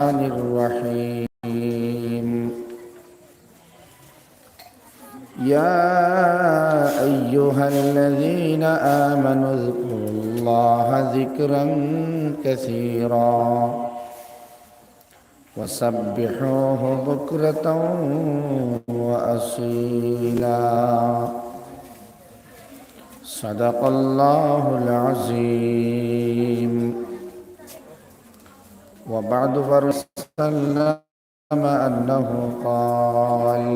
الرحيم يا أيها الذين آمنوا اذكروا الله ذكرا كثيرا وسبحوه بكرة وأصيلا صدق الله العظيم. وبعد فرسلنا أنه قال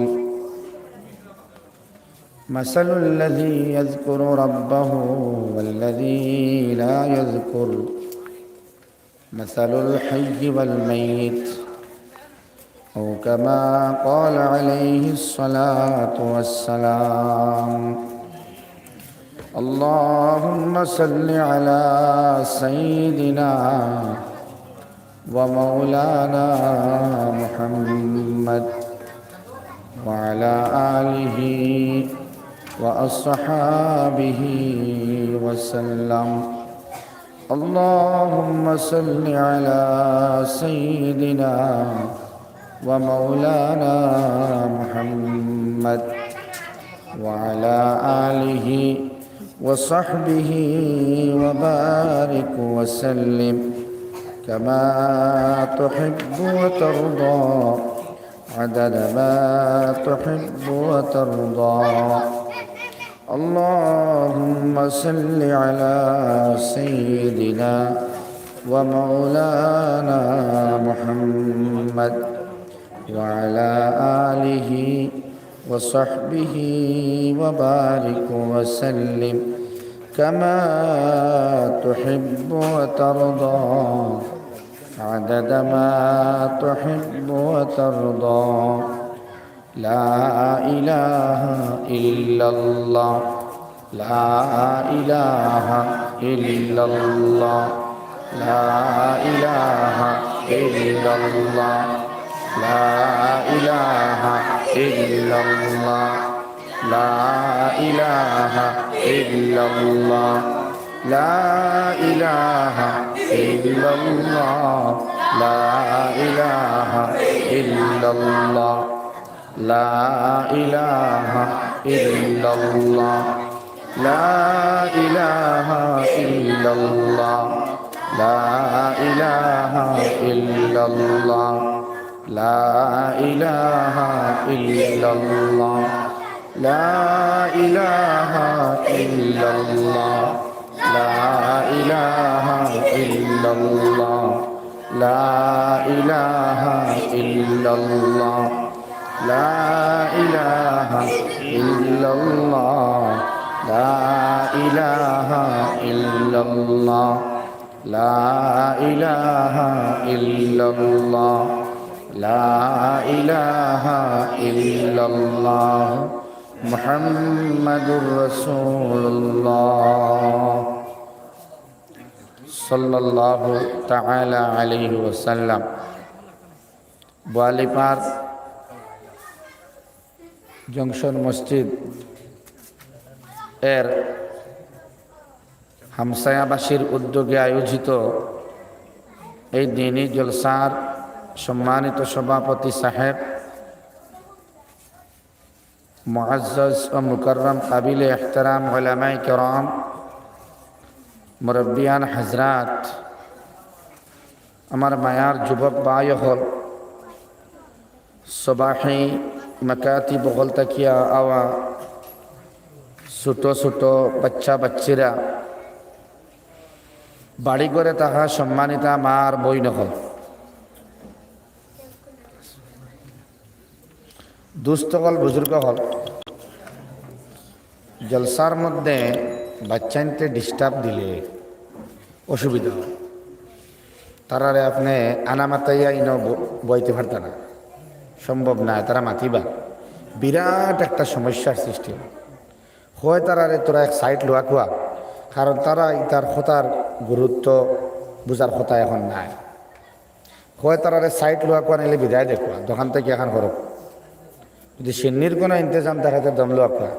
مثل الذي يذكر ربه والذي لا يذكر مثل الحي والميت أو كما قال عليه الصلاة والسلام. اللهم صل على سيدنا ومولانا محمد وعلى آله وأصحابه وسلم. اللهم صل على سيدنا ومولانا محمد وعلى آله وصحبه وبارك وسلم كما تحب وترضى عدد ما تحب وترضى. اللهم صل على سيدنا ومولانا محمد وعلى آله وصحبه وبارك وسلم كما تحب وترضى عدد ما تحب وترضى. لا إله إلا الله لا إله إلا الله لا إله إلا الله لا إله إلا الله لا إله إلا الله لا إله إلا الله لا إله إلا الله لا إله إلا الله لا إله إلا الله لا إله إلا الله لا إله إلا الله لا إله إلا الله لا إله إلا الله لا إله إلا الله لا إله إلا الله لا إله إلا الله لا إله إلا الله لا إله إلا الله محمد رسول الله صلى الله تعالى عليه وسلم. বোয়ালিপাড় junction মসজিদ এর হামসায়াবাসীর উদ্যোগে আয়োজিত এই দিনী জলসার সম্মানিত সভাপতি সাহেব, মুআজ্জাজ ও মুকাররম কাবিলে ইহতারাম উলামায়ে কেরাম, মুরব্বিয়ান হযরত, আমার মায়ার যুবক ভাই হল, সবাহি মাকাতি বগল তাকিয়া আওয়া ছোট ছোট বাচ্চা বাচ্চিরা, বাড়ি করে তাহা সম্মানিতা মার বই নহল, দুস্থকল বুজুর্গ হল, জলসার মধ্যে বাচ্চাইনতে ডিস্টার্ব দিলে অসুবিধা হয়। তারারে আপনি আনামাতাইয়া ইন বইতে পারত না, সম্ভব না, তারা মাতিবা বিরাট একটা সমস্যার সৃষ্টি হয়। তারারে তোরা এক সাইড লোয়া খোয়া, কারণ তারা তার কথার গুরুত্ব বুঝার কথা এখন নাই। হয় তারারে সাইড লোয়া কোয়া নিলে বিদায় দেখুয়া, দোকান থেকে এখন করক, যদি সিন্নির কোনো ইন্তজাম দেখাতে দম লোয়া খোয়া,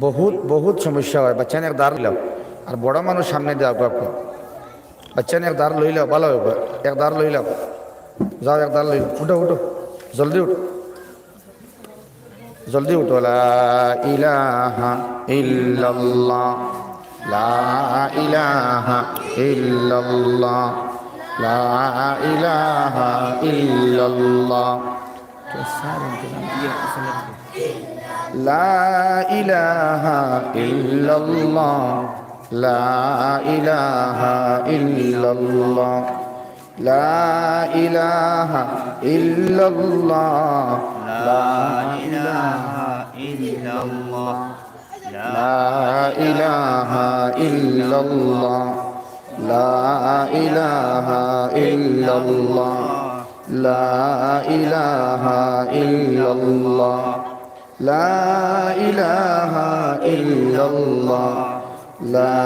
বহুত বহুত সমস্যা হয়। বাচ্চা এক দাঁড় আর বড় মানুষ সামনে দেওয়া খোয়া, बच्चे ने एक दार लई लो ভালো হবে এক দার লই লো যাও এক দার লই উঠো উঠো জলদি উঠো জলদি উঠো লা ইলাহা ইল্লাল্লাহ লা ইলাহা ইল্লাল্লাহ লা ইলাহা ইল্লাল্লাহ লা ইলাহা ইল্লাল্লাহ লা ইলাহা ইল্লাল্লাহ লা ইলাহা ইল্লাল্লাহ লা ইলাহা ইল্লাল্লাহ লা ইলাহা ইল্লাল্লাহ লা ইলাহা ইল্লাল্লাহ লা ইলাহা ইল্লাল্লাহ লা ইলাহা ইল্লাল্লাহ লা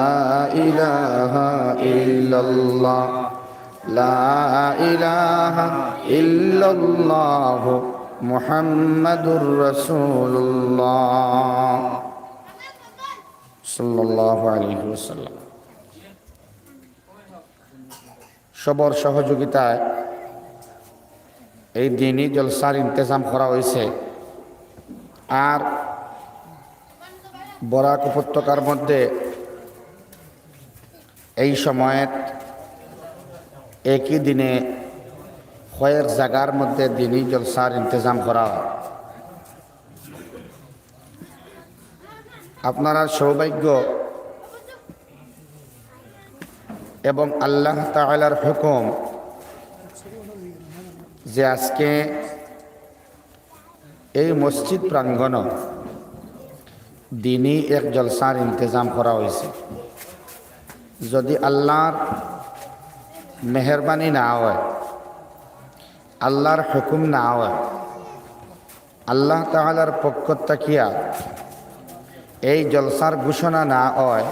ইলাহা ইল্লাল্লাহ লা ইলাহা ইল্লাল্লাহ মুহাম্মাদুর রাসূলুল্লাহ সাল্লাল্লাহু আলাইহি ওয়াসাল্লাম। সবর সহযোগিতায় এই দিনই জলসার ইন্তজাম করা হয়েছে। আর বরাক উপত্যকার মধ্যে এই সময়ে একই দিনে কয়েক জায়গার মধ্যে দিনই জলসার ইন্তজাম করা হয়। আপনারা সৌভাগ্য এবং আল্লাহ তাআলার হুকুম যে আজকে এই মসজিদ প্রাঙ্গণ দিনই এক জলসার ইন্তজাম করা হয়েছে। যদি আল্লাহর মেহরবানি না হয়, আল্লাহর হুকুম না হয়, আল্লাহ তাআলার পক্ষ থাকিয়া এই জলসার ঘোষণা না হয়,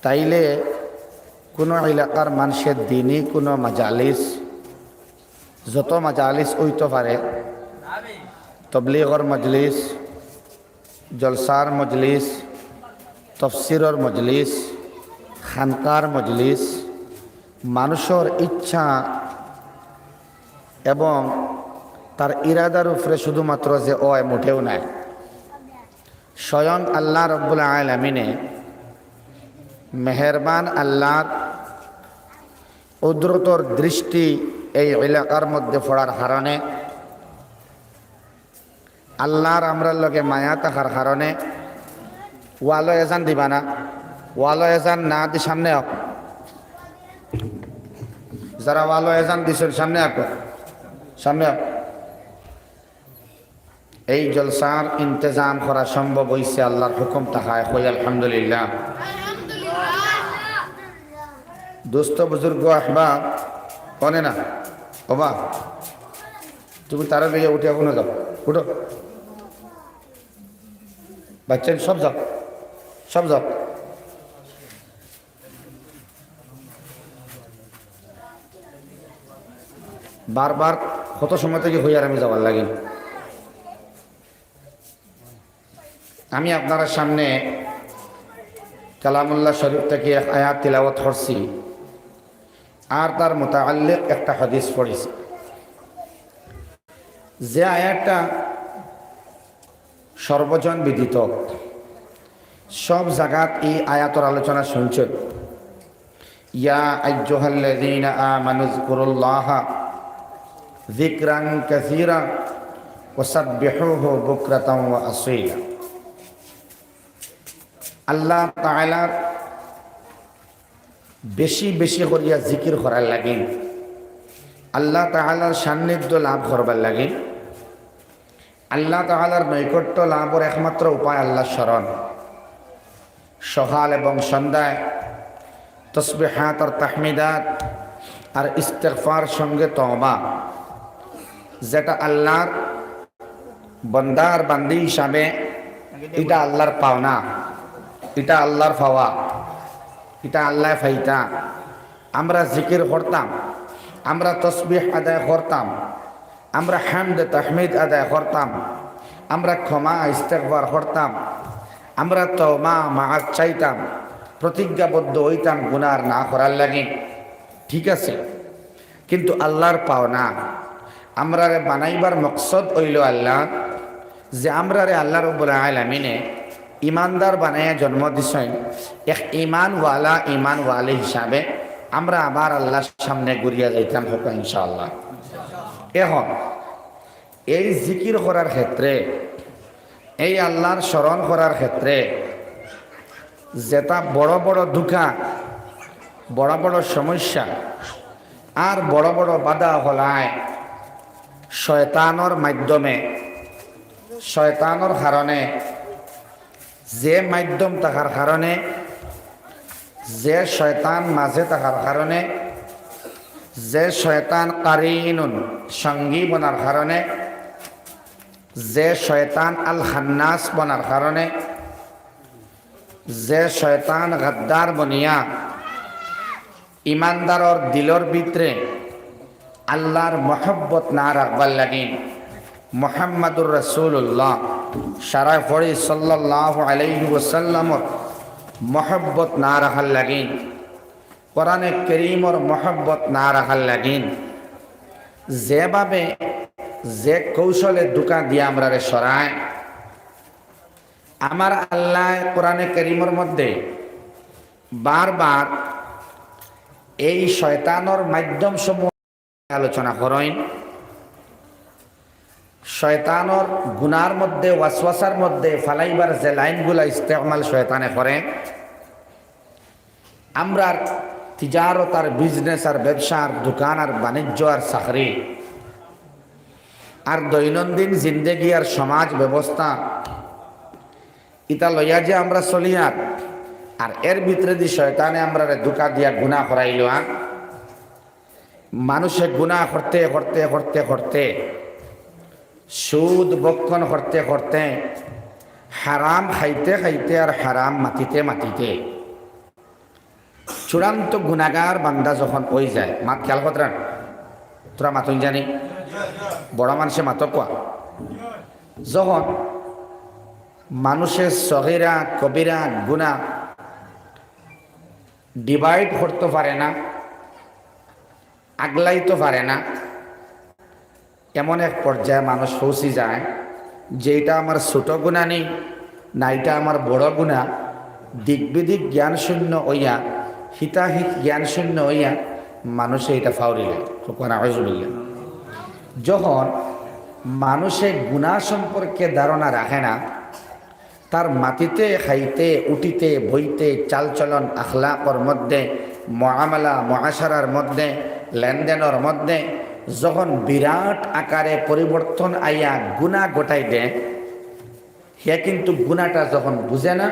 তাইলে কোনো এলাকার মানুষের দিনই কোনো মাজালিস, যত মাজালিস হইতে পারে, তবলিগর মজলিস, জলসার মজলিস, তফসিরর মজলিস, খানকার মজলিস, মানুষের ইচ্ছা এবং তার ইরাদার উপরে শুধুমাত্র যে ওয় মোটেও নাই। স্বয়ং আল্লাহ রব্বুল আলামিনে মেহেরবান আল্লাহর উদ্রতর দৃষ্টি এই এলাকার মধ্যে পড়ার কারণে, আল্লাহর আমরার লগে মায়া থাকার কারণে ওয়ালো এজান দিবা না, ওয়ালো এজান না দি সামনে আপ, যারা ওয়ালো এজান দিছেন সামনে আপ, সামনে আপ। এই জলসার ইন্তজাম করা সম্ভব হয়েছে আল্লাহর হুকুম থাকায়, কই আলহামদুলিল্লাহ। দোস্ত বুজুর্গ আহবাব কনে না বাবা, তুমি তারা বেজে উঠে এখনো যাও, উঠো বাচ্চা সব যাও, সব যাও। বারবার কত সময় থেকে হইয়ার আমি যাওয়ার লাগে। আমি আপনার সামনে কালামুল্লাহ শরীফ থেকে এক আয়াত তিলাওয়াত করছি আর তার মুতাআল্লিক একটা হাদিস পড়েছি। যে আয়াতটা সর্বজন বিদিত, সব জায়গাত এই আয়াতের আলোচনা শুনছেন। ইয়া আইয়ুহাল্লাযীনা আমানু যকুরুল্লাহা যিকরান কাসীরা ওয়াসাব্বিহুহু বুকরাতান ওয়া আসীলা। আল্লাহ তাআলার বেশি বেশি করিয়া জিকির করার লাগে, আল্লাহ তাআলার সান্নিধ্য লাভ করবার লাগে। আল্লাহ তাআলার নৈকট্য লাভের একমাত্র উপায় আল্লাহ স্মরণ। সকাল এবং সন্ধ্যায় তসবিহাত আর তাহমিদাত আর ইস্তেগফার সঙ্গে তওবা, যেটা আল্লাহর বন্দার বান্দি হিসাবে এটা আল্লাহর পাওনা, এটা আল্লাহর পাওয়া, এটা আল্লাহ ফাইতা। আমরা জিকির করতাম, আমরা তসবিহ আদায় করতাম, আমরা হামদ তাহমিদ আদায় করতাম, আমরা ক্ষমা ইস্তেগফার করতাম, আমরা তওবা মাআফ চাইতাম, প্রতিজ্ঞাবদ্ধ হইতাম গুনার না করার লাগে। ঠিক আছে, কিন্তু আল্লাহর পাওনা আমরা বানাইবার মকসদ হইল আল্লাহ যে আমরা আল্লাহ রব্বুল আলামিনে ইমানদার বানাইয়া জন্ম দিছেন এক ইমানওয়ালা হিসাবে আমরা আবার আল্লাহর সামনে ঘুরিয়া যাইতাম হোক ইনশাআল্লাহ। এখন এই জিকির করার ক্ষেত্রে, এই আল্লাহর স্মরণ করার ক্ষেত্রে যেটা বড় বড় দুঃখা, বড় বড় সমস্যা আর বড় বড় বাধা হলায় শয়তানোর মাধ্যমে, শয়তানোর কারণে, যে মাধ্যম থাকার কারণে, যে শয়তান মাঝে থাকার কারণে, যে শয়তান কারিনুন সঙ্গী বনার কারণে, যে শয়তান আল খান্নাস বনার কারণে, যে শয়তান গাদ্দার বনিয়া ইমানদারর দিলর ভিতরে আল্লাহর মহব্বত না রাখবার লাগি মুহাম্মাদুর রাসূলুল্লাহ সারা ফড়ি সাল্লাল্লাহু আলাইহি ওয়াসাল্লামর মহব্বত না রাখার লাগি, কোরআনে কারীমর মহব্বত না রাখার লাগি যেভাবে যে কৌশলে দুকা দিয়ে আমরা সরায়, আমার আল্লাহ কোরআনে কারীমর মধ্যে বারবার এই শয়তানোর মাধ্যম সমূহ আলোচনা করেন। শয়তানোর গুনার মধ্যে, ওয়াসওয়াসার মধ্যে ফালাইবার যে লাইনগুলা ইস্তেমাল শয়তানে করে, আমরা তিজারত আর বিজনেস আর ব্যবসার দোকান আর বাণিজ্য আর চাকরি আর দৈনন্দিন জিন্দেগি আর সমাজ ব্যবস্থা ইটা লইয়া যে আমরা চলি আর এর ভিতরে দি শয়তানে আমরা ধোঁকা দিয়া গুনাহ করাইল। মানুষে গুনাহ করতে করতে করতে করতে, সুদ বক্ষণ করতে করতে, হারাম খাইতে খাইতে আর হারাম মাতিতে মাতিতে চূড়ান্ত গুনাহগার বান্দা যখন হয়ে যায়, মাত খেয়াল কতরান তোরা মাতুন জানি বড় মানুষে মাত কোয়া, যখন মানুষের সগীরা কবিরা গুনাহ ডিভাইড করতে পারে না, আগলাইতে পারে না, এমন এক পর্যায়ে মানুষ পৌঁছে যায় যে এটা আমার ছোট গুনাহ নেই না, এটা আমার বড় গুনাহ। দিক বিদিক জ্ঞান শূন্য হইয়া, হিতাহিত জ্ঞান শূন্য হইয়া মানুষে এটা ফাউরিলে আউযুবিল্লাহ। যখন মানুষে গুনাহ সম্পর্কে ধারণা রাখে না, তার মাটিতে খাইতে উঠিতে বইতে চালচলন আখলাকর মধ্যে, মুআমালা মুআশারার মধ্যে, লেনদেনের মধ্যে যখন বিরাট আকারে পরিবর্তন আইয়া গুনাহ গোটাই দেয়, হে কিন্তু গুনাহটা যখন বুঝে না,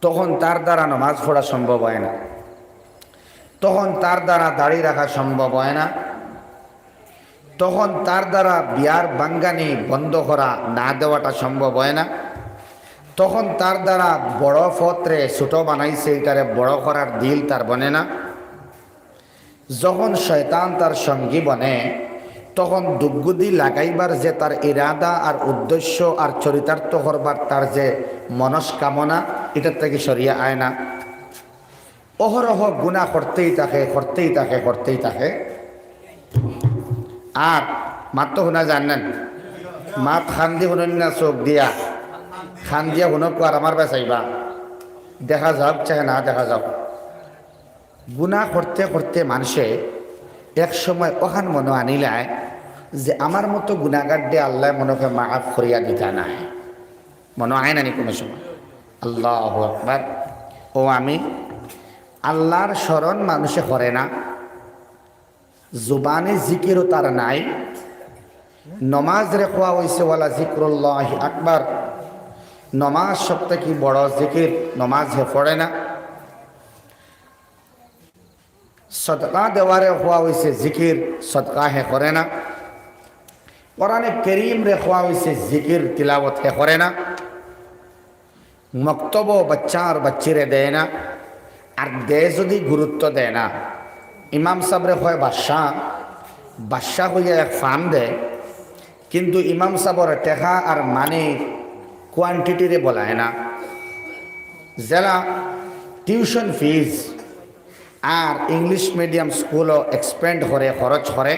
তখন তার দ্বারা নামাজ পড়া সম্ভব হয় না, তখন তার দ্বারা দাড়ি রাখা সম্ভব হয় না, তখন তার দ্বারা বিয়ার বাঙ্গানি বন্ধ করা না দেওয়াটা সম্ভব হয় না, তখন তার দ্বারা বড় ফত্রে ছোট বানাইছে এটারে বড় করার দিল তার বনে না। যখন শয়তান তার সঙ্গী বনে, তখন দুগুদি লাগাইবার যে তার ইরাদা আর উদ্দেশ্য আর চরিতার্থ করবার তার যে মনস্কামনা, এটার থেকে সরিয়ে আয় না। অহরহ গুনাহ করতেই থাকে করতেই থাকে করতেই থাকে। আর মাত্র শুনা জানেন, মাত খান দিয়ে শুনেন না, চোখ দিয়া খান দিয়া শুনক আর আমার বেচাইবা দেখা যাক চাহে না দেখা যাক। গুনাহ করতে করতে মানুষে এক সময় ওখান মনে আনিলায় যে আমার মতো গুনাহগার দিয়ে আল্লাহ মনকে মাফ করিয়া দিতা নাই, মনে আয় নানি কোনো সময়। আল্লাহু আকবার। ও আমি আল্লাহর স্মরণ মানুষে করে না, জুবানে জিকিরও তার নাই, নমাজ রেখোয়া হয়েছে ওয়ালা জিক্রুল্লাহ আকবার, নমাজ সবথেকে কি বড় জিকির, নমাজ হে পড়ে না। সদকা দেওয়ারে হওয়া হয়েছে জিকির, সদকা হে করে না। কোরআনে কারীম রে হওয়া হয়েছে জিকির, তিলাওয়াত হে করে না। মক্তব বাচ্চা আর বাচ্চিরে দেয় না, আর দেয় যদি গুরুত্ব দেয় না। ইমাম সাহেবরে হয় বাদশাহ, বাদশাহ হইয়া এক ফার্ম দেয়, কিন্তু ইমাম সাহেবর টেকা আর মানে কোয়ান্টিটিরে বলায় না। যারা টিউশন ফিজ আর ইংলিশ মিডিয়াম স্কুলও এক্সপেন্ড করে খরচ করে,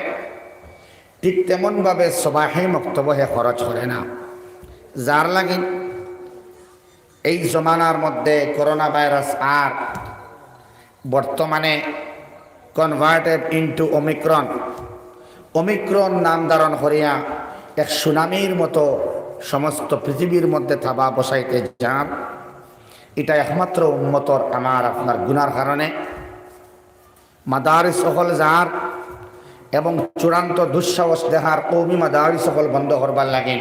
ঠিক তেমনভাবে সবাহে মক্তব্য হে খরচ করে না। যার লাগে এই জমানার মধ্যে করোনা ভাইরাস আর বর্তমানে কনভার্টেড ইনটু ওমিক্রন, ওমিক্রন নাম ধারণ করিয়া এক সুনামির মতো সমস্ত পৃথিবীর মধ্যে থাবা বসাইতে যান। এটা একমাত্র উম্মতর আমার আপনার গুনার কারণে মাদারিস সকল যার এবং চূড়ান্ত দুঃসাহস দেখার কৌমি মাদারিস সকল বন্ধ করবার লাগে,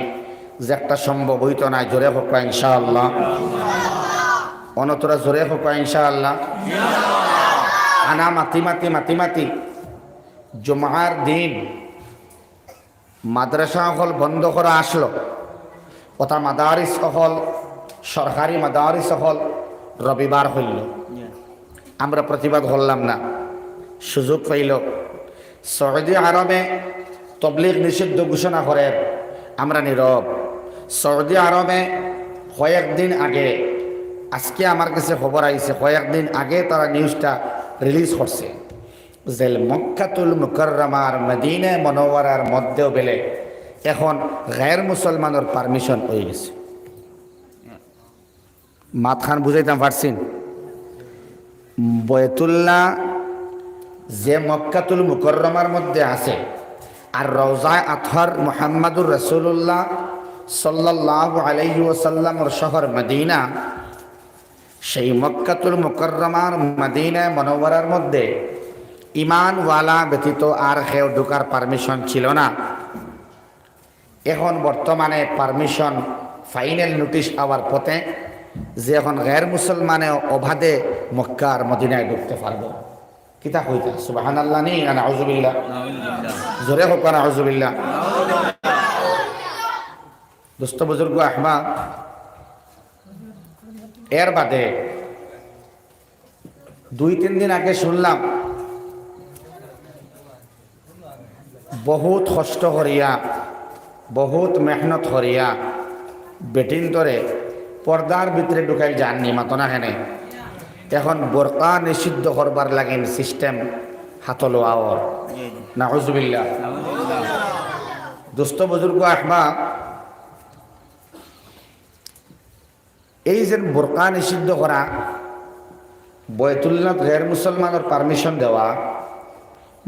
যে একটা সম্ভব হইতো না। জোরে হোক ইনশাআল্লাহ, অনতরা জোরে হোক ইনশাআল্লাহ। আনা মাতি মাতি মাতি মাতি জুমার দিন মাদ্রাসা সকল বন্ধ করা আসলো, ওটা মাদারিস সকল সরকারি মাদারিস সকল রবিবার হইল। আমরা প্রতিবাদ করলাম না, সুযোগ পাইল। সৌদি আরবে তবলিগ নিষিদ্ধ ঘোষণা করে, আমরা নীরব। সৌদি আরবে কয়েকদিন আগে, আজকে আমার কাছে খবর আইছে, কয়েকদিন আগে তারা নিউজটা রিলিজ করছে যে মক্কাতুল মুকাররমার মদিনা মুনাওয়ারার মধ্যেও বেলে এখন গায়ের মুসলমানের পারমিশন হয়ে গেছে। মাতখান বুঝাইতাম পারছেন? বয়তুল্লাহ যে মক্কাতুল মুকাররমার মধ্যে আছে আর রওজা আতহার মুহাম্মাদুর রাসূলুল্লাহ সাল্লাল্লাহু আলাইহি ওয়াসাল্লামের শহর মদিনা, সেই মক্কাতুল মুকাররমার মদিনা মুনাওয়ারার মধ্যে ইমানওয়ালা ব্যতীত আর কেউ ঢোকার পারমিশন ছিল না। এখন বর্তমানে পারমিশন ফাইনাল নোটিশ আওয়ার পথে, যে এখন গায়ের মুসলমানে অবাধে মক্কার মদিনায় ঢুকতে পারবো। কিতা কইতা সুবহানাল্লাহ নি না নাউযুবিল্লাহ? জোরে হোক না নাউযুবিল্লাহ। দোস্ত বুজুর্গ আহমদ, এর বাদে 2-3 দিন আগে শুনলাম বহুত কষ্ট করিয়া বহুত মেহনত করিয়া বেটিন ধরে পর্দার ভিতরে ঢুকাই যাননি মাতনা হেনে, এখন বোরকা নিষিদ্ধ করবার লাগেন সিস্টেম হাতলো আওয়ার নাউযুবিল্লাহ। দোস্ত বুজুর্গ আহমদ, এই যে বোরকা নিষিদ্ধ করা, বয়তুল্লাহ গैर মুসলমানের পারমিশন দেওয়া,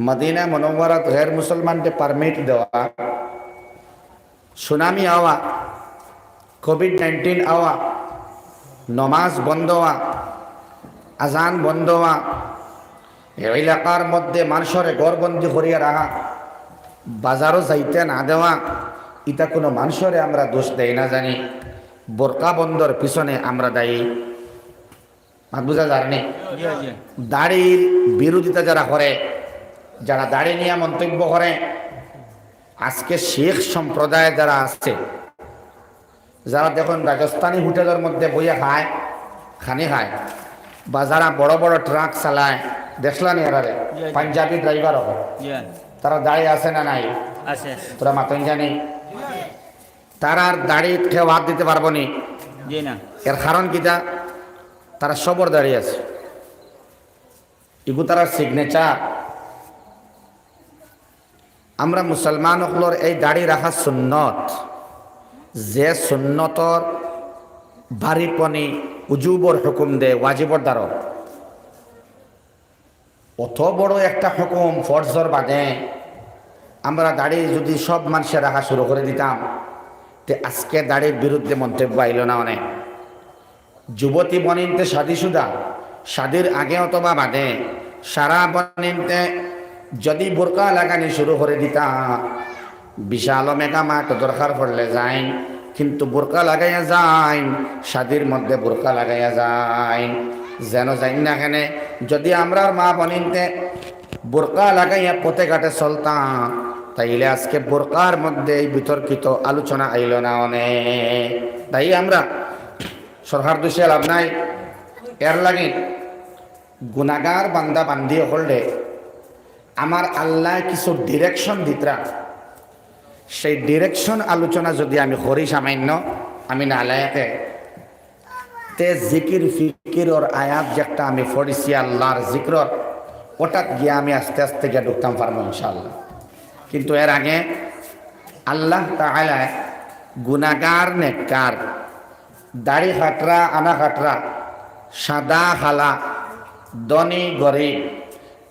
মদিনা মুনাওয়ারাত গैर মুসলমানকে পারমিট দেওয়া, সুনামি আওয়া, কোভিড-19 আওয়া, নমাজ বন্ধ হওয়া, আজান বন্ধ হওয়া, এলাকার মধ্যে মানুষের গড়বন্দি করিয়া রাখা, বাজারও যাইতে না দেওয়া, এটা কোনো মানুষের আমরা দোষ দেই না জানি, বোরকা বন্ধর পিছনে আমরা দায়ী। বুঝা যায়নি? দাড়ির বিরোধিতা যারা করে, যারা দাড়ি নিয়ে মন্তব্য করে, আজকে শেখ সম্প্রদায় যারা আছে, যারা দেখুন রাজস্থানী হোটেলের মধ্যে বইয়া খায়, খানি খায়, বা যারা বড় বড় ট্রাক চালায়, দেখলানি এরারে পাঞ্জাবি ড্রাইভার হবে, তারা দাড়ি আছে না নাই? তোরা মাতন জানি তারা আর দাড়ি কেউ হাত দিতে পারবো নি? এর কারণ কিটা? তারা সবর দাঁড়িয়ে আছে, এগু তারা সিগনেচার। আমরা মুসলমান হকলর এই দাড়ি রাখা সুন্নত, যে সুন্নতর বাড়িপনি উজুবর হুকুম দে ওয়াজিবর দ্বার, অত বড় একটা হুকুম ফরজর বাদে আমরা দাড়ি যদি সব মানুষের রাখা শুরু করে দিতাম, তে আজকে দাড়ির বিরুদ্ধে মন্তব্য আইল না অনেক। যুবতী বনিনতে শাদিশুদা, শাদির আগে অথবা বাদে সারা বনিনতে যদি বোরকা লাগানি শুরু করে দিতা, বিশাল মেঘা মাঠ দরকার পড়লে যাই, কিন্তু বোরকা লাগাইয়া যাই, শাদির মধ্যে বোরকা লাগাইয়া যাই, যেন যাই না কেনে যদি আমরা মা বনিনতে বোরকা লাগাইয়া পথে ঘাটে চলতাম, তাইলে আজকে বোরকার মধ্যে এই বিতর্কিত আলোচনা আইল না অনেক। তাই আমরা সরকার দোষে লাভ নাই, এর লাগে গুনাগার বান্দা বান্দি হলে আমার আল্লাহ কিছু ডিরেকশন দিতরা, সেই ডিরেকশন আলোচনা যদি আমি করি সামান্য, আমি না আলায়াতে তে জিকির ফিকির ওর আয়াত যেটা আমি পড়েছি আল্লাহর জিক্রর, ওটাত গিয়ে আমি আস্তে আস্তে গিয়ে ঢুকতাম পারবো ইনশাআল্লাহ। কিন্তু এর আগে আল্লাহ তাআলা গুনাহগার নেককার, দাড়ি খাটরা আনা খাটরা, সাদা খালা, ধনী গরিব,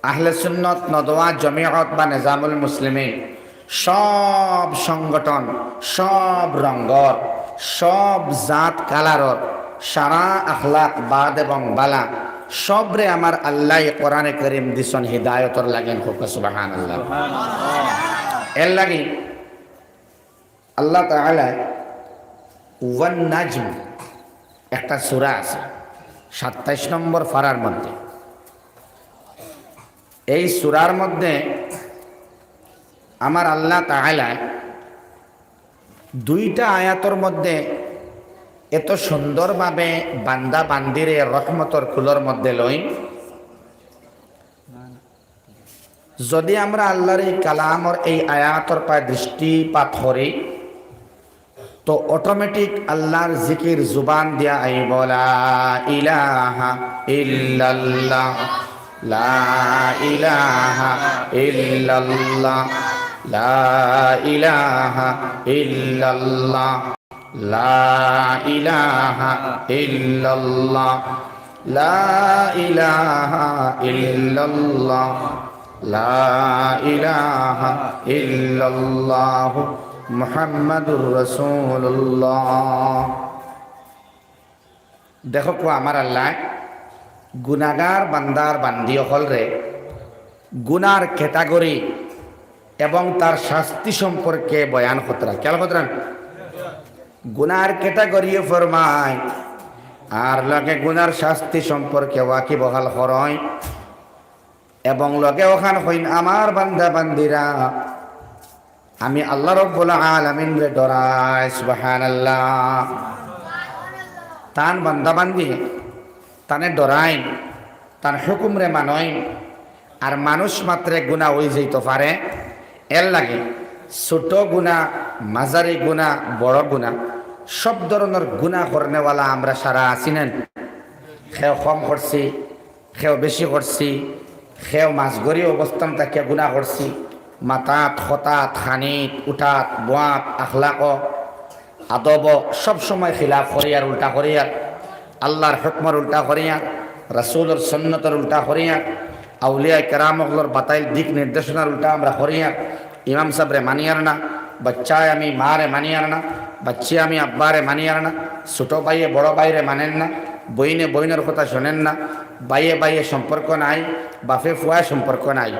আহলে সুন্নত নদওয়া জমিয়ত বা নিজামুল মুসলিমিন, সব সংগঠন, সব রঙ্গর, সব জাত কালারর, সারা আখলাক বাদ এবং বালা সবরে আমার আল্লাহ কোরআনে করিম দিছন হিদায়তর লাগেন হোক সুবহানাল্লাহ। এর লাগি আল্লাহ তাআলা ওয়ান নাজম একটা সূরা আছে 27 নম্বর পারার মধ্যে। এই সূরার মধ্যে আমার আল্লাহ তাআলা দুইটা আয়াতর মধ্যে এত সুন্দরভাবে বান্দা বান্দিরে রহমতর কুলর মধ্যে লই, যদি আমরা আল্লাহর এই কালামর এই আয়াতর পায় দৃষ্টিপাত করি তো অটোমেটিক আল্লাহর জিকির জুবান দিয়া আইব, লা ইলাহা ইল্লাল্লাহ, লা ইলাহা ইল্লাল্লাহ, লা ইলাহা ইল্লাল্লাহ, লা ইলাহা ইল্লাল্লাহ, লা ইলাহা ইল্লাল্লাহ, লা ইলাহা ইল্লাল্লাহ মুহাম্মাদুর রাসূলুল্লাহ। দেখো কো আমার আল্লাহ গুনাহগার বান্দার বান্দি হলরে গুনার ক্যাটাগরি এবং তার শাস্তি সম্পর্কে বয়ান খতরা খেয়াল খতরান। গুনার ক্যাটাগরি ফরমায় আর লগে গুনার শাস্তি সম্পর্কে ওয়াকি বহাল হরয় এবং লগে ওখান হইন আমার বান্দা বান্দিরা আমি আল্লাহ রাব্বুল আলামিন রে ডরাই সুবহানাল্লাহ। তান বান্দা বান্দি তানে ডরাইন, তার হুকুম রে মানয়। আর মানুষ মাত্রে গুনাহ হয়ে যাইতে পারে, এর লাগে ছোট গুনাহ, মাঝারি গুনাহ, বড় গুনাহ সব ধরনের গুনাহ করনেওয়ালা আমরা সারা আছি নেন। খেও কম করছি, খেও বেশি করছি, খেও মাঝগরি অবস্থান তাকে গুনাহ করছি, মাতাত খতাত খানিত উঠাত বোয়াত আখলাক আদব সব সময় খিলাফ করিয়ার উল্টা করিয়ার, আল্লাহর হুকমর উল্টা করিয়ার, রাসূলের সুন্নতের উল্টা করিয়ার, আউলিয়া কেরামগুলোর বাতাইল দিক নির্দেশনার উল্টা আমরা করিয়ার, ইমাম সাহেবরে মানিয়ার না, বাচ্চায় আমি মারে মানিয়ার না, বাচ্চা আমি আব্বারে মানিয়ার না, ছোটো ভাইয়ে বড় ভাইরে মানেন না, বইনে বইনের কথা শোনেন না, বাইয়ে বাইয়ে সম্পর্ক নাই, বাফে ফুয়ায় সম্পর্ক নাই,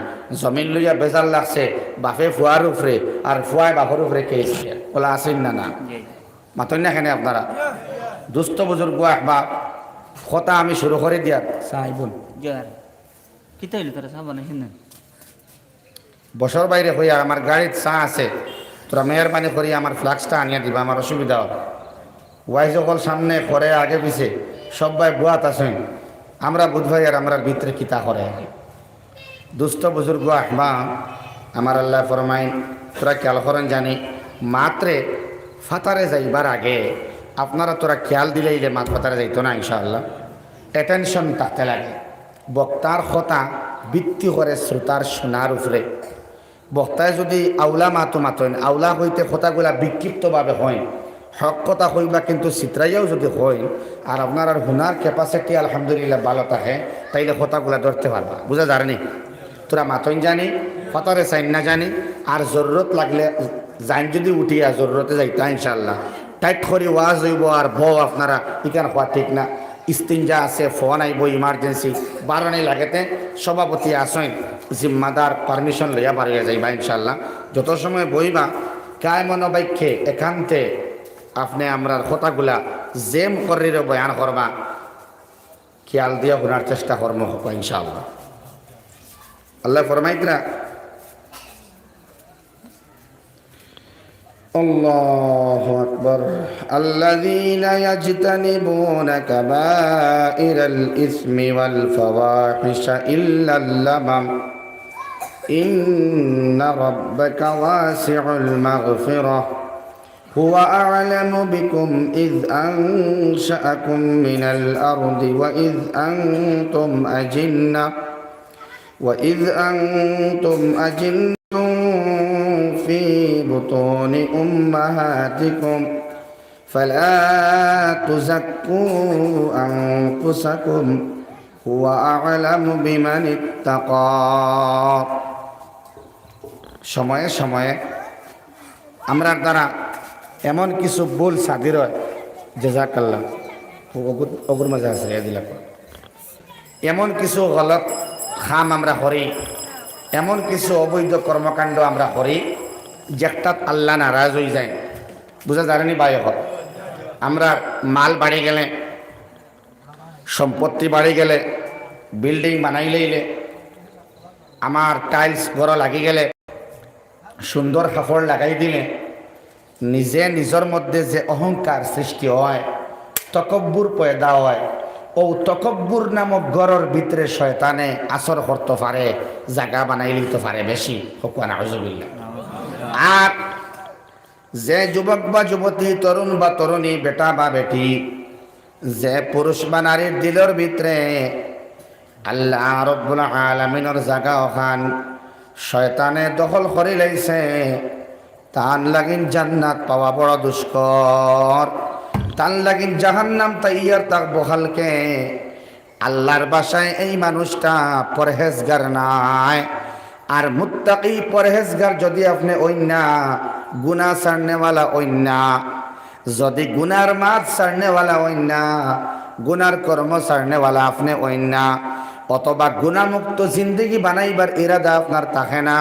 জমিন লইয়া বেজাল লাগছে বাফে ফুয়ার উপরে আর ফুয়ায় বাফর উপরে খেয়েছে বলা আসেন না না মাতন না এখানে আপনারা দুস্থ বুজুর্গ বা কথা আমি শুরু করে দিয়া চাইবুন বছর বাইরে হইয়া আমার গাড়ির চা আছে, তোরা মেহরবানি করি আমার ফ্লাক্সটা আনিয়া দিবা, আমার অসুবিধা হবে। ওয়াই সকল সামনে করে আগে পিছে সবাই বুয়াত আসেন, আমরা বুধবাই আর আমরা ভিতরে কিতা করে দুস্থ বুজুর্গ আহবা আমার আল্লাহ ফরমাইন তোরা খেয়াল করেন জানি মাত্রে ফাতারে যাইবার আগে আপনারা তোরা খেয়াল দিলে ইলে মাত ফাতারে যাইতো না ইনশাআল্লাহ। অ্যাটেনশন থাকতে লাগে, বক্তার কথা ভিত্তি করে শ্রোতার শোনার উপরে। বক্তায় যদি আউলা মাতো মাতেন, আউলা হইতে কথাগুলা বিক্ষিপ্তভাবে হয়, হক কথা কইবা কিন্তু চিত্রাইয়াও যদি হয় আর আপনার আর হুনার ক্যাপাসিটি আলহামদুলিল্লাহ ভালো থাকে তাইলে কথাগুলা ধরতে পারবা, বুঝা যায়নি। তোরা মাতন জানি ফাতারে চাইন না জানি আর জরুরত লাগলে যাইন যদি উঠিয়া জরুরতে যাইতা ইনশাআল্লাহ টাইট করে ওয়াজ হইব আর বউ আপনারা ইকান হওয়া ঠিক না, ইস্তিনজা আছে, ফোন আইব ইমার্জেন্সি বারণে লাগেতে সভাপতি আসেন জিম্মাদার পারমিশন লইয়া বাড়িয়া যাইবা ইনশাআল্লাহ। যত সময় বইবা কায় মনোবাক্যে একান্তে আপনি আমরার কথাগুলা জেম করির বয়ান করবা, খেয়াল দিয়ে শোনার চেষ্টা কর্ম হোক ইনশাআল্লাহ। আল্লাহ ফরমাইতরা আল্লাহু আকবার আল্লাযীনা ইয়াজতানিবুনা কাবাইরাল ইসমি ওয়াল ফাওয়াহিশা ইল্লাল লামাম ইন্না রাব্বাকা ওয়াসিউল মাগফিরাহ হুয়া আ'লামু বিকুম ইয আনশাআকুম মিনাল আরদি ওয়া ইয আনতুম আজিন্না وإذ أنتم أجنة في بطون أمهاتكم فلا تزكوا أنفسكم هو أعلم بمن اتقى সময়ে সময়ে আমরা দ্বারা এমন কিছু ভুল সাদির হয় জাযাকাল্লাহ ওগুর মাঝে আছে দিলাম এমন কিছু গলত খাম আমরা করি এমন কিছু অবৈধ কর্মকাণ্ড আমরা করি যেটাত আল্লাহ নারাজ হয়ে যায় বুঝা জানেনি ভাই হল আমরা মাল বাড়ি গেলে সম্পত্তি বাড়ি গেলে বিল্ডিং বানাই লইলে আমার টাইলস ঘর লাগি গেলে সুন্দর কাপড় লাগাই দিলে নিজে নিজের মধ্যে যে অহংকার সৃষ্টি হয় তকব্বুর পয়দা হয় ও তকব্বুর নামক ঘরের ভিতরে শয়তানে আসর করতে পারে জায়গা বানাই লিতে পারে বেশি হকুয়া নাউজুবিল্লাহ আর যে যুবক বা যুবতী তরুণ বা তরুণী বেটা বা বেটি যে পুরুষ বা নারীর দিলের ভিতরে আল্লাহ রাব্বুল আলামিনের জায়গা ওখান শয়তানে দখল করে লাইছে তান লাগিন জান্নাত পাওয়া বড় দুষ্কর তান লাগিন জাহান্নাম তাইয়ার তাক বহালকে আল্লাহর বাসায় এই মানুষটা পরহেজগার নাই আর মুত্তাকি পরহেজগার যদি আপনি ওইনা গুনাহ ছাড়নেওয়ালা ওইনা যদি গুনার মাছ ছাড়নেওয়ালা ওইনা গুনার কর্ম ছাড়নেওয়ালা আপনি ওইনা অথবা গুনামুক্ত জিন্দগি বানাইবার ইরাদা আপনার থাকে না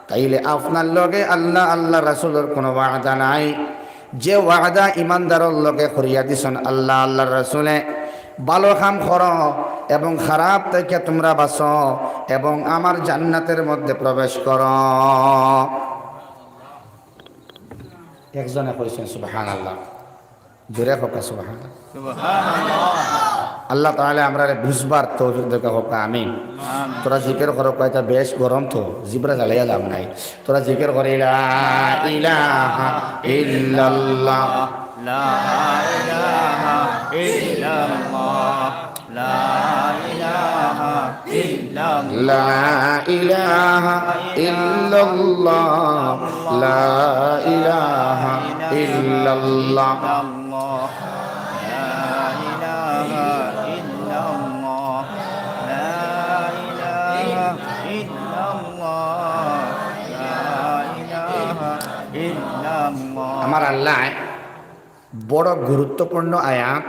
তাইলে আপনার লগে আল্লাহ আল্লাহ রাসূলের কোনো ওয়াদা নাই যে ওয়াদা ইমানদারের লগে করিয়া দিছেন আল্লাহ আল্লাহ রাসূলে ভালো কাম করো এবং খারাপ থেকে তোমরা বাঁচো এবং আমার জান্নাতের মধ্যে প্রবেশ করো একজনে কইছেন সুবহানাল্লাহ জোরে হোক সুবহানাল্লাহ আল্লাহ তাআলা আমরা বুঝবার তৌফিক দেওয়া হোক আমিন তোরা জিকির করো কয়টা বেশ গরম তো জিবরা জ্বালাইয়া লাভ নাই তোরা জিকির করে লা ইলাহা ইল্লাল্লাহ লা ইলাহা ইল্লাল্লাহ লা ইলাহা ইল্লাল্লাহ লা ইলাহা ইল্লাল্লাহ লা ইলাহা ইল্লাল্লাহ আমার আল্লাহ বড় গুরুত্বপূর্ণ আয়াত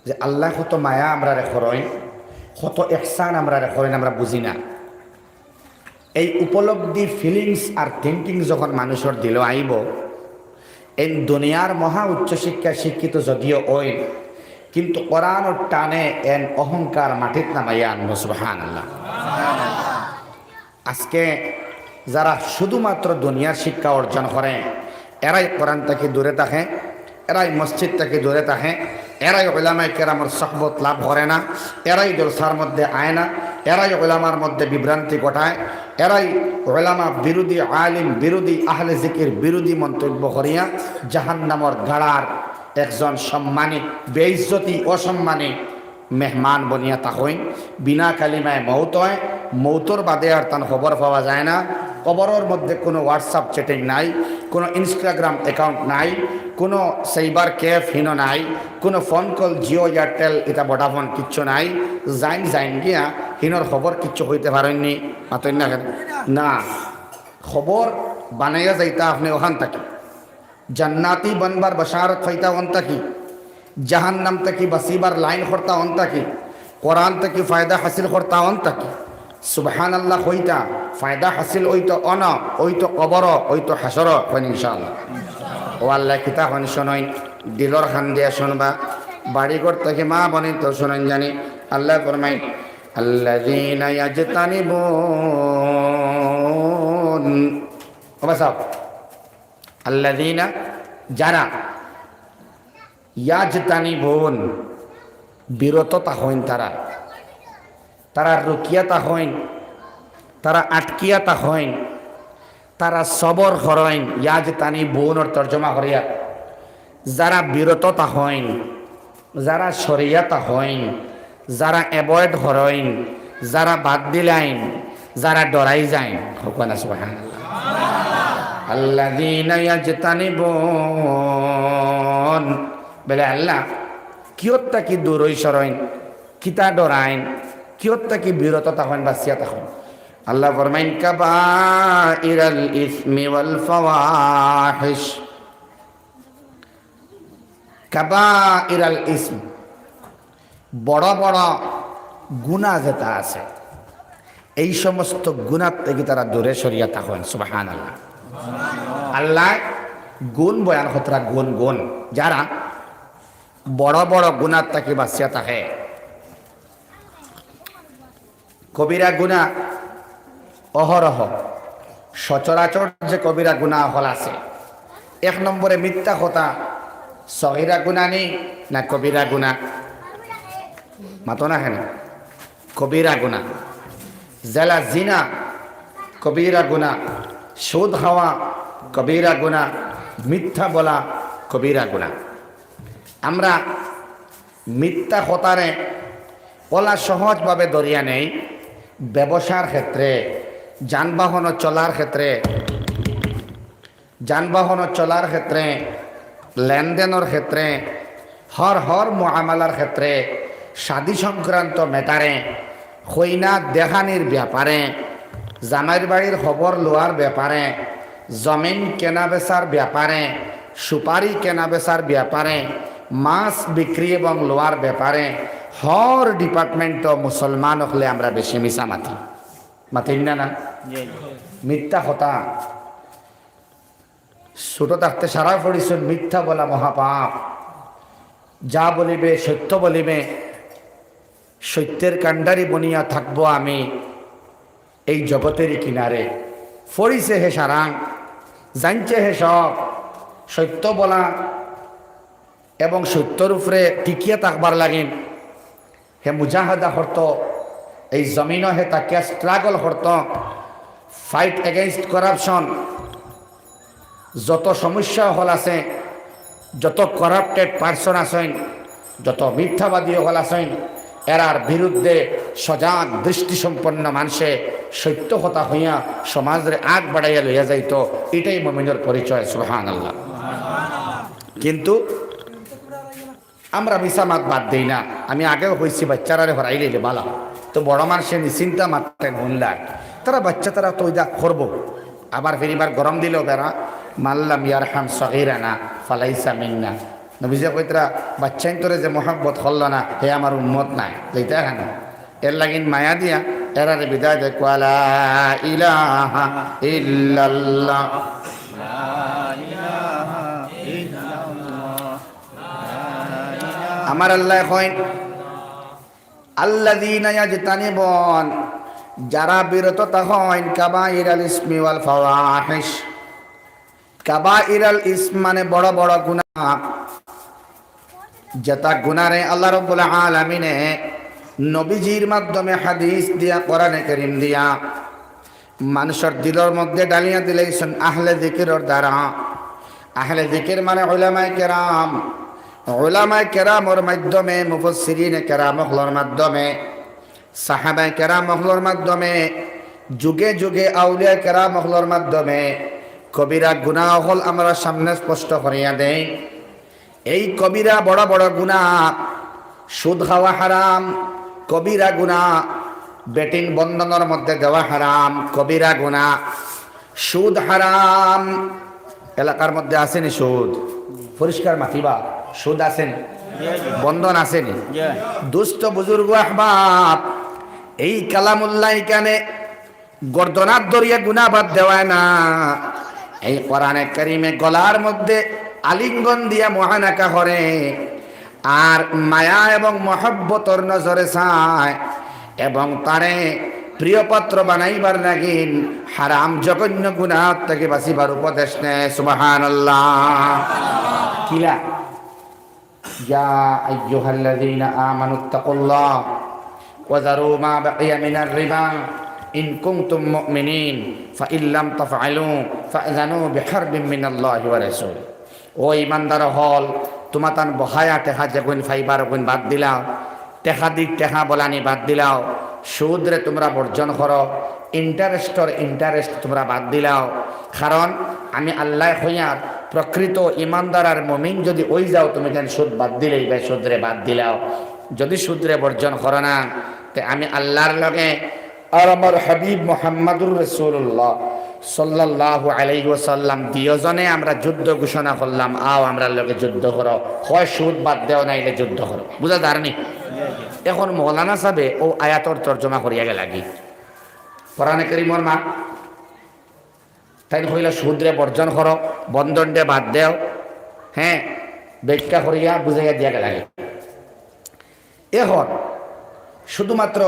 যে আল্লাহ কত মায়া আমরা রেখরই কত ইহসান আমরা রেখরই আমরা বুঝি না এই উপলব্ধি ফিলিংস আর থিঙ্কিং যখন মানুষের দিল আইব এই দুনিয়ার মহা উচ্চশিক্ষা শিক্ষিত যদিও ওই কিন্তু কোরআনের টানে এন অহংকার মাটিত নামাইয়া আনবো সুবহানাল্লাহ আজকে যারা শুধুমাত্র দুনিয়ার শিক্ষা অর্জন করে এরাই কোরআন থেকে দূরে থাকে এরাই মসজিদ থেকে দূরে থাকে এরাই উলামায়ে কেরামের সুহবত লাভ করে না এরাই জলসার মধ্যে আয় না এরাই উলামার মধ্যে বিভ্রান্তি ঘটায় এরাই উলামা বিরোধী আলিম বিরোধী আহলে জিকির বিরোধী মন্তব্য করিয়া জাহান্নামের গাড়ার একজন সম্মানী বেইজ্জতি অসম্মানী মেহমান বনিয়া তাকইন বিনা কালিমায় মৌত হয় মৌতর বাদে আর তার খবর পাওয়া যায় না কবরের মধ্যে কোনো হোয়াটসঅ্যাপ চ্যাটিং নাই কোনো ইনস্টাগ্রাম অ্যাকাউন্ট নাই কোনো সাইবার ক্যাফ নাই কোনো ফোন কল জিও এয়ারটেল এটা ভোডাফোন কিচ্ছু নাই যাইন গিয়া হিনোর খবর কিচ্ছু হইতে পারেননি মাতই না না খবর বানাইয়া যাইতা আপনি ওখান থাকি জান্নাতি বনবার বশারত হইতা ওন থাকি জাহান্নাম থেকে বাসিবার লাইন করতা অন থাকি কোরআন থেকে ফায়দা হাসিল করতা অন থাকি সুবহানাল্লাহ হইতা ফায়দা হাসিল ওইতো অন ওইতো কবর ওইতো হাসর হইন ইনশাআল্লাহ ও আল্লাহ কিতা হন শোনই দিলর খান দিয়া শুনবা বাড়িঘর থেকে মা বনি তো শুনেন জানি আল্লাহ ফরমাই আল্লাযীনা ইয়াজতানিবুন ওবাসাও আল্লাযীনা যারা ইয়াজতানিবুন বিরত তাহইন তারা রুকিয়া তাহইন তারা আটকিয়া তাহইন তারা সবর হরইন ইয়াজতানিবুনের তর্জমা করিয়া যারা বিরত তাহইন যারা শরিয়া তাহইন যারা অ্যাভয়েড হরইন যারা বাদ দিলাইন, যারা ডরাই যায়, হোকানা সুবহানাল্লাহ। আল্লাযীনা ইয়াজতানিবুন, বলে আল্লাহ কিয়ত্তা কি দূরই সরইন, কিতা ডরাইন, কিয়ত্তা কি বিরত তখন বাঁচিয়া তখন। আল্লাহ ফরমাইন কাবাইরাল ইসমি ওয়াল ফাওয়াহিশ, কাবাইরাল ইসম, বড় বড় গুনাহ যেটা আছে এই সমস্ত গুনাহ থেকে তারা দূরে সরিয়া থাকেন। সুবহানাল্লাহ। আল্লাহ গুণ বয়ান হতরা গুণ গুণ, যারা বড় বড় গুনাহ থেকে বাঁচিয়া থাকে। কবিরা গুনাহ অহরহ সচরাচর যে কবিরা গুনাহ হল আছে, এক নম্বরে মিথ্যা কথা, সগীরা গুনাহ নেই না কবিরা গুনাহ, মাতো না কেন, কবিরা গুনাহ। জেলা জিনা কবিরা গুনাহ, সুদ খাওয়া কবিরা গুনাহ, মিথ্যা বলা কবিরা গুনাহ। আমরা মিথ্যা কথারে ওলা সহজভাবে দরিয়া নেই, ব্যবসার ক্ষেত্রে, যানবাহন চলার ক্ষেত্রে, লেনদেনের ক্ষেত্রে, হর মুআমালার ক্ষেত্রে, শাদী সংক্রান্ত ম্যাটারে, খৈনা দেখানির ব্যাপারে, জামাইর বাড়ির খবর লোয়ার ব্যাপারে, জমিন কেনা বেচার ব্যাপারে, সুপারি কেনা বেচার ব্যাপারে, মাছ বিক্রি এবং লোয়ার ব্যাপারে, হর ডিপার্টমেন্ট মুসলমান হলে আমরা বেশি মিশা মাতিন না মিথ্যা কথা। ছোট থাকতে সারা পড়িছেন মিথ্যা বলা মহাপাপ। যা বলিবে সত্য বলিবে, সত্যের কাণ্ডারি বনিয়া থাকবো আমি এই জগতেরই কিনারে। ফরিছে হে সারাং, জানছে হে সব। সত্য বলা এবং সত্যর উপরে টিকিয়ে থাকবার লাগিন হে মুজাহাদা করত, এই জমিনও হে তাকে স্ট্রাগল করত, ফাইট এগেইনস্ট করাপশন। যত সমস্যা হল আছে, যত করাপ্টেড পার্সন আছেন, যত মিথ্যাবাদী হল আছেন, এরার বিরুদ্ধে সজাগ দৃষ্টিসম্পন্ন মানুষে সত্য কথা হইয়া সমাজের আগ বাড়াইয়া লইয়া যাইত। এটাই মুমিনের পরিচয়। সুবহানাল্লাহ। কিন্তু আমরা মিশামাত বাদ দিই না। আমি আগেও কইছি বাচ্চারা হরাই লইলে বালা, তো বড় মানুষের চিন্তা মাত্রেন হুনলার তারা বাচ্চা তারা তো ওইটা করবো। আবার ফেরিবার গরম দিলেও বেড়া মাল্লাম ইয়ারহাম সগীরানা ফালাইসা মিন্না। নবীজা কইতরা বাচ্চাইন তোরে যে মোহাব্বত হল না হে আমার উম্মত নাই, লইতে হ্যাঁ এর লাগিন মায়া দিয়া এরারে বিদায় দেয়। লা ইলাহা ইল্লাল্লাহ, আমার আল্লাহ কইন আল্লাযীনা ইয়াজতানিবুন, যারা বিরত থাকেন কাবাইরাল ইসমি ওয়াল ফাওয়াহিশ। কাবাইরাল ইসম মানে বড় বড় গুনাহ, যেটা গুনারে আল্লাহ রাব্বুল আলামিনে নবীজির মাধ্যমে হাদিস দিয়া, কোরআনে কারীম দিয়া মানুষের দিলের মধ্যে ডালিয়া দিলেছেন আহলে যিকিরের দ্বারা। আহলে যিকির মানে উলামায়ে কেরাম। উলামায়ে কেরামের মাধ্যমে, মুফাসসিরিনে কেরামহলর মাধ্যমে, সাহাবায়ে কেরামহলর মাধ্যমে, যুগে যুগে আউলিয়া কেরামহলর মাধ্যমে কবিরা গুনাহ হল আমরা সামনে স্পষ্ট করিয়া দেই। এই কবিরা বড় বড় গুনাহ, সুদ খাওয়া হারাম কবিরা গুনাহ, বেটিন বন্ধনের মধ্যে দেওয়া হারাম কবিরা গুনাহ, সুদ হারাম। এলাকার মধ্যে আসেনি সুদ? পরিষ্কার মাতিবা, সুদ আসেনি? বন্ধন আসেনি? দুস্থ বুজুর্গ আহবাব, এই কালামুল্লাহ এখানে গর্দনার দরিয়া গুনাহ বাদ দেওয়ায় না। এই কোরআনে কারীমে গলার মধ্যে আলিঙ্গন দিয়া মহানাকা করে আর মায়া এবং মহব্বতর নজরে চায় এবং তারে প্রিয়পাত্র বানাইবার লাগিন হারাম জঘন্য গুনাহ থেকে বাঁচিবার উপদেশ নেয়। সুবহানাল্লাহ। কিলা ইয়া আইয়ুহাল্লাযীনা আমানুত্তাকুল্লাহ ওয়া যারু মা বাকিয়া মিনার রিবা ইন কুনতুম মুমিনিন ফাইন লাম তাফআলু ফাআযানু বিহারবিন মিনাল্লাহি ওয়া রাসূল। ও ইমানদার হল, তোমাতান বহায়া টেকা যেগুন ফাইবার গুণ বাদ দিলাও, টেকা দিক টেকা বলানি বাদ দিলাও, সুদরে তোমরা বর্জন করো, ইন্টারেস্ট তোমরা বাদ দিলাও। কারণ আমি আল্লাহ হইয়ার প্রকৃত ইমানদার আর মমিন যদি ওই যাও, তুমি কেন সুদ বাদ দিলেই ভাই, সুদরে বাদ দিলাও। যদি সুদরে বর্জন করো না, তে আমি আল্লাহর লগে আর আমার হাবিব মুহাম্মাদুর রাসূলুল্লাহ সাল্লাল্লাহু আলাইহি ওয়াসাল্লাম দুজনে আমরা যুদ্ধ ঘোষণা করলাম, আও আমরা লগে যুদ্ধ করো, হয় সুদ বাদ দেও নাইলে যুদ্ধ করো। বুঝা দাঁড়নি? এখন মৌলানা সাহেবে ও আয়াতর তর্জমা করিয়া গেল লাগি কোরআনে কারীমর মা তাই কইলা সুদরে বর্জন করো, বন্ধনরে বাদ দেও, হ্যাঁ ব্যাখ্যা করিয়া বুঝাইয়া দিয়া গেল লাগে। এখন শুধুমাত্র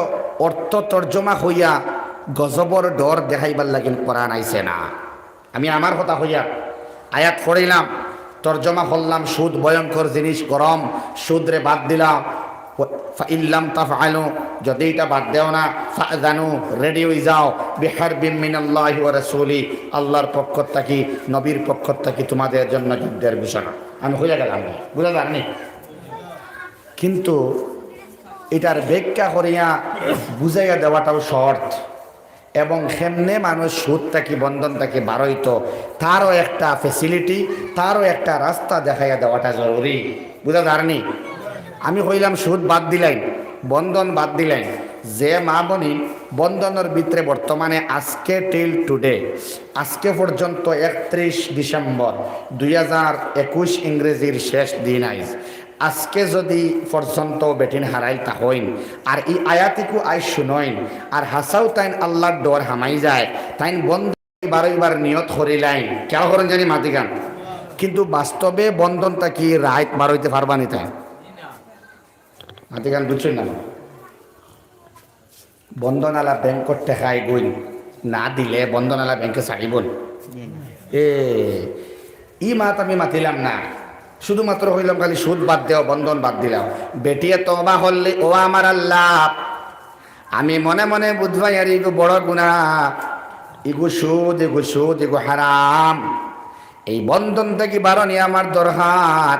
অর্থ তর্জমা হইয়া গজবর ডর দেখাইবার লাগিন কোরআন আইছে না। আমি আমার কথা হইয়া আয়াত পড়িলাম, তর্জমা করলাম, সুদ ভয়ঙ্কর জিনিস, গরম, সুদরে বাদ দিলাম। ইল্লাম তাফআলু, যদি এটা বাদ দেও না, ফাযানু, রেডি হয়ে যাও, বিহারবিন মিনাল্লাহি ওয়া রাসূলি, আল্লাহর পক্ষ থেকে নবীর পক্ষ থেকে তোমাদের জন্য যুদ্ধের ঘোষণা। আমি হইয়া গেলাম, বুঝা যাননি? কিন্তু এটার ব্যাখ্যা করিয়া বুঝাইয়া দেওয়াটাও শর্ত, এবং কেমনে মানুষ সুদ থাকি বন্ধন থাকি বারইত তারও একটা ফেসিলিটি, তারও একটা রাস্তা দেখাইয়া দেওয়াটা জরুরি। বুঝা যাননি? আমি কইলাম সুদ বাদ দিলাই, বন্ধন বাদ দিলাই, যে মা বনি বন্ধনের ভিতরে বর্তমানে আজকে টিল টুডে, আজকে পর্যন্ত 31 ডিসেম্বর 2021 ইংরেজির শেষ দিন আইস, আজকে যদি পর্যন্ত বেটিন হারাই তা হইন আর এই আয়াতিকু আই শুনইন আর হাসাও তাইন আল্লাহর ডর হামাই যায়, তাইন বন্ধ বারবার নিয়ত করিলাইন কেউ করেন জানি মাতিগান, কিন্তু বাস্তবে বন্ধনটা কি রাইত বার হইতে পারবানি তাই মাতিগান বুঝছেন না? বন্ধনালা ব্যাংকর টেকাই গইন না দিলে বন্ধনালা ব্যাংকে চাইবন। ই মাত আমি মাতিলাম না, শুধুমাত্র হইলাম খালি সুদ বাদ দেও, বন্ধন বাদ দিলাম। বেটিয়ে তওবা হলে, ও আমার আল্লাহ, আমি মনে মনে বুঝবাই আর ইগো বড় গুনাহ, ইগো সুদ, ইগো হারাম, এই বন্ধন থেকে বারণই আমার দরকার।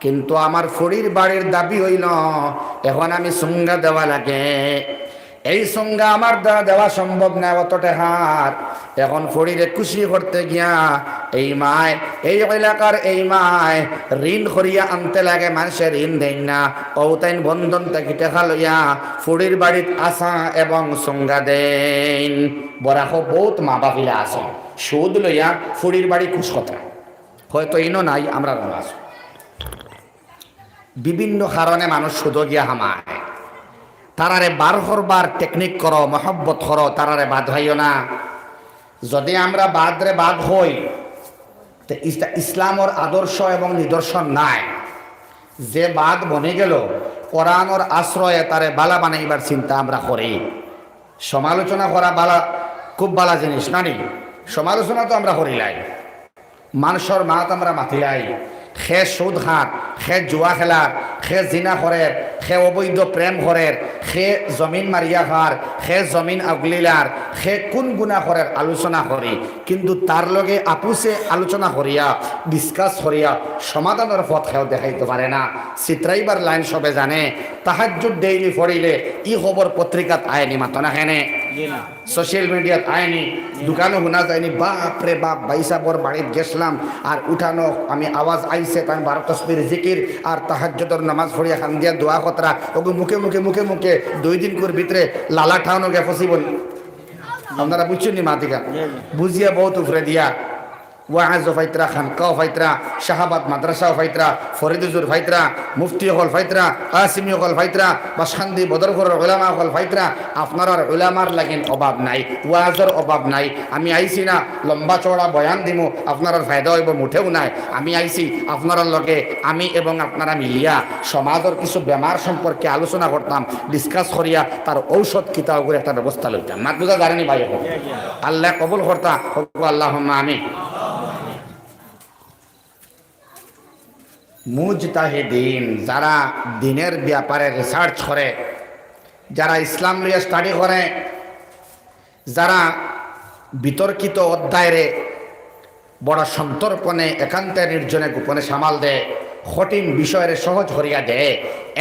কিন্তু আমার ফড়ির বাড়ির দাবি হইল এখন আমি সংজ্ঞা দেওয়া লাগে, এই সংজ্ঞা আমার দ্বারা দেওয়া সম্ভব না অতটা হার। এখন ফড়িরে খুশি করতে গিয়া এই মায়, এই এলাকার এই মায় ঋণ করিয়া আনতে লাগে, মানুষের ঋণ দেন না, ও তাইন বন্ধন থেকে টেকা লইয়া ফড়ির বাড়িত আসা এবং সংজ্ঞা দেন। বরাহ বহুত মা বাপিলা আছে সুদ লইয়া ফড়ির বাড়ি খুশ কথা, হয়তো ইনো নাই, আমরা আছো বিভিন্ন কারণে মানুষ সুদ গিয়া হামায়। তারারে বার করবার টেকনিক করো, মহব্বত করো, তারারে বাদ হইও না। যদি আমরা বাদ হই তো ইসলামর আদর্শ এবং নিদর্শন নাই। যে বাদ বনে গেল কোরআনর আশ্রয়ে তারে বালা বানাইবার চিন্তা আমরা করি। সমালোচনা করা বালা, খুব বালা জিনিস নানি, সমালোচনা তো আমরা করিলাই, মানুষের মাত আমরা মাতিলাই, খে সুদ খাত, খে জুয়া খেলার, খে জিনা করের, খে অবৈধ প্রেম করের, খে জমিন মারিয়া খার, খে জমিন আগলিলার, খে কোন গুণা করের আলোচনা করি। কিন্তু তার লগে আপুসে আলোচনা করিয়া, ডিসকাস করিয়া সমাধানের পথ খেয়েও দেখাইতে পারে না। চিত্রাইবার লাইন সবে জানে, তাহাজ্জুদ ডেইলি পড়িলে ই খবর পত্রিকাত আয়নি, মাত না হেনে সোশ্যাল মিডিয়াত আয়নি, দোকানও শোনা যায়নি, বাপরে বাপ বাইসাবর বাড়িত গেছিলাম আর উঠানো আমি আওয়াজ আইছে, তাই 12 তসবির জিকির আর তাহাজ্জুদের নামাজ পড়িয়া খান দিয়া দোয়া কতরা, ওগু মুখে 2 দিন করে ভিতরে লালা ঠাউনো গে ফসিবল। আপনারা বুঝছেন নি মাতিকা বুঝিয়া বহুত উফরে দিয়া ওয়াজ ফাইতরা, খানকাও ফাইতরা, শাহাবাদ মাদ্রাসাও ফাইতরা, ফরিদুজুর ফাইতরা, মুফতি হল ফাইতরা, কাসিমি হল ফাইতরা, বাসখান্দি বদরঘরের উলামা হল ফাইতরা। আপনার উলামার লাগেন অভাব নাই, ওয়াজের অভাব নাই। আমি আইছি না লম্বা চওড়া বয়ান দিমু, আপনার ফায়দা হইব মুঠেও নাই। আমি আইছি আপনার লগে আমি এবং আপনারা মিলিয়া সমাজের কিছু বেমার সম্পর্কে আলোচনা করতাম, ডিসকাস করিয়া তার ঔষধ কিতাব করে একটা ব্যবস্থা লইতাম। মাত বুঝা জানেনি ভাই, আল্লাহ কবুল করতা হোক, আল্লাহুম্মা আমিন। মুজতাহিদিন, যারা দিনের ব্যাপারে রিসার্চ করে, যারা ইসলাম নিয়ে স্টাডি করে, যারা বিতর্কিত অধ্যায়ে বড় সন্তর্পণে একান্তে নির্জনে গোপনে সামাল দেয়, কঠিন বিষয়ের সহজ করিয়া দেয়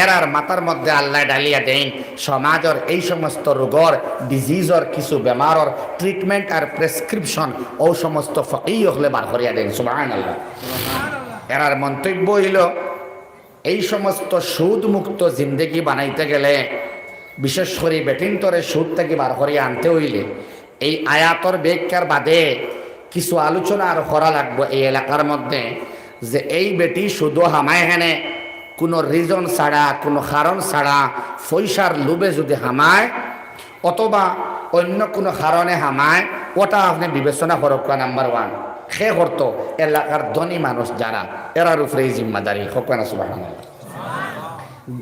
এরার মাথার মধ্যে আল্লাহ ডালিয়া দেন সমাজের এই সমস্ত রোগর ডিজিজর কিছু বেমারর ট্রিটমেন্ট আর প্রেসক্রিপশন ও সমস্ত ফকি হলে বার করিয়া দেন সুবহানাল্লাহ। এরার মন্তব্য হইল এই সমস্ত সুদ মুক্ত জিন্দেগি বানাইতে গেলে বিশেষ করে বেটিনতরে সুদ থেকে বার করিয়া আনতে হইলে এই আয়াতর ব্যাখ্যার বাদে কিছু আলোচনা আর করা লাগবে এই এলাকার মধ্যে যে এই বেটি শুধু হামায় হেনে কোনো রিজন ছাড়া কোনো কারণ ছাড়া পয়সার লোভে যদি হামায় অথবা অন্য কোনো কারণে হামায় ওটা আপনি বিবেচনা করক নাম্বার ওয়ান সে করত এলাকার ধনী মানুষ যারা এরার উপরে এই জিম্মাদারি হোক না সুবহানাল্লাহ।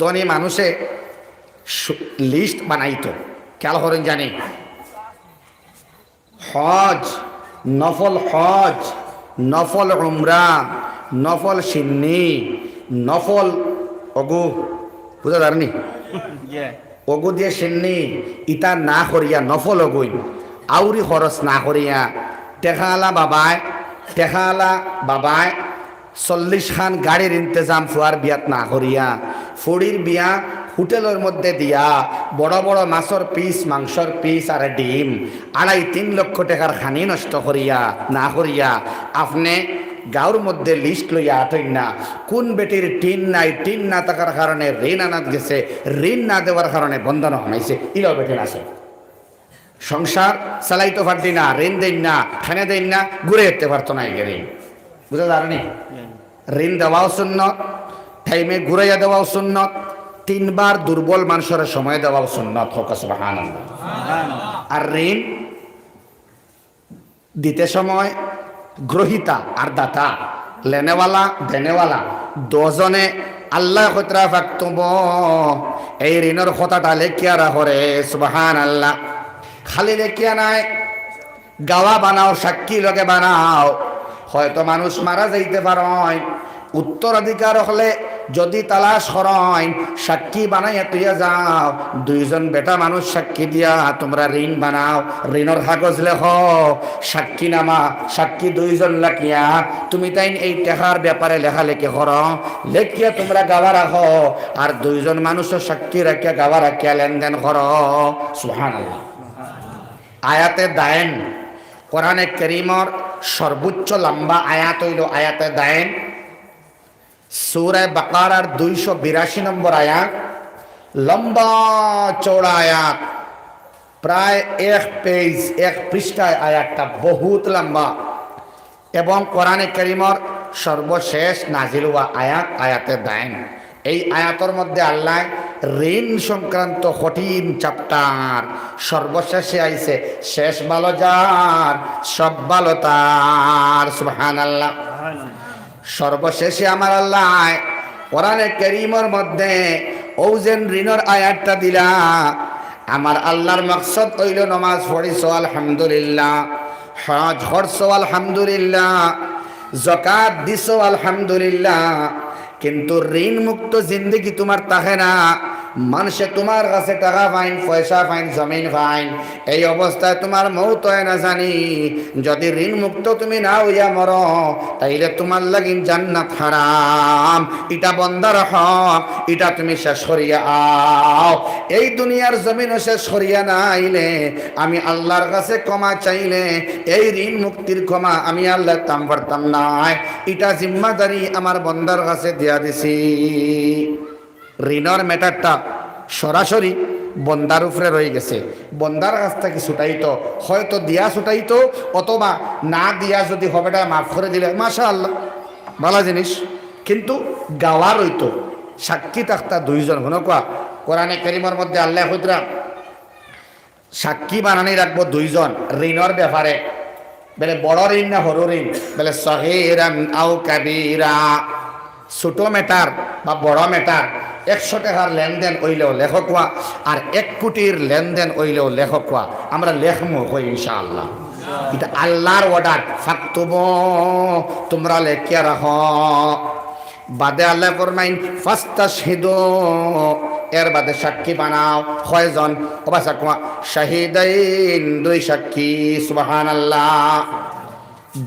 ধনী মানুষে লিস্ট বানাইতো খেয়াল করেন জানি হজ নফল উমরা নফল সিন্নি নফল অগু বুঝা যারনি অগু দিয়ে সিন্নি ইটা না করিয়া নফল অগুই আউরি খরচ না করিয়া টেকালা বাবায় 40 খান গাড়ির ইন্তজাম ফুয়ার বিয়াত না করিয়া ফুড়ির বিয়া হোটেলের মধ্যে দিয়া বড় বড় মাছের পিস মাংসর পিস আর ডিম 2.5-3 লক্ষ টাকার খানি নষ্ট করিয়া না করিয়া আপনি গাঁর মধ্যে লিস্ট লইয়া আটই না কোন বেটির টিন নাই টিন না থাকার কারণে ঋণ আনাত গেছে ঋণ না দেওয়ার কারণে বন্ধন হমাইছে ইলাও বেটিন আছে সংসার চালাইতে পারতি না ঋণ দেন না খানে দেন না ঘুরে যেতে পারতো না এগে ঋণ বুঝতে পারেনি ঋণ দেওয়াও সুন্নত টাইমে ঘুরাইয়া দেওয়াও সুন্নত 3 বার দুর্বল মানুষের সময় দেওয়াও সুন্নত হোক সুবহানাল্লাহ। আর ঋণ দিতে সময় গ্রহিতা আর দাতা লেনেওয়ালা দেনেওয়ালা দুজনে আল্লাহ কতরা ফাক্তব এই ঋণের কথাটা লেখিয়া রাখরে সুবহানাল্লাহ। খালি লেখিয়া নাই গাওয়া বানাও সাক্ষী লগে বানাও হয়তো মানুষ মারা যাইতে পারয় উত্তরাধিকার হলে যদি তালাশ করেন সাক্ষী বানাইয়া তুইয়া যাও 2 জন বেটা মানুষ সাক্ষী দিয়া তোমরা ঋণ বানাও ঋণের কাগজ লেখ সাক্ষী নামা সাক্ষী 2 জন লাখিয়া তুমি তাই এই টাকার ব্যাপারে লেখালেখি করো লেখিয়া তোমরা গাওয়া রাখো আর 2 জন মানুষের সাক্ষী রাখিয়া গাওয়া রাখিয়া লেনদেন করো সুবহানাল্লাহ। আয়াতে দায়েন কোরআনে কারীমর সর্বোচ্চ লম্বা আয়াত হইল আয়াতে দায়েন সূরা বাকারার 282 নম্বর আয়াত লম্বা চওড়া আয়াত প্রায় 1 পেজ 1 পৃষ্ঠায় আয়াতটা বহুত লম্বা এবং কোরআনে কারীমর সর্বশেষ নাজিল হওয়া আয়াত আয়াতে দায়েন। এই আয়াতের মধ্যে আল্লাহ ঋণ সংক্রান্ত কঠিন চ্যাপ্টার সর্বশেষে আইছে শেষ ভালো যার সব ভালো তার সুবহানাল্লাহ। সর্বশেষে আমার আল্লাহ কোরআনে কারীমের মধ্যে ওজেন ঋণের আয়াতটা দিলা আমার আল্লাহর মাকসাদ হইল নামাজ পড়িছো আলহামদুলিল্লাহ হজ করছো আলহামদুলিল্লাহ যাকাত দিছো আলহামদুলিল্লাহ কিন্তু ঋণ মুক্ত জিন্দেগি তোমার থাকে না মানুষে তোমার কাছে টাকা ফাইন পয়সা ফাইন জমিন ফাইন এই অবস্থায় তোমার মৌত হয় না জানি যদি ঋণ মুক্ত তুমি না হইয়া মরো তাইলে তোমার লাগিন জান্নাত হারাম এটা বন্দার হক এটা তুমি শেষ করিয়া আও এই দুনিয়ার জমিনও শেষ করিয়া না আইলে আমি আল্লাহর কাছে ক্ষমা চাইলে এই ঋণ মুক্তির ক্ষমা আমি আল্লাহ তাম পারতাম না এটা জিম্মাদারি আমার বন্দার কাছে দিয়া দিছি। ঋণের ম্যাটারটা সরাসরি বন্দার উপরে রয়ে গেছে বন্দার কাছ থেকে ছুটাইতো হয়তো দিয়া ছুটাইতো অথবা না দিয়া যদি হবেটা মাফ করে দিলে মাশাআল্লাহ ভালো জিনিস কিন্তু গাওয়া রইতো সাক্ষী থাকতা 2 জন হন কোয়া কোরআনে কারীমের মধ্যে আল্লাহ কইরা সাক্ষী বানানি রাখবো 2 জন ঋণের ব্যাপারে বলে বড় ঋণ না হর ঋণ বলে সগীরান আও কাবীরা ছোট ম্যাটার বা বড় ম্যাটার 100 টাকার লেনদেন হইলেও লেখক হওয়া আর 1 কোটির লেনদেন হইলেও লেখক হওয়া আমরা লেখমু হই ইনশাআল্লাহ এটা আল্লাহর অর্ডার ফাকতুব তোমরা লেখিয়া রাখো বাদে আল্লাহ ফরমাইন ফাস্তাশহিদু এর বাদে সাক্ষী বানাও কয়জন অবাসা কুয়া শাহিদাইন 2 সাক্ষী সুবহানাল্লাহ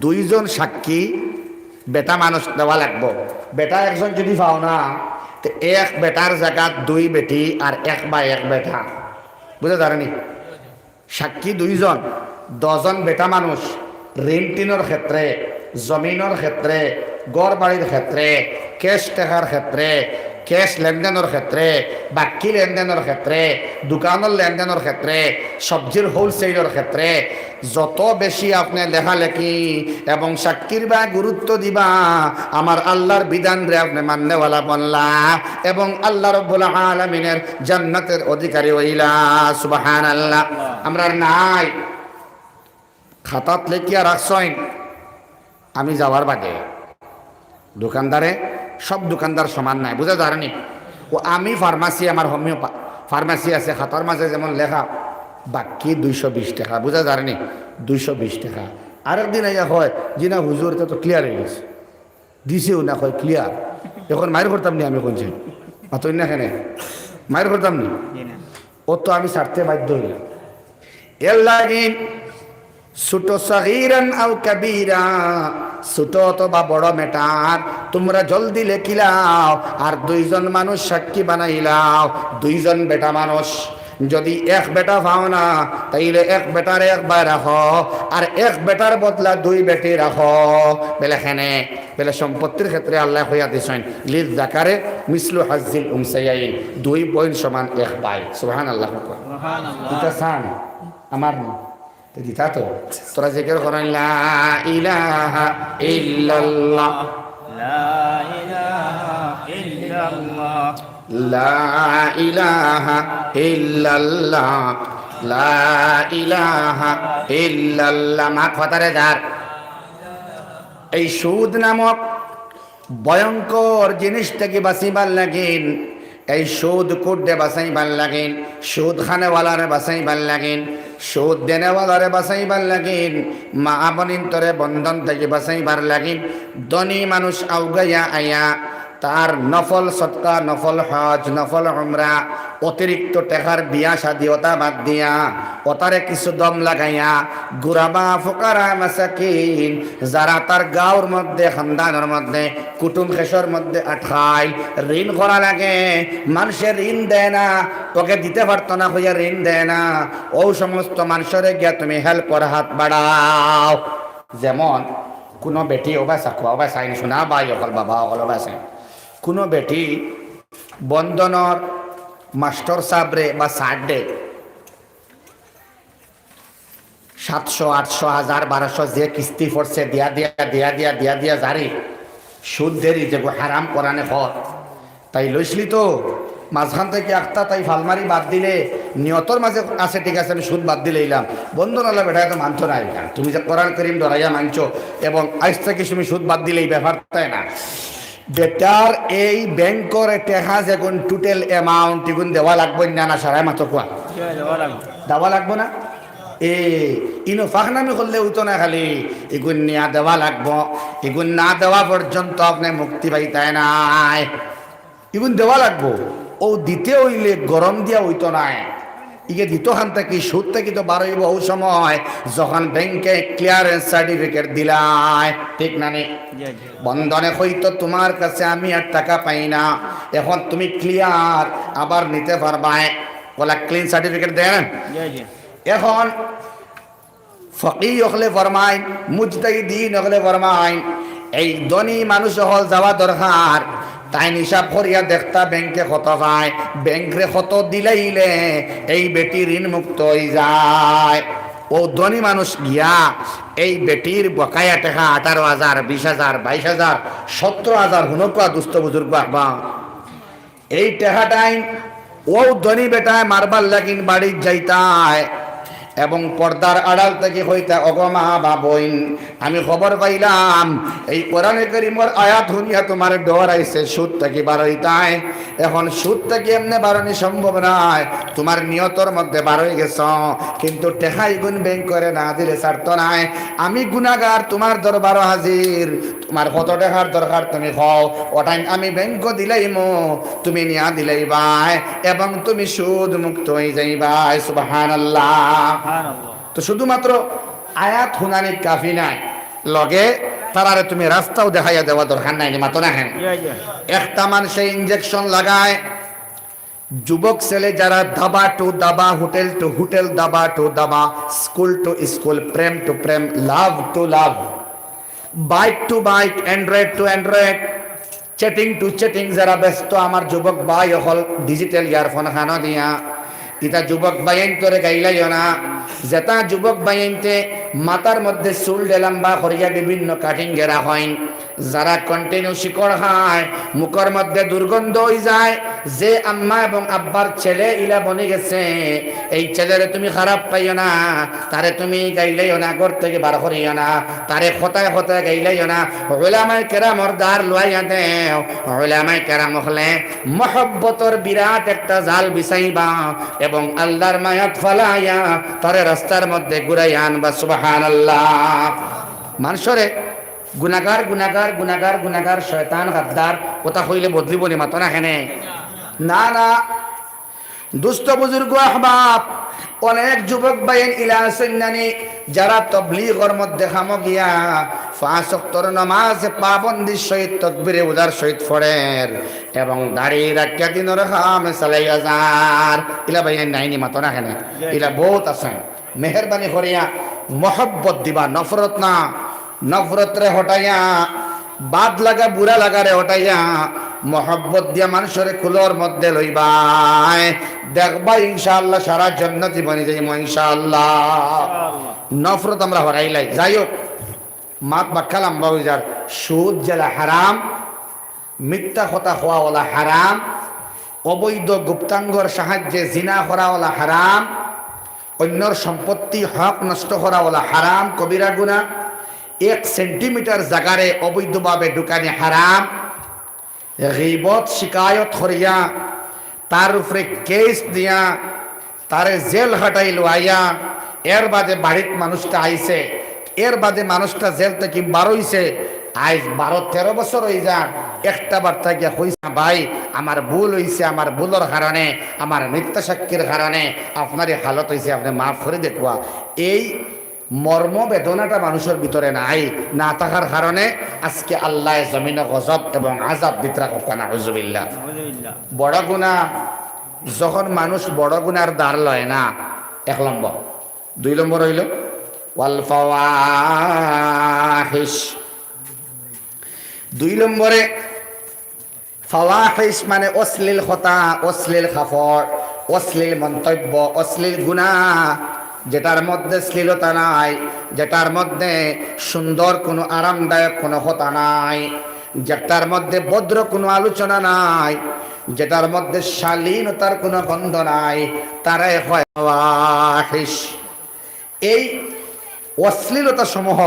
2 জন সাক্ষী বেটা মানুষ দেওয়া লাগবো। বেটা একজন যদি পাও না, তো এক বেটার জায়গা দুই বেটি আর এক বা এক বেটা, বুঝতে পারেনি? সাক্ষী দুইজন, 10 জন বেটা মানুষ ঋণ টিনের ক্ষেত্রে, জমিনের ক্ষেত্রে, গড় বাড়ির ক্ষেত্রে, ক্যাশ টাকার ক্ষেত্রে, ক্যাশ লেনদেনের ক্ষেত্রে, বাকি লেনদেনের ক্ষেত্রে, দোকানের লেনদেনের ক্ষেত্রে, সবজির হোলসেলের ক্ষেত্রে যত বেশি আপনি লেখালেখি এবং সাক্ষীর বা গুরুত্ব দিবা, আমার আল্লাহর বিধান রে আপনি মাননেওয়ালা বনলা এবং আল্লাহ রাব্বুল আলামিনের জান্নাতের অধিকারী হইলা। সুবহানাল্লাহ। আমরা নাই খাতাত লেখিয়া রাখছইন, আমি যাওয়ার বাদে দোকানদারে, সব দোকানদার সমান নাই, বুঝা যায়নি? ও আমি ফার্মাসি, আমার হোমিও ফার্মাসি আছে, খাতার মাঝে যেমন লেখা বাকি 220 টাকা, বুঝা যায়নি? 220 টাকা। আরেকদিন আইয়া হয় জি না হুজুর, এটা তো ক্লিয়ার হয়ে গেছে, দিছেও না, হয় ক্লিয়ার। এখন মায়ের করতাম নি, আমি কোনছি অতই না, কেন মায়ের করতাম নি? ও তো আমি ছাড়তে বাধ্য হইলাম। এর লাগিন ছোট সগীরান আও কাবীরা, ছোট অথবা বড় মেটার তোমরা জলদি লেখিলাও আর 2 জন মানুষ সাক্ষী বানাইলাও। 2 জন বেটা মানুষ, যদি এক বেটা পাও না তাইলে এক বেটার একবার রাখো, আর এক বেটার বদলা 2 বেটি রাখো। বেলে খেনে বেলে সম্পত্তির ক্ষেত্রে আল্লাহ হইয়া দিছেন লিজ জাকারে মিসলু হাজ্জিল উমসায়াইন, 2 বোন সমান 1 ভাই। সুবহানাল্লাহ। এটা সান আমার দিতা তো তোরা জিকির করেন লা ইলাহা ইল্লাল্লাহ, লা ইলাহা ইল্লাল্লাহ, লা ইলাহা ইল্লাল্লাহ, লা ইলাহা ইল্লাল্লাহ। মা খতারে যার এই সুদ নামক ভয়ঙ্কর জিনিস থেকে বাঁচিবার লাগেন, এই সুদ কুটে বাঁচাইবার লাগেন, সুদ খানেওয়ালারে বাঁচাইবার লাগেন, সুদ দেনেওয়ালারে বাঁচাইবার লাগেন, মা বোনিন্তরে বন্ধন থেকে বাঁচাইবার লাগেন। ধনী মানুষ আউগাইয়া আয়া তার নফল সৎকা, নফল হজ, নফল উমরা, অতিরিক্ত টাকার বিয়া শাদী ওটা বাদ দিয়া ওটারে কিছু দম লাগাইয়া গুরাবা ফুকারা মাসাকিন যারা তার গাঁওর মধ্যে, খানদানের মধ্যে, কুটুম খেসর মধ্যে আটকায়, ঋণ করা লাগে। মানুষের ঋণ দেয় না, তোকে দিতে পারতো না হইয়া ঋণ দেয় না, ও সমস্ত মানুষের গিয়া তুমি হেল্পর হাত বাড়াও। যেমন কোনো বেটি ওবা চাকুয়া ওবা চাইন শোনা বাই অকল বাবা অকল ওবা চাই, কোনো বেটি বন্ধনৰ মাস্টার সাবরে বা সাডে 700, 800, 1000, 1200 যে কিস্তি পড়ছে দিয়া দিয়া দিয়া দিয়া দিয়া দিয়া জারি সুদ দেরি যে হারাম কোরআনে হর তাই লইসলি তো মাঝখান থেকে একটা তাই ফালমারি বাদ দিলে নিয়তর মাঝে আছে, ঠিক আছে আমি সুদ বাদ দিলে এলাম, বন্ধু নালা বেটা তো মানতো না। তুমি যে কোরআন করিম ডরাইয়া মানছো এবং আজ থেকে তুমি সুদ বাদ দিলে এই ব্যাপারটাই না। বেটার এই ব্যাংকর টেকা যেগুন টোটাল অ্যামাউন্ট এগুন দেওয়া লাগবে না, না সারাই মাত্র কোয়া দেওয়া লাগবো না? ইনো ফাঁকনামি করলে হইতো না, খালি এগুন নিয়া দেওয়া লাগবো। এগুন না দেওয়া পর্যন্ত আপনি মুক্তি পাইতাই নাই, এগুন দেওয়া লাগবো। ও দিতে হইলে গরম দিয়া হইতো নাই, ইগে দিত খান থাকি সুদ থাকি তো বারোইব ও সময় যখন ব্যাংকে ক্লিয়ারেন্স সার্টিফিকেট দিলাই, ঠিক না নি? বন্ধনে হইতো তোমার কাছে আমি আর টাকা পাই না, এখন তুমি ক্লিয়ার আবার নিতে পারবাই, বলা ক্লিন সার্টিফিকেট দেন। এখন ফকি হলে ফরমাইন, মুজতাহিদিন হলে ফরমাইন এই ধনী মানুষ হল যাওয়া দরকার, তাই হিসাব করিয়া দেখতা ব্যাংকে কত পায়, ব্যাংকে কত দিলাইলে এই বেটি ঋণ মুক্ত হয়ে যায়। ও ধনী মানুষ গিয়া এই বেটির বকায়া টাকা 18,000, 20,000, 22,000, 17,000 হুনকা দুস্থ বুজুর্গ আহবা এই টাকাটাই ও ধনী বেটায় মারবার লাগিন বাড়ির যাইতায় এবং পর্দার আড়াল থেকে হইতা অগমা বাবইন আমি খবর পাইলাম এই কোরআনে কারীমের আয়াত শুনিয়া তোমার ডর আইছে সুদ থেকে বারইতায়। এখন সুদ থেকে এমনি বারণি সম্ভব নয়, তোমার নিয়তর মধ্যে বারই গেছ, কিন্তু টেকাই গুণ ব্যাংক করে না দিলে ছাড়তো নাই। আমি গুনাহগার তোমার দরবার হাজির, তোমার কত টাকার দরকার তুমি খাও, ওটাই আমি ব্যাংক দিলাইমো, তুমি নিয়া দিলাইবাই এবং তুমি সুদ মুক্ত হয়ে যাইবাই। সুবহানাল্লাহ। তো শুধুমাত্র আয়াত শুনানি কাফি নাই, লগে তারারে তুমি রাস্তাও দেখাইয়া দেওয়া দরকার নাই, মাতো না হ্যাঁ। একটা মানুষে ইঞ্জেকশন লাগায়, যুবক ছেলে যারা দাবা টু দাবা, হোটেল টু হোটেল, দাবা টু দাবা, স্কুল টু স্কুল, প্রেম টু প্রেম, love to love, bike to bike, android to android, chatting to chatting যারা ব্যস্ত আমার যুবক ভাই হল ডিজিটাল ইয়ারফোন খানো দিয়া ইটা যুবক বাইন করে গাইলাইও না। যেটা যুবক বাইনতে মাথার মধ্যে চুল ডেলাম্বা করিয়া বিভিন্ন কাটিং গেরা হয়, যারা কন্টিনিউ শিকড় খায়, মুখের মধ্যে দুর্গন্ধ হয়ে যায়, যে আম্মা এবং আব্বার ছেলে ইলা বনে গেছে, এই ছেলেরে তুমি খারাপ পাইও না, তারে তুমি গাইলাইও না, ঘর থেকে বার করিও না, তারে খতায় খতায় গাইলাইও না। উলামায়ে কেরামর দার লইয়া দেও, উলামায়ে কেরাম হলে মহব্বতর বিরাট একটা জাল বিছাইবা এবং আল্লাহর মায়াত ফালাইয়া তারে রাস্তার মধ্যে ঘুরাইয়া আনবা। সুবহানাল্লাহ। মানুষরে গুনাহগার গুনাহগার গুনাহগার গুনাহগার, শয়তান গাদ্দার কথা কইলে বদলিব নি, মাতো না হেনে না না। দুস্থ বুজুর্গ আহবাব, অনেক যুবক বাইন ইলা সুন্নানি যারা তবলিগের মধ্যে খামো গিয়া 5 ওয়াক্তের নামাজ পাবন্দির সহিত তাকবীরে উদার সহিত পড়েন এবং দাড়ি রাখিয়া দিনের খামে চালাইয়া যার, ইলা বাইন নাইনি, মাতো না হেনে, ইলা বহুত আছে। মেহরবানি করিয়া মহব্বত দিবা, নফরত না। নফরত রে হটাইয়া, বাদ লাগা বুড়া লাগারে হটাইয়া মহব্বত দিয়া মানুষের কুলোর মধ্যে লইবাই, দেখবা ইনশাআল্লাহ সারা জান্নাতি বনি যাইব ইনশাআল্লাহ। নফরত আমরা হরাইলাই। যাই হোক, মাত বাক্কা লম্বা হয়ে যার। সুদ জেলা হারাম, মিথ্যা কথা হওয়াওয়ালা হারাম, অবৈধ গুপ্তাঙ্গর সাহায্যে জিনা করাওয়ালা হারাম, অন্যর সম্পত্তি হক নষ্ট করাওয়ালা হারাম, কবিরা গুনাহ। 1 সেন্টিমিটার জায়গারে অবৈধভাবে ঢুকানি হারাম। গীবত শিকায়ত করিয়া তার উপরে কেস দিয়া তারে জেল হাটাই লইয়া, এর বাদে বাড়িত মানুষটা আইছে, এর বাদে মানুষটা জেল থেকে বার হইছে, আজ 12-13 বছর হয়ে যান, একটা বার্তা গিয়া কইছে ভাই আমার ভুল হইছে, আমার ভুলের কারণে, আমার মিথ্যা সাক্ষীর কারণে আপনার এই হালত হয়েছে, আপনি মাফ করে দেখুয়া। এই মর্ম বেদনাটা মানুষের ভিতরে নাই, না থাকার কারণে আজকে আল্লাহ জমিনে গজব এবং আযাব বিতরা করতেন। নাউযুবিল্লাহ। বড় গুনাহ যখন মানুষ বড় গুনার দ্বার লয় না, 1 নম্বর। 2 নম্বর হইল ওয়াল ফাওয়াহিশ। 2 নম্বরে ফাওয়াহিশ মানে অশ্লীল কথা, অশ্লীল খাফড়, অশ্লীল মন্তব্য, অশ্লীল গুনাহ, যেটার মধ্যে শ্লীলতা নাই, যেটার মধ্যে সুন্দর কোনো আরামদায়ক কোনো কথা নাই, যেটার মধ্যে ভদ্র কোনো আলোচনা নাই, যেটার মধ্যে শালীনতার কোনো গন্ধ নাই, তারাই হয় ফাওয়াহিশ। এই অশ্লীলতা সমূহ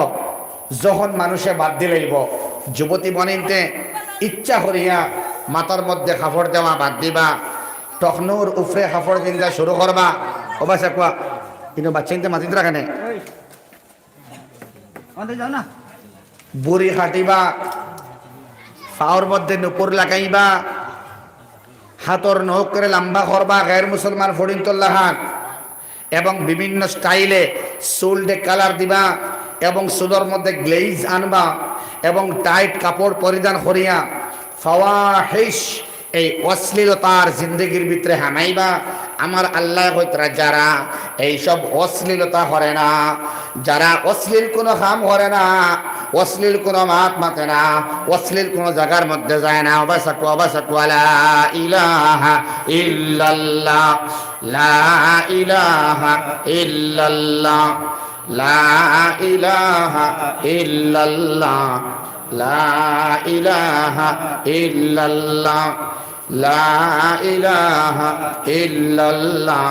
যখন মানুষে বাদ দিলেইব, যুবতী বনিতে ইচ্ছা করিয়া মাথার মধ্যে কাপড় দেওয়া বাদ দিবা, টকনুর উফরে কাপড় কিনতে শুরু করবা। অবশ্যই কোয়া কিন্তু বাচ্চা কিনতে মাতিতে রাখে না, বুড়ি খাটিবা, পাওয়ার মধ্যে নুপুর লাগাইবা, হাতর নখ করে লম্বা করবা, গैर মুসলমান ফড়িন তোল্লাহান, এবং বিভিন্ন স্টাইলে চুলডে কালার দিবা এবং চুলের মধ্যে গ্লেজ আনবা এবং টাইট কাপড় পরিধান করিয়া ফাওয়াহিশ এই অশ্লীলতার জিন্দগির ভিতরে হামাইবা। আমার আল্লাহ কইতরা যারা এইসব অশ্লীলতা করে না, যারা অশ্লীল কোনো কাম করে না, অশ্লীল কোনো মাত মাতে না, অশ্লীল কোনো জায়গার মধ্যে যায় না, অবাসাকু লা ইলাহা ইল্লাল্লাহ, লা ইলাহা ইল্লাল্লাহ, লা ইলাহা ইল্লাল্লাহ, লা ইলাহা ইল্লাল্লাহ, লা ইলাহা ইল্লাল্লাহ,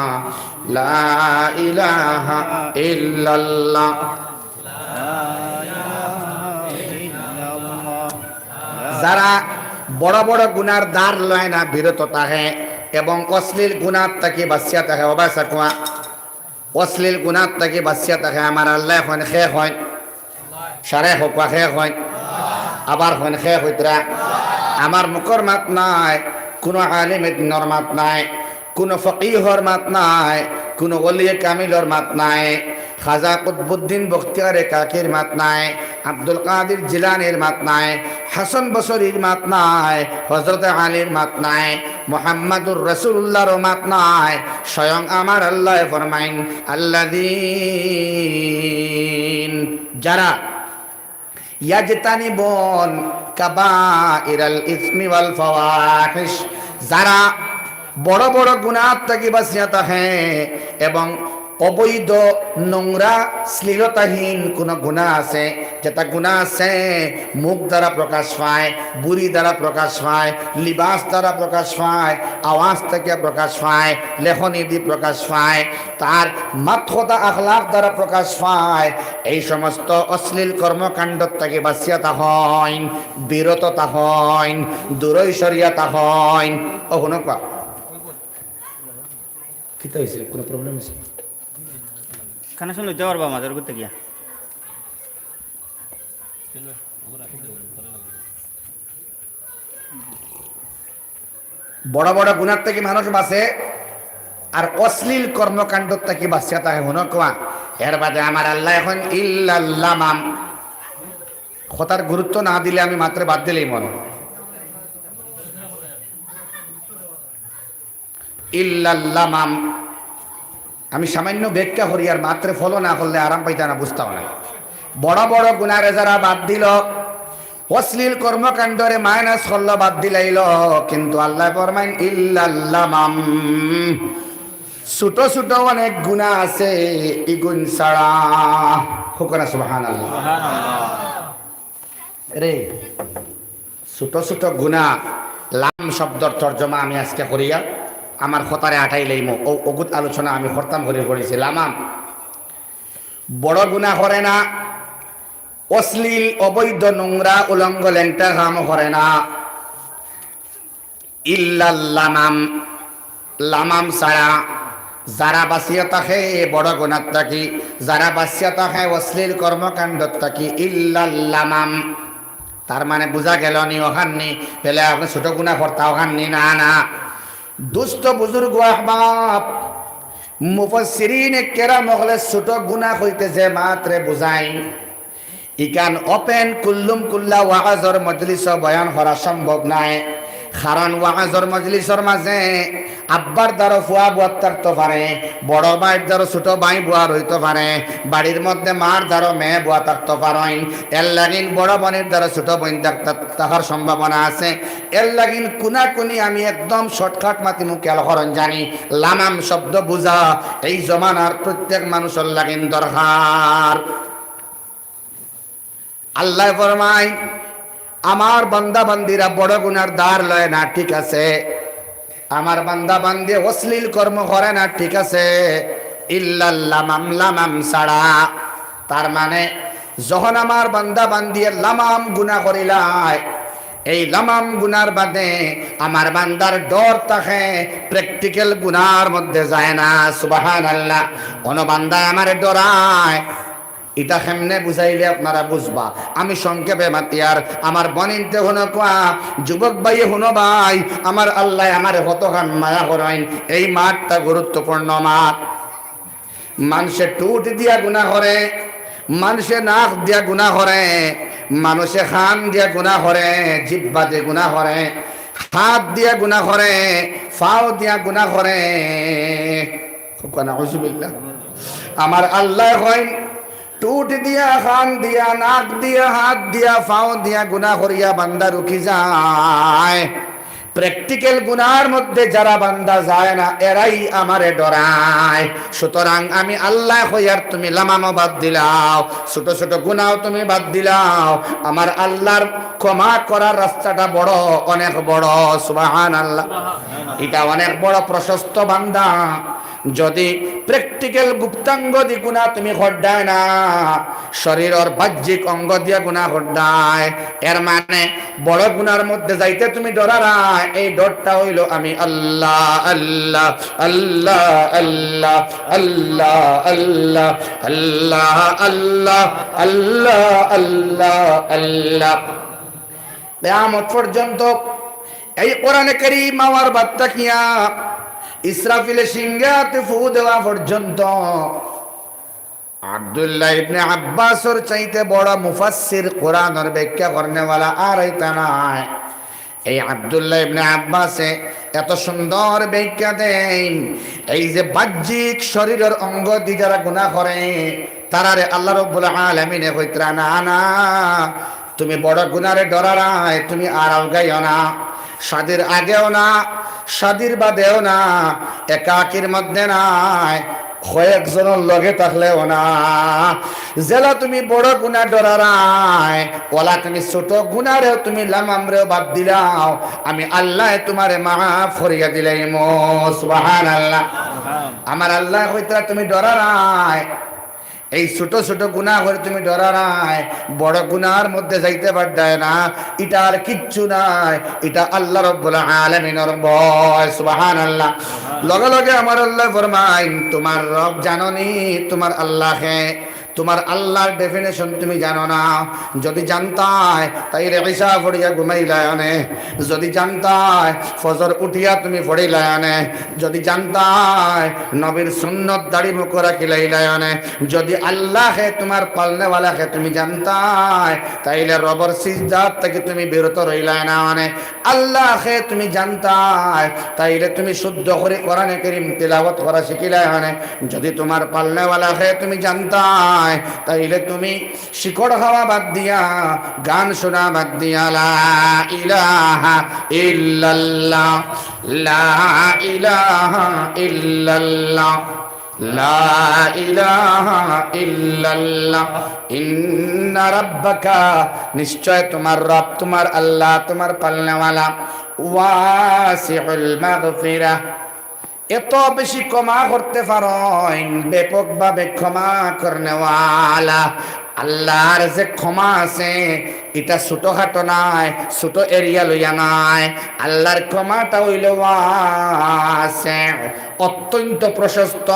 লা ইলাহা ইল্লাল্লাহ। যারা বড় বড় গুনার দ্বার লয় না, বিরত থাকে এবং অশ্লীল গুনার থেকে বাঁচিয়া থাকে, অবাসাকুয়া অশ্লীল গুনার থেকে বাঁচিয়া থাকে, আমার আল্লাহ এখন শেষ হয়, সারে হকুয়া শেষ হয়, আবার হন শেষ হইতরা। আমার মুখর মাত নাই, কোনো আলিমে দিনের মাত নাই, কোনো ফকিহর মাত নাই, কোনো ওলিয়ে কামিলর মাত নাই, খাজা কুতবুদ্দিন বখতিয়ারে কাকির মাত নাই, আব্দুল কাদের জিলানির মাত নাই, হাসান বসরির মাত নাই, হযরত আলীর মাত নাই, মুহাম্মাদুর রাসূলুল্লাহর মাত নাই। স্বয়ং আমার আল্লাহ ফরমাইন আল্লাযীন যারা ইয়াজতানিবুন কাবাইরাল ইসমি ওয়াল ফাওয়াহিশ, যারা বড় বড় গুনাহ থেকে বাঁচিয়া থাকে এবং অবৈধ নোংরা শ্লীলতাহীন কোন গুনাহ আছে, যেটা গুনাহ আছে মুখ দ্বারা প্রকাশ পায়, বুড়ি দ্বারা প্রকাশ পায়, লিবাস দ্বারা প্রকাশ পায়, আওয়াজ থেকে প্রকাশ পায়, লেখনী দিয়ে প্রকাশ পায়, তার মাতখতা আখলাক দ্বারা প্রকাশ পায়, এই সমস্ত অশ্লীল কর্মকাণ্ড থেকে বাঁচিয়া তাহইন, বিরত তাহইন, দূরই সরিয়া তাহইন। ও শুনো কোৱা কি হয়েছে, কোনো প্রবলেম আছে? খানা শুনে লইতে পারবা মাঝের করতে গিয়া বড় বড় গুনার থেকে মানুষ বাঁচে আর অশ্লীল কর্মকাণ্ড থেকে বাঁচিয়া তাহে মনে কোয়া। এর বাদে আমার আল্লাহ এখন ইল্লাল্লামাম, কথার গুরুত্ব না দিলে আমি মাত্র বাদ দিলেই মনে ইল্লাল্লামাম। আমি সামান্য ব্যাখ্যা করি আর মাত্রে ফলো না করলে আরাম পাইতে না, বুঝতাম না। বড় বড় গুনারে যারা বাদ দিল, অশ্লীল কর্মকাণ্ডরে মাইনাস করল, বাদ দিলাইল, কিন্তু আল্লাহ ফরমাইন ইল্লাল্লামাম, ছোট ছোট অনেক গুনাহ আছে ইগুন ছাড়া। হুকনা সুবহানাল্লাহ। রে ছোট ছোট গুনাহ, লাম শব্দর তর্জমা আমি আজকে করিয়া আমার খতারে আটাই লইম। ও অগুত আলোচনা আমি করতাম করে করেছি। লামাম বড় গুনাহ করে না, অশ্লীল অবৈধ নোংরা উলঙ্গ ল্যাংটা কাম করে না। ইল্লাল্লামাম, লামাম ছাড়া যারা বাঁচিয়া থাকে বড় গুনাহ থাকি, যারা বাঁচিয়া থাকে অশ্লীল কর্মকাণ্ড থাকি, ইল্লাল্লামাম তার মানে বোঝা গেল নি ওখাননি পেলে আপনি ছোট গুনাহ করতা ওখাননি না না। দুস্থ বুজুর্গ আহবাব মুফাসসিরিন কেরাম হলে ছোট গুনাহ হইতেছে মাত্রে বুঝাই। ইকান ওপেন কুল্লুম কুল্লা ওয়াজর মজলিস বয়ান করা সম্ভব নাই, কারণ ওয়াজর মজলিসের মাঝে আব্বার দ্বারা ফুয়া বুয়ার থাকতে পারে, বড় ভাইয়ের দ্বারা ছোট ভাই বুয়া রইতে পারে, বাড়ির মধ্যে মার দ্বারা মেয়ে বুয়া থাকতে পারেন, এর লাগিন বড় বোনের দ্বারা ছোট বোন থাকার সম্ভাবনা আছে। এর লাগিন কুনাকুনি আমি একদম শর্টকাট মাতি মুখে আলহরণ জানি। লামাম শব্দ বুঝা এই জমানার প্রত্যেক মানুষের লাগিন দরকার। আল্লাহ ফরমায় আমার বান্দা বান্দিরা বড় গুনার দ্বার লয় না, ঠিক আছে। আমার বান্দা বান্দি অশ্লীল কর্ম করে না, ঠিক আছে। ইল্লাল্লামাম, লামাম ছাড়া। তার মানে যখন আমার বান্দা বান্দি লামাম গুনাহ করিলায়, এই লামাম গুনার বাদে আমার বান্দার ডর থাকে, প্র্যাকটিক্যাল গুনার মধ্যে যায় না। সুবহানাল্লাহ। কোন বান্দায় আমার ডরায়, এটা কেমনে বুঝাইলে আপনারা বুঝবা। আমি সংক্ষেপে মাতিয়ার আমার বনিনতে হনো কোয়া, যুবক ভাই হনো ভাই, আমার আল্লাহ আমার কতখান মায়া করেন। এই মাঠটা গুরুত্বপূর্ণ মাঠ। মানুষে টুট দিয়া গুনাহ করে, মানুষে নাক দিয়া গুনাহ করে, মানুষে খান দিয়া গুনাহ করে, জিহ্বা দিয়ে গুনাহ করে, হাত দিয়া গুনাহ করে, পাও দিয়া গুনাহ করে। নাউযুবিল্লাহ। আমার আল্লাহ হয় টুট দিয়া, খান দিয়া, নাক দিয়া, হাত দিয়া, পাও দিয়া গুনাহ করিয়া বান্দা রুকি যায়। প্র্যাকটিক্যাল গুনার মধ্যে যারা বান্দা যায় না, এরাই আমারে ডরায়। সুতরাং আমি আল্লাহ হইয়ার তুমি লামামও বাদ দিলাও, ছোট ছোট গুনাও তুমি বাদ দিলাও, আমার আল্লাহর ক্ষমা করার রাস্তাটা বড়, অনেক বড়। সুবহানাল্লাহ। এটা অনেক বড় প্রশস্ত বান্দা। যদি প্র্যাকটিক্যাল গুপ্তাঙ্গ দি গুণা তুমি হড্ডায় না, শরীরের বাহ্যিক অঙ্গ দিয়া গুণা হড্ডায়, এর মানে বড় গুনার মধ্যে যাইতে তুমি ডরারা। এই ডরটা হইল আমি আল্লাহ আল্লাহ আল্লাহ আল্লাহ আল্লাহ আল্লাহ আল্লাহ আল্লাহ আল্লাহ আল্লাহ আল্লাহ। কিয়ামত পর্যন্ত এই কোরআনে কারীম আমার বার্তা কিয়া ইসরাফিলের সিংহাতে ফু দেওয়া পর্যন্ত আব্দুল্লাহ ইবনে আব্বাসর চাইতে বড় মুফাসসির কোরআনের ব্যাখ্যা করনেওয়ালা আর হইতা নাই। এই আব্দুল্লাহ ইবনে আব্বাসে এত সুন্দর ব্যাখ্যা দেন, এই যে বাহ্যিক শরীরের অঙ্গ দিয়ে যারা গুনাহ করে তারারে আল্লাহ রাব্বুল আলামিনে কইতরা না না, তুমি বড় গুনারে ডরারায়, তুমি আর আলগাইও না, শাদির আগেও না, শাদির বাদেও না, একাকির মধ্যে নাই, কয়েকজনের লগে থাকলেও না, জেলা তুমি বড় গুনাহ ডরারায়, ওলা তুমি ছোট গুনারেও তুমি লামামরেও বাদ দিলাও, আমি আল্লাহ তোমারে মাফ করিয়া দিলাম। সুবহানাল্লাহ। আমার আল্লাহ কইতরা তুমি ডরারায়, এই ছোট ছোট গুনাহ করে তুমি ডরারায়, বড় গুনার মধ্যে যাইতে পারদায় না, এটা আর কিচ্ছু নাই, এটা আল্লাহ রাব্বুল আলামিনের ভয়। সুবহানাল্লাহ। লগে লগে আমার আল্লাহ ফরমায়, তোমার রব জানোনি তোমার আল্লাহকে, তোমার আল্লাহর ডেফিনেশন তুমি জানো না। যদি জানতায় তাইলে ঈশা পড়িয়া ঘুমাইলায় আনে, যদি জানতায় ফজর উঠিয়া তুমি পড়িলায় আনে, যদি জানতায় নবীর সুন্নত দাড়ি মুখ রাখিলাইলায় আনে, যদি আল্লাহকে তোমার পালনেওয়ালাকে তুমি জানতায় তাইলে রবর সিজদাত থেকে তুমি বিরত রইলায় না আনে, আল্লাহকে তুমি জানতায় তাইলে তুমি শুদ্ধ করে কোরআনে কারীম তিলাওয়াত করা শিখিলায় আনে, যদি তোমার পালনেওয়ালাকে তুমি জানতায় তাইলে তুমি শিকড় খাওয়া বাদ দিয়া গান শোনা বাদ দিয়া লা ইলাহা ইল্লাল্লাহ, লা ইলাহা ইল্লাল্লাহ, লা ইলাহা ইল্লাল্লাহ, ইন্না রাব্বাকা, নিশ্চয় তোমার রব, তোমার আল্লাহ, তোমার পালনেওয়ালা, ওয়াসিউল মাগফিরাহ, এত বেশি ক্ষমা করতে পারেন, ব্যাপকভাবে ক্ষমা করনেওয়ালা। আল্লাহর যে ক্ষমা আছে এটা ছোটখাটো নাই, ছোট এরিয়া লইয়া নাই, আল্লাহর ক্ষমাটা হইল আছে অত্যন্ত প্রশস্ত,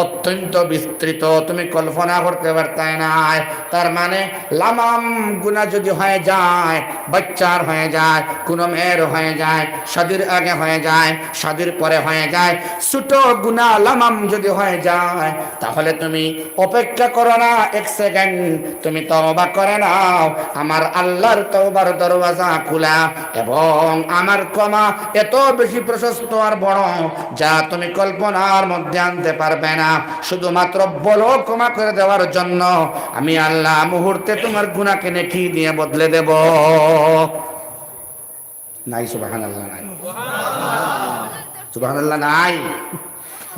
অত্যন্ত বিস্তৃত, তুমি কল্পনা করতে পারতাই নাই। তার মানে লামাম গুনাহ যদি হয়ে যায়, বাচ্চার হয়ে যায়, কোনো মেয়ের হয়ে যায়, শাদির আগে হয়ে যায়, শাদির পরে হয়ে যায়, ছোট গুনাহ লামাম যদি হয়ে যায়, তাহলে তুমি অপেক্ষা করো না এক সেকেন্ড, তুমি তওবা করে নাও, আমার আল্লাহর তওবার দরওয়াজা খোলা, এবং আমার ক্ষমা এত বেশি প্রশস্ত আর বড় যা তুমি কল্পনার মধ্যে আনতে পারবে না। শুধুমাত্র বলো ক্ষমা করে দেওয়ার জন্য আমি আল্লাহ মুহূর্তে তোমার গুনাহকে নেকি দিয়ে বদলে দেব। নাই সুবহানাল্লাহ, নাই সুবহানাল্লাহ, নাই।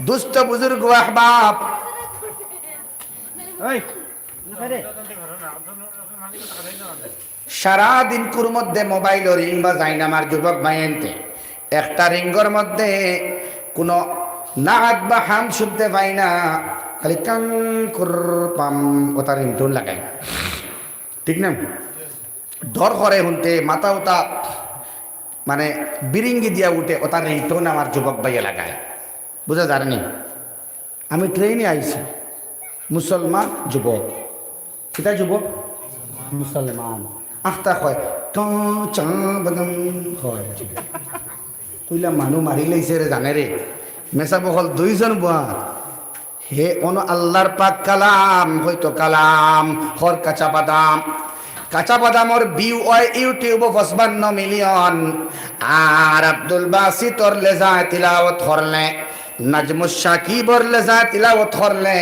দুষ্ট বুজুর্গ আহবাব, সারাদিন কুর মধ্যে মোবাইল রিং বা জাইনামার যুবক ভাইয়েনতে একটা রিঙ্গর মধ্যে কোনো নাক বা হাম শুনতে পাই না, খালি কান কুর পাম ওটা রিংটোন লাগায়, ঠিক না? ডর করে শুনতে, মাথা ওটা মানে বিরিঙ্গি দিয়া উঠে, ওটা রিংটোন আমার যুবক ভাইয়ে লাগায়। বুঝা যায়নি? আমি ট্রেনে আইছি, মুসলমান যুবক, সেটা যুবক মুসলমান, আখতা কয় চা বাদাম হয়, কইলা মানুষ মারি লাইছে রে, জানে রে, মেসা বহল দুইজন বুয়া, হে অন আল্লাহর পাক কালাম, হয়তো কালাম হর কাঁচা বাদাম, কাঁচা বাদামর ভিউ হয় ইউটিউব 55 মিলিয়ন, আর আব্দুল বাসিতর লেজায় তিলাওয়াত করলে, নাজমুস সাকিবর লেজায় তিলাওয়াত করলে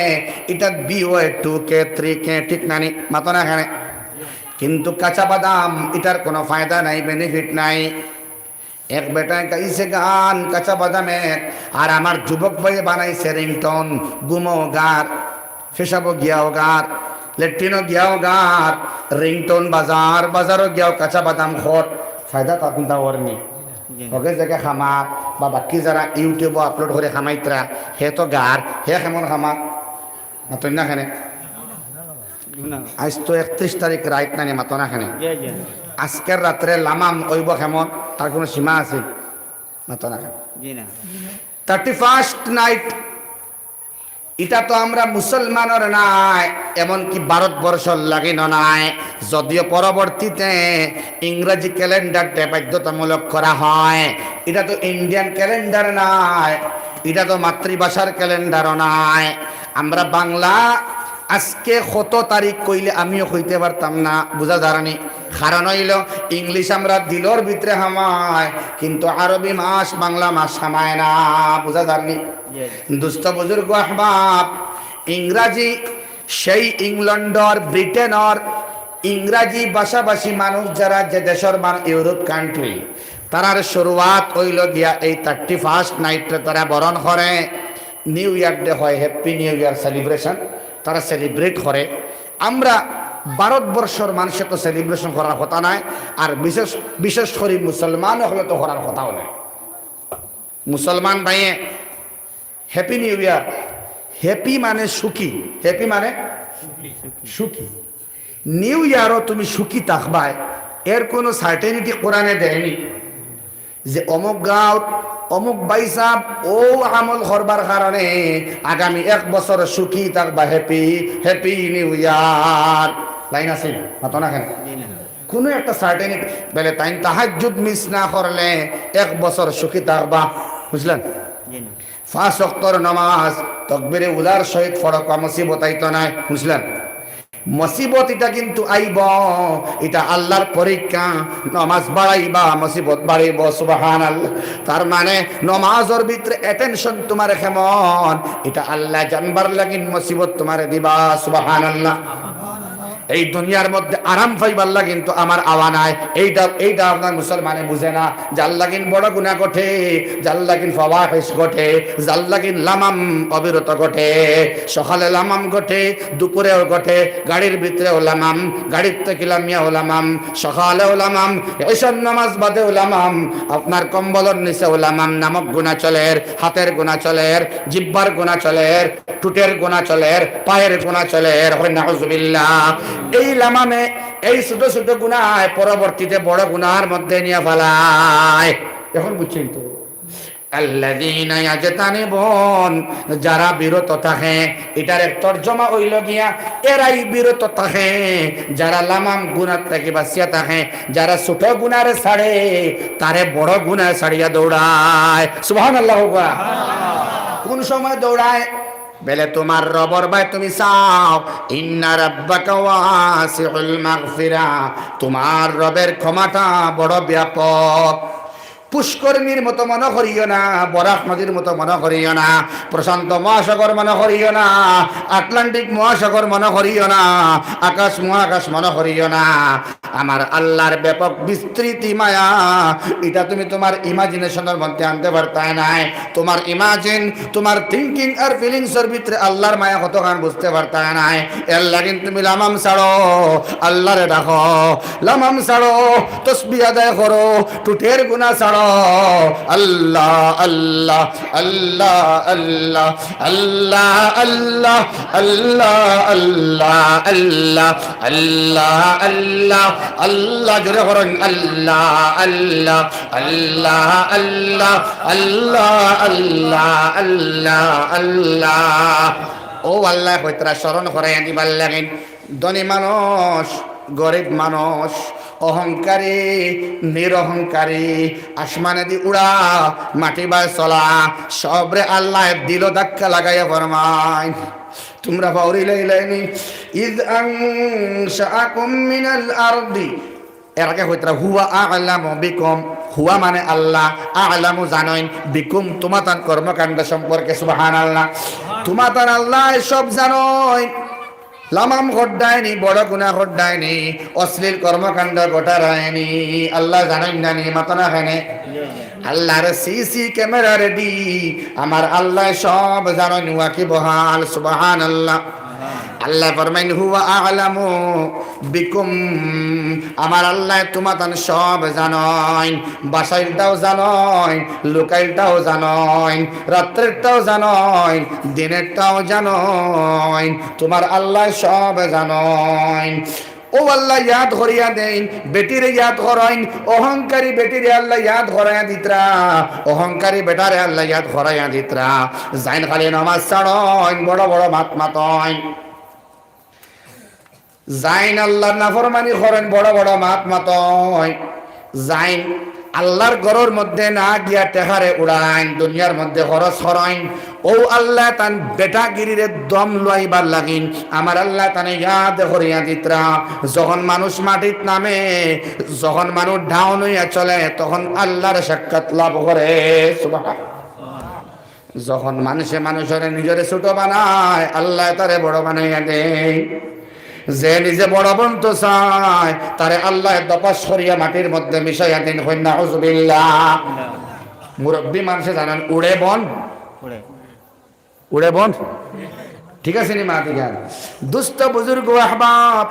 এটা ভিউ হয় 2K 3K, ঠিক নানি মাতো না এখানে? কিন্তু কাঁচা বাদাম এটার কোনো ফায়দা নাই, বেনিফিট নাই। এক বেটায় গাইছে গান কাঁচা বাদামে, আর আমার যুবক ভাই বানাইছে রিংটোন, গুমো গার, ফেসাবো গিয়াও গার, লেট্রিনও গিয়াও গার, রিংটোন বাজার, বাজারও গিয়াও কাঁচা বাদাম খর, ফায়দা তা কোনটা ওরনি ওকে জায়গায় খামা, বা বাকি যারা ইউটিউবে আপলোড করে খামাইতরা হে তো গার, হে কেমন খামা মাতন না খানে? আজ তো 31 তারিখ রাইত নানি মাতো না খানে? আজকের রাত্রে লামাম ওইব কেমন, তার কোনো সীমা আছে? মাতো না খানে? 31st নাইট, এটা তো আমরা মুসলমানের নাই, এমনকি ভারতবর্ষর লাগিন নাই, যদিও পরবর্তীতে ইংরেজি ক্যালেন্ডারটা বাধ্যতামূলক করা হয়। এটা তো ইন্ডিয়ান ক্যালেন্ডার নাই, এটা তো মাতৃভাষার ক্যালেন্ডারও নাই। আমরা বাংলা আজকে কত তারিখ কইলে আমিও কইতে পারতাম না, বুঝা দাঁড়ানি। কারণ হইল ইংলিশ আমরা দিলর ভিতরে হামায়, কিন্তু আরবি মাস বাংলা মাস হামায় না, বুঝা দাঁড়ানি। দুস্থ বুজুর্গ আহবাব, ইংরাজি সেই ইংল্যান্ডর ব্রিটেনর ইংরাজি ভাষাভাষী মানুষ যারা, যে দেশের ইউরোপ কান্ট্রি, তারার শুরুয়াত হইল গিয়া এই 31st নাইটে তারা বরণ করে। নিউ ইয়ার ডে হয়, হ্যাপি নিউ ইয়ার সেলিব্রেশন তারা সেলিব্রেট করে। আমরা ভারতবর্ষের মানুষে তো সেলিব্রেশন করার কথা নয়, আর বিশেষ বিশেষ করে মুসলমান হলে তো করার কথাও নয়। মুসলমান ভাইয়ে হ্যাপি নিউ ইয়ার, হ্যাপি মানে সুখী, হ্যাপি মানে সুখী। নিউ ইয়ারও তুমি সুখী থাকবাই, এর কোনো সার্টেনিটি কোরআনে দেয়নি যে অমুক গাঁও অমুক ভাই সাহেব ও আমল করবার কারণে আগামী 1 বছর সুখী থাকবা, happy happy new year. Line আছে মাতো না কেন? কোনো একটা সার্টেনিটি বলে তাই তাহাজ্জুদ মিস না করলে 1 বছর সুখী থাকবা, বুঝলেন? 5 ওয়াক্তের নামাজ তাকবীরে উলার সহিত ফরক মুসিবত আইতো নাই, বুঝলেন? মুসিবত এটা কিন্তু আইব, এটা আল্লাহর পরীক্ষা। নামাজ বাড়াইবা মুসিবত বাড়াইব, সুবহানাল্লাহ। তার মানে নামাজের ভিতরে অ্যাটেনশন তোমার কেমন, এটা আল্লাহ জানবার লাগিন মুসিবত তোমারে দিবা, সুবহানাল্লাহ। এই দুনিয়ার মধ্যে আরাম পাইবার লাগে কিন্তু আমার আওয়া নাই, এইটা আপনার মুসলমানে বুঝে না। যার লাগিন বড় গুনাহ ঘটে, যার লাগিন ফাওয়াহিশ ঘটে, যার লাগিন লামাম অবিরত ঘটে, সকালে লামাম ঘটে, দুপুরেও ঘটে, গাড়ির ভিতরেও লামাম, গাড়ির থেকে লামিয়াও লামাম, সকালেও লামাম, ঈশার নামাজ বাদেও লামাম, আপনার কম্বলের নিচেও লামাম নামক গুনাহ চলের, হাতের গুনাহ চলের, জিহ্বার গুনাহ চলের, টুটের গুনাহ চলের, পায়ের গুনাহ চলের, নাউযুবিল্লাহ। এই লামামে এই ছোট ছোট গুনাহ পরবর্তীতে বড় গুনাহের মধ্যে নিয়ে ফেলায়। এখন বুঝছেন তো? আল্লাযীনা ইয়াজতানিবুন, যারা বিরত থাকে, এটার এক তরজমা হইল গিয়া এরাই বিরত থাকে যারা লামাম গুনাহ থেকে বাঁচিয়া থাকে, যারা ছোট গুনারে ছাড়ে তারে বড় গুনাহ ছাড়িয়া দৌড়ায়, সুবহানাল্লাহ। কোন সময় দৌড়ায়? বেলে তোমার রবর ভাই তুমি চাও, ইন্না রাব্বাকা ওয়াসিউল মাগফিরা, তোমার রবের ক্ষমাটা বড় ব্যাপক। পুষ্করিণীর মতো মনে করিও না, বরাক নদীর মতো মনে করিও না, প্রশান্ত মহাসাগর মনে করিও না, আটলান্টিক মহাসাগর মনে করিও না, আকাশ মহাকাশ মনে করিও না। আমার আল্লাহর ব্যাপক বিস্তৃতি মায়া, এটা তুমি তোমার ইমাজিনেশনের মধ্যে আনতে পারতাই নাই। তোমার ইমাজিন, তোমার থিঙ্কিং আর ফিলিংসের ভিতরে আল্লাহর মায়া কতখান বুঝতে পারতাই নাই। এর লাগিন তুমি লামাম ছাড়ো, আল্লাহরে ডাকো, লামাম ছাড়ো, তসবিহ আদায় করো, টুটের গুনাহ ছাড়ো, আল্লাহ আল্লাহ আল্লাহ আল্লাহ আল্লাহ আল্লাহ আল্লাহ আল্লাহ আল্লাহ আল্লাহ আল্লাহ আল্লাহ, জোরে করুন আল্লাহ আল্লাহ আল্লাহ আল্লাহ আল্লাহ আল্লাহ আল্লাহ আল্লাহ। ও আল্লাহ হইতরা স্মরণ করে দিবার লাগেন। ধনী মানুষ, গরিব মানুষ, অহংকারী, নিরহংকারী, আসমানে দি উড়া, মাটি বায় চলা, সবরে আল্লাহ দিল ধাক্কা লাগাইয়া ফরমায়, তোমরা পাউরিলাইলাইনি ইদ আনশাআকুম মিনাল আরদি। এর আগে হইতরা হুয়া আ'লামু বিকুম, হুয়া মানে আল্লাহ, আ'লামু জানেন, বিকুম তোমাতান কর্মকাণ্ড সম্পর্কে, সুবহানাল্লাহ। তোমাতান আল্লাহ সব জানেন। লামাম ঘটায়নি, বড় গুনাহ ঘটায়নি, অশ্লীল কর্মকাণ্ড ঘটায়নি, আল্লাহ জানেন না নি মাতনা খানে। আল্লাহর সিসি ক্যামেরা রেডি, আমার আল্লাহ সব জানেন, ওয়াকিবহাল, সুবহানাল্লাহ। আল্লাহ ফরমাইন হুয়া আ'লামু বিকুম, আমার আল্লাহ তোমাতান সব জানেন, বাসাইলটাও জানেন, লুকাইলটাও জানেন, রাত্রেরটাও জানেন, দিনেরটাও জানেন, তোমার আল্লাহ সব জানেন। ও আল্লাহ ইয়াদ করিয়া দেন, বেটিরে ইয়াদ করাইন, অহংকারী বেটিরে আল্লাহ ইয়াদ করাইয়া দিতরা, অহংকারী বেটারে আল্লাহ ইয়াদ করাইয়া দিতরা। যাইন খালি নামাজ ছাড়ইন, বড় বড় মাত মাতইন, যাইন আল্লাহর নাফরমানি করেন, বড় বড় মাত মাতইন, যাইন আল্লাহর ঘরের মধ্যে না গিয়া টেহারে উড়াইন, দুনিয়ার মধ্যে খরচ হরাইন। ও আল্লাহ তান বেটাগিরিরে দম লইবার লাগিন আমার আল্লাহ তানে ইয়াদ করিয়া দিতরা। যখন মানুষ মাটিত নামে, যখন মানুষ ডাউন হইয়া চলে, তখন আল্লাহর সাক্ষাৎ লাভ করে। সুবহান। যখন মানুষের নিজের ছোট বানায়, আল্লাহ তারে বড় বানাইয়া দেয়। যে নিজে বড় বনতে চায়, তারে আল্লাহ দপাস করিয়া মাটির মধ্যে মিশাইয়া দিন। হইনা হুজুবিল্লাহ। মুরব্বী মানুষে জানান উড়ে বন, পড়ে উড়ে বন, ঠিক আছে নি মা দিগান। দুস্থ বুজুর্গ আহবাব,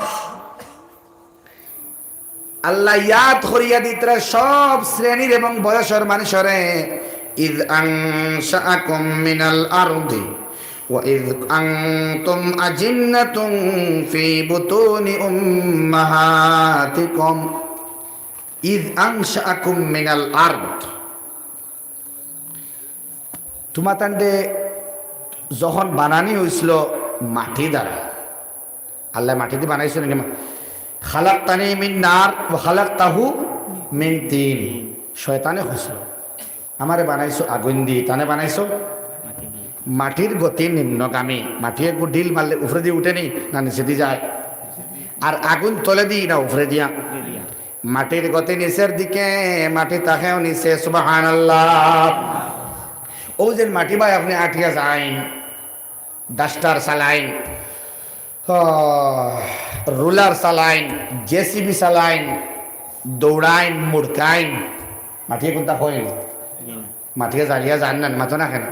আল্লাহ ইয়াদ করিয়া দিতরা সব শ্রেণীর এবং বয়সের মানুষরে। ইদ আনশাআকুম মিনাল আরদি ওয়া ইদ আনতুম আজিন্নাতুম ফি বুতুনি উম্মাহাতিকুম। ইদ আনশাআকুম মিনাল আরদ, তোমাতান্ডে যখন বানানি হয়েছিল মাটি দ্বারা, আল্লাহ মাটি দিয়ে বানাইছিল। খালাকতানি মিন নার ওয়া খালাকতাহু মিন তিন। শয়তানে হইছিল আমারে বানাইছো আগুন দিয়ে, তানে বানাইছো মাটি দিয়ে মাটির গতি নিম্নগামী। মাটি একটু ঢিল মারলে উপরে দিয়ে উঠেনি না নিচে দিয়ে যায়, আর আগুন তলে দিই না উপরে দিয়া। দিয়া মাটির গতি নিচের দিকে, মাটি তাকেও নিচে। সুবহানাল্লাহ। ও যে মাটি ভাই আপনি আটিয়া যাইন, ডাস্টার চালাইন, রুলার চালাইন, জেসিবি চালাইন, দৌড়াইন, মুড়কাইন, মাটিয়ে কোনটা হইন, মাটিয়ে জ্বালিয়া যান না মাথো না কেন?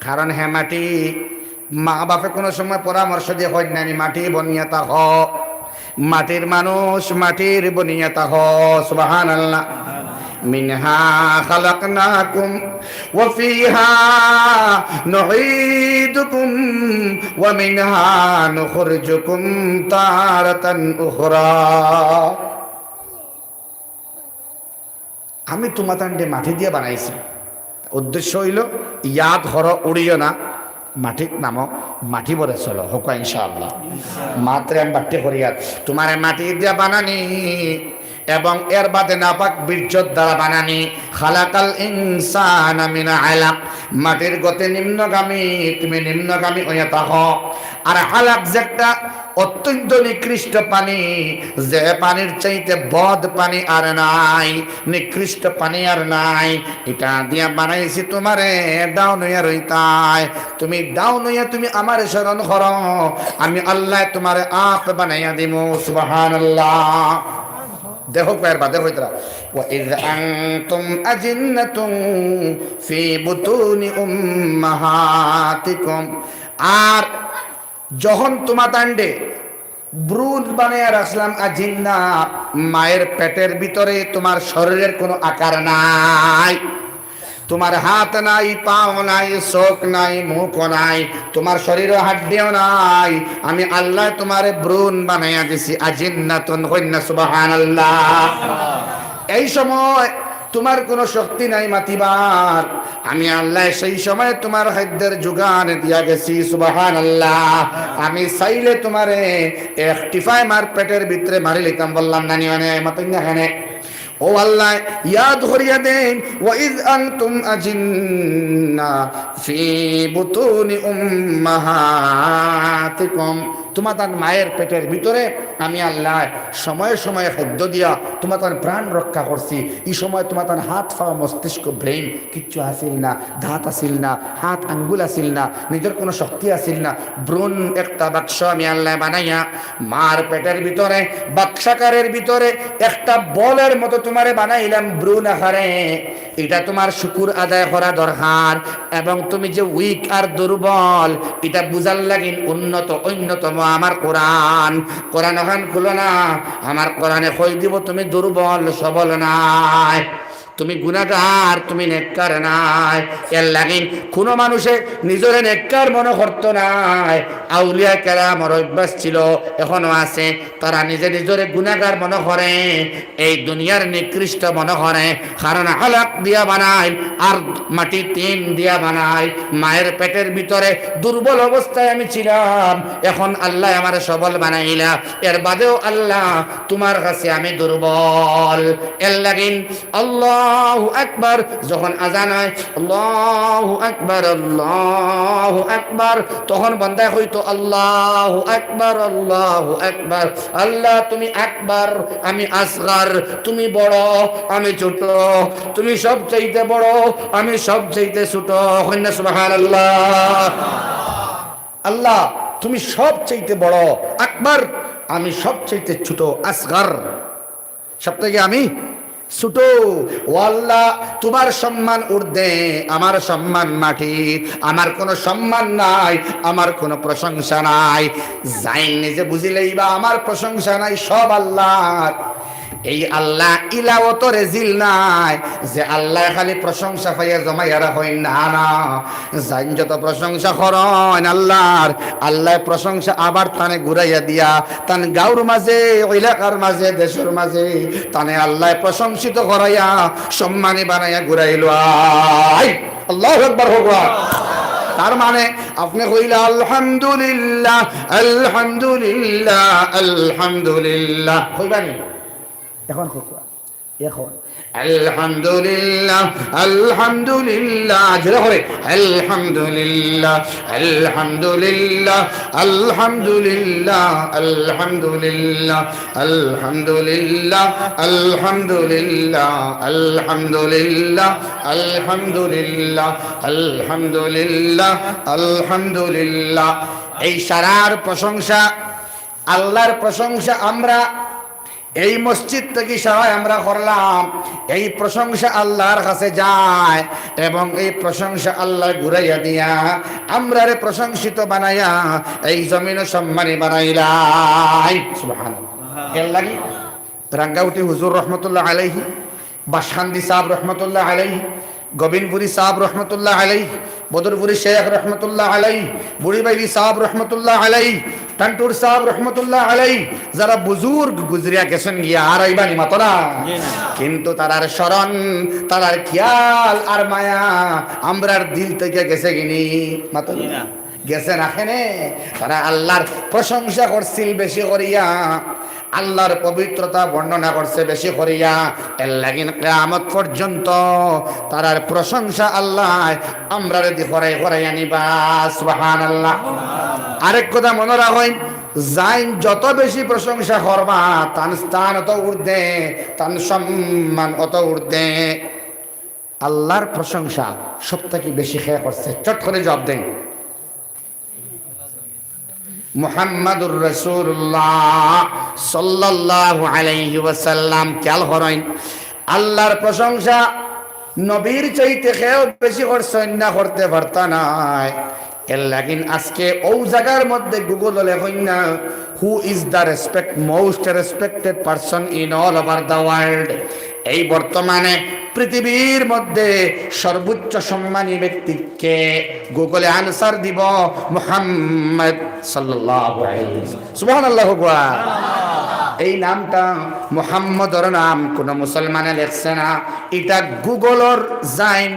কারণ হ্যাঁ মাটি মা বাপে কোনো সময় পরামর্শ দিয়ে হয় না, মাটি বনিয়া তা হ, মাটির মানুষ মাটির বনিয়া তা হ। সুবহানাল্লাহ। মিনহা খালাকনাকুম ওয়া ফিহা নুঈদুকুম ওয়া মিনহা নুখরিজুকুম তারাতান উখরা। আমি তোমাতান্ডে মাটি দিয়ে বানাইছি। উদ্দেশ্য হইল ইয়াদ হর উড়িও না, মাটির নাম মাটি বলে চলো হোক ইনশাআল্লাহ। মাত্রে আমি বাট্টে করিয়া তোমার মাটি দিয়া বানানি এবং এর বাদে নাপাক বীর্যর দ্বারা বানানি। খালাকাল ইনসানা মিন আলাক, মাটির গতে নিম্নগামী, তুমি নিম্নগামী হইয়া থাকো। আর আলাক যে একটা অত্যন্ত নিকৃষ্ট পানি, যে পানির চাইতে বদ পানি আর নাই, নিকৃষ্ট পানি আর নাই, এটা দিয়া বানাইছি তোমারে ডাউন হইয়া রইতাই। তুমি ডাউন হইয়া তুমি আমার স্মরণ করো, আমি আল্লাহ তোমারে আপ বানাইয়া দিব। সুবহানাল্লাহ। দেখো পের বাদে হইতরা ওয়া ইয আনতুম আজিন্নাতুম ফি বুতুনি উম্মাহাতিকুম। আর যখন তোমাতান্ডে ব্রুদ বানিয়ে রাখলাম, আজিন্না মায়ের পেটের ভিতরে, তোমার শরীরের কোনো আকার নাই, তোমার হাত নাই, পাও নাই, চোখ নাই, মুখ নাই, তোমার শরীর হাড্ডিও নাই, আমি আল্লাহ তোমারে ব্রুন বানাইয়া দিছি। আজিন্নাতুন কন্যা। সুবহানাল্লাহ। এই সময় তোমার কোনো শক্তি নাই মাতিবার, আমি আল্লাহ সেই সময় তোমার খাদ্যের যোগান দিয়া গেছি। সুবহানাল্লাহ। আমি চাইলে তোমারে একটিফাই মার পেটের ভিতরে মারি লিতাম, বললাম নানি মানে মাতেন না এখানে। ও আল্লাহ ইয়াদ করিয়া দেন ওয়া ইয আনতুম আজিন্না ফি বুতুনি উম্মাহাতিকুম, তোমাদের মায়ের পেটের ভিতরে আমি আল্লাহ সময়ে সময়ে খাদ্য দিয়া তোমাদের প্রাণ রক্ষা করছি। এই সময় তোমাদের হাত পা মস্তিষ্ক ব্রেইন কিচ্ছু আসিল না, দাঁত আসিল না, হাত আঙ্গুল আসিল না, নিজের কোনো শক্তি আসিল না। ব্রুন একটা বাক্স আমি আল্লাহ বানাইয়া মার পেটের ভিতরে বাক্সাকারের ভিতরে একটা বলের মতো তোমারে বানাইলাম ব্রুন আকারে। এটা তোমার শুকুর আদায় করা দরকার, এবং তুমি যে উইক আর দুর্বল এটা বুঝার লাগিন অন্যতম আমার কোরআন। কোরআন ওখান খুলো না, আমার কোরআনে কই দিব তুমি দুর্বল সবল নাই। তুমি গুনাহগার, তুমি নেককার নাই। এর লাগি কোনো মানুষে নিজের নেককার মনে করতো নাই। আউলিয়া কেরামের অভ্যাস ছিল, এখনো আছে, তারা নিজে নিজের গুনাহগার মনে করে, এই দুনিয়ার নিকৃষ্ট মনে করে। কারণ আলাক দিয়া বানায় আর মাটি টিন দিয়া বানায়। মায়ের পেটের ভিতরে দুর্বল অবস্থায় আমি ছিলাম, এখন আল্লাহ আমার সবল বানাইলা। এর বাদেও আল্লাহ তোমার কাছে আমি দুর্বল। এর লাগিন আল্লাহু আকবার যখন আজান হয়, আল্লাহু আকবার, আল্লাহু আকবার, তখন বান্দায় হইতো আল্লাহু আকবার, আল্লাহু আকবার। আল্লাহ তুমি আকবার, আমি আসগার, তুমি বড়, আমি ছোট, তুমি সবচাইতে বড়, আমি সবচাইতে ছোট। কন্যা সুবহানাল্লাহ। আল্লাহ তুমি সবচাইতে বড়, আকবার, আমি সবচাইতে ছোট, আসগার, সবথেকে আমি ছোট। ও আল্লাহ তোমার সম্মান ঊর্ধ্বে, আমার সম্মান মাটি, আমার কোনো সম্মান নাই, আমার কোনো প্রশংসা নাই। যাই নিজে বুঝিলেই বা আমার প্রশংসা নাই, সব আল্লাহর। এই আল্লাহ ইলাওত রেজিল নাই যে আল্লাহ খালি প্রশংসা পাইয়া জমাইয়া রাখেন, না না, যাই যত প্রশংসা করেন আল্লাহর, আল্লাহ প্রশংসা আবার তানে ঘুরাইয়া দিয়া তান গাঁর মাঝে, এলাকার মাঝে, দেশের মাঝে তানে আল্লাহ প্রশংসিত করাইয়া সম্মানী বানাইয়া ঘুরাইল। আল্লাহু আকবার হোক। তার মানে আপনি কইলা আলহামদুলিল্লাহ, আলহামদুলিল্লাহ, আলহামদুলিল্লাহ কইবানি। এখন এখন আলহামদুলিল্লাহ, আলহামদুলিল্লাহ, জোরে করে আলহামদুলিল্লাহ, আলহামদুলিল্লাহ, আলহামদুলিল্লাহ, আলহামদুলিল্লাহ, আলহামদুলিল্লাহ, আলহামদুলিল্লাহ, আলহামদুলিল্লাহ, আলহামদুলিল্লাহ, আলহামদুলিল্লাহ, আলহামদুলিল্লাহ। এই সারার প্রশংসা, আল্লাহর প্রশংসা আমরা এই মসজিদ থেকে সবাই আমরা করলাম। এই প্রশংসা আল্লাহর কাছে যায় এবং এই প্রশংসা আল্লাহ ঘুরাইয়া দিয়া আমরা রে প্রশংসিত বানাইয়া এই জমিনে সম্মানী বানাইলাই। সুবহানাল্লাহ। এর লাগি রাঙ্গাউটি হুজুর রহমতুল্লাহ আলাইহি, বাসখান্দি সাহেব রহমতুল্লাহ আলাইহি, গোবিন্দপুরি সাহেব রহমতুল্লাহ আলাইহি, বদরপুরি শেখ রহমতুল্লাহ আলাইহি, বুড়িবাইলি সাহেব রহমতুল্লাহ আলাইহি, টান্টুর সাহেব রহমতুল্লাহ আলাইহি, যারা বুজুর্গ গুজরিয়া গেছেন গিয়া আর আইবানি মাতো না, কিন্তু তারার স্মরণ, তারার খেয়াল আর মায়া আমরার দিল থেকে গেছে কিনি মাতো না, গেছে রাখেনে। তারা আল্লাহর প্রশংসা করছিল বেশি করিয়া, আল্লাহর পবিত্রতা বর্ণনা করছে বেশি করিয়া। এর লাগিন কিয়ামত পর্যন্ত তারার প্রশংসা আল্লাহ আমরা রেডি করাই করাই আনিবা। সুবহানাল্লাহ। আরেক কথা মনে রাখেন, যাই যত বেশি প্রশংসা করবা তার স্থান অত ঊর্ধ্বে, তার সম্মান অত ঊর্ধ্বে। আল্লাহর প্রশংসা সব থেকে বেশি খেয়ে করছে, চট করে জবাব দেন মুহাম্মাদুর রাসূলুল্লাহ সাল্লাল্লাহু আলাইহি ওয়াসাল্লাম। খেয়াল করেন, আল্লাহর প্রশংসা নবীর চাইতে খেয়েও বেশি করছেন না, করতে পারতা নাই। এর লাগিন আজকে ও জায়গার মধ্যে গুগল লেখেন না, হু is the most respected person in all over the world. এই বর্তমানে পৃথিবীর মধ্যে সর্বোচ্চ সম্মানী ব্যক্তিকে গুগলে আনসার দিব মুহাম্মদ সাল্লাল্লাহু আলাইহি ওয়াসাল্লাম। সুবহানাল্লাহ। এই নামটা মুহাম্মদর নাম কোন মুসলমানে লেখছে না, এটা গুগলর জাইন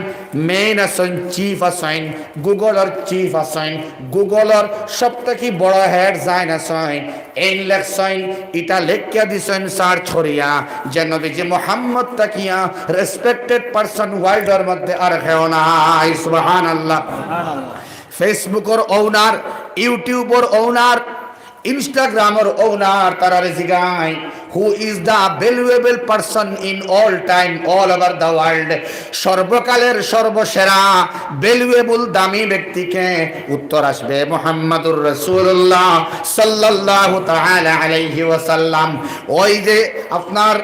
মেইন আসেন, চিফ আসেন, গুগলর চিফ আসেন, গুগলর সবথেকে বড় হেড জাইন আসেন। এই লেখছেন, এটা লেখিয়া দিছেন সার্চ করিয়া যে নবীজি মুহাম্মদ তাকিয়া রেসপেক্টেড পারসন ওয়ার্ল্ডের মধ্যে আর কেউ নাই। সুবহানাল্লাহ। ফেসবুকের ওনার, ইউটিউবের ওনার, ইনস্টাগ্রামের ওনার, তারা জিগায় who is the valuable person in all time all over the world. সর্বকালের সর্বসেরা ভ্যালুয়েবল দামি ব্যক্তিকে উত্তর আসবে মুহাম্মাদুর রাসূলুল্লাহ সাল্লাল্লাহু তাআলা আলাইহি ওয়াসাল্লাম। ওই যে আপনার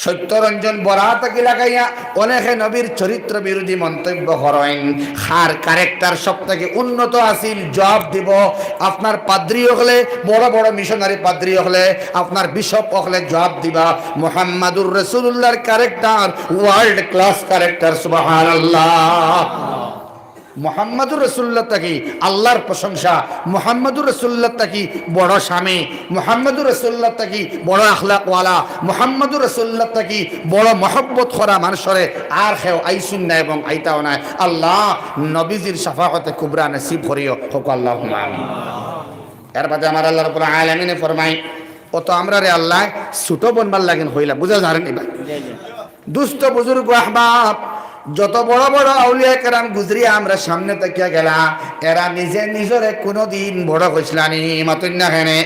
সত্যরঞ্জন বরা তাকে লাগাইয়া অনেকে নবীর চরিত্র বিরোধী মন্তব্য করেন। হার ক্যারেক্টার সব থেকে উন্নত আসিল, জবাব দিব। আপনার পাদ্রী হলে, বড় বড় মিশনারি পাদ্রী হলে, আপনার বিশপ হলে জবাব দিবা মুহাম্মাদুর রাসূলুল্লাহর ক্যারেক্টার ওয়ার্ল্ড ক্লাস ক্যারেক্টার। সুবহানাল্লাহ। মুহাম্মাদুর রাসূলুল্লাহ তাকি আল্লাহর প্রশংসা, মুহাম্মাদুর রাসূলুল্লাহ তাকি বড় স্বামী, মুহাম্মাদুর রাসূলুল্লাহ তাকি বড় আখলাকওয়ালা, মুহাম্মাদুর রাসূলুল্লাহ তাকি বড় মহব্বত করা মানুষরে আর কেউ আইসুন না এবং আইতাও না। আল্লাহ নবীজির শাফাআতে কুবরা নসিব করিও, হোক আল্লাহুম্মা আমিন। এর বাদে আমার আল্লাহ রাব্বুল আলামিনে ফরমাই, ও তো আমরা রে আল্লাহ ছোট বনবার লাগেন হইলা, বুঝা যারেন এবার দুস্থ বুজুর্গ আহবাব, যত বড় বড় আউলিয়া কেরাম গুজরিয়া আমরা সামনে তাকিয়া গেলা, এরা নিজে নিজরে কোনোদিন বড় হইসলানি মাতুন না হেনে,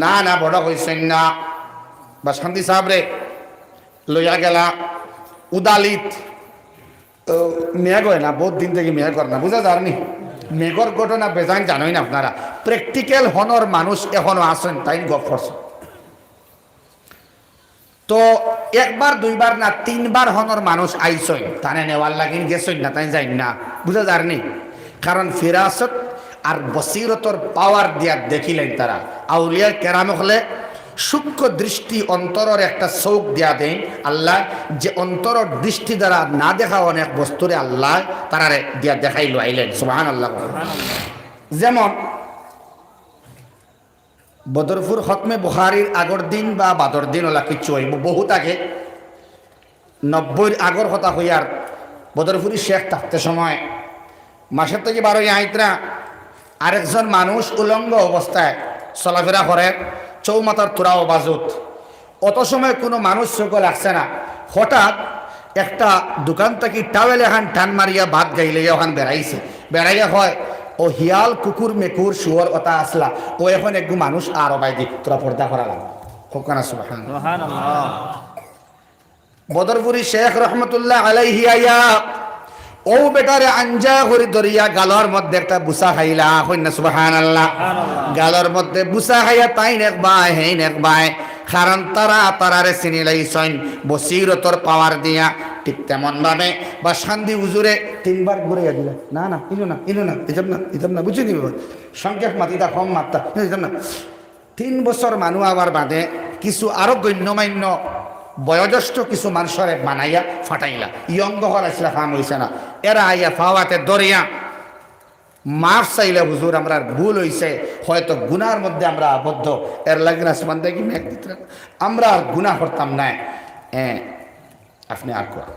না না বড় হইছেন না। বা শান্তি সাহেবরে লইয়া গেলা উদালিত, মেঘ হয় না, বহুত দিন থেকে মেঘ করে না, বুঝা যায়নি। মেঘর ঘটনা বেজান জানোই না আপনারা, প্র্যাকটিক্যাল হনর মানুষ এখনো আসেন, তাই গপ করছেন। তো একবার দুইবার না তিনবার হনর মানুষ আইসই, তানে নেওয়ার লাগিন গেছই না, তাই যাই না, বুঝা যায়নি। কারণ ফিরাসত আর বসিরতর পাওয়ার দিয়া দেখিলেন তারা। আউলিয়া কেরাম হলে সূক্ষ্ম দৃষ্টি অন্তরের একটা চৌক দিয়া দেন আল্লাহ, যে অন্তরের দৃষ্টি দ্বারা না দেখা অনেক বস্তুরে আল্লাহ তারারে দিয়া দেখাইল আইলেন। সুবহানাল্লাহ। যেমন বদরপুর খতমে বুখারীর আগর দিন বা বাদর দিন ওলা কিচ্ছু হইব, বহুত আগে 90 আগর কথা হইয়ার বদরপুরি শেখ থাকতে সময় মাসের থেকে 12 আইতরা আরেকজন মানুষ উলঙ্গ অবস্থায় চলাফেরা করে চৌমাথার তোরাও বাজুত। অত সময় কোনো মানুষ সকল আসছে না। হঠাৎ একটা দোকান থেকে টাওয়েল এখান টান মারিয়া ভাত গাইলে ওখান বেড়াইছে, বেড়াইয়া হয় ও হিয়াল কুকুর মেকুর শুয়োর ওটা আসলা, ও এখন একটু মানুষ আর বাই দি তোরা পর্দা করা লাগবে। সুবহানাল্লাহ। বদরপুরি শেখ রহমতুল্লাহ আলাইহি আইয়া ও বেটারে আঞ্জা করে ধরিয়া গালর মধ্যে একটা বুসা খাইলা, কইনা সুবহানাল্লাহ। গালর মধ্যে বুসা খাইয়া তাই নেকবাই হেই নেকবাই, কারণ তারা তারারে চিনি লাইছেন বসিরতর পাওয়ার দিয়া। ঠিক তেমন ভাবে বা শান্তি হুজুরে 3 বার ঘুরাইয়া দিলা, না না ইনো না ইনো না ইতাম না বুঝে নিব, সংক্ষেপ মাতিতা কম মাত্রা ইতাম না। 3 বছর মানুষ আবার বাদে কিছু আরো গণ্যমান্য বয়োজ্যেষ্ঠ কিছু মানুষরে বানাইয়া ফাটাইলা, ইয়ঙ্গ হরাইছিলা, ফাম হইছে না। এরা আইয়া ফাওয়াতে দরিয়া মাফ চাইলে, হুজুর আমরা ভুল হইছে, হয়তো গুনার মধ্যে আমরা আবদ্ধ, এর লাগে আসমান দেখি মেঘ দিতে আমরা আর গুনাহ করতাম না, আপনি আর কর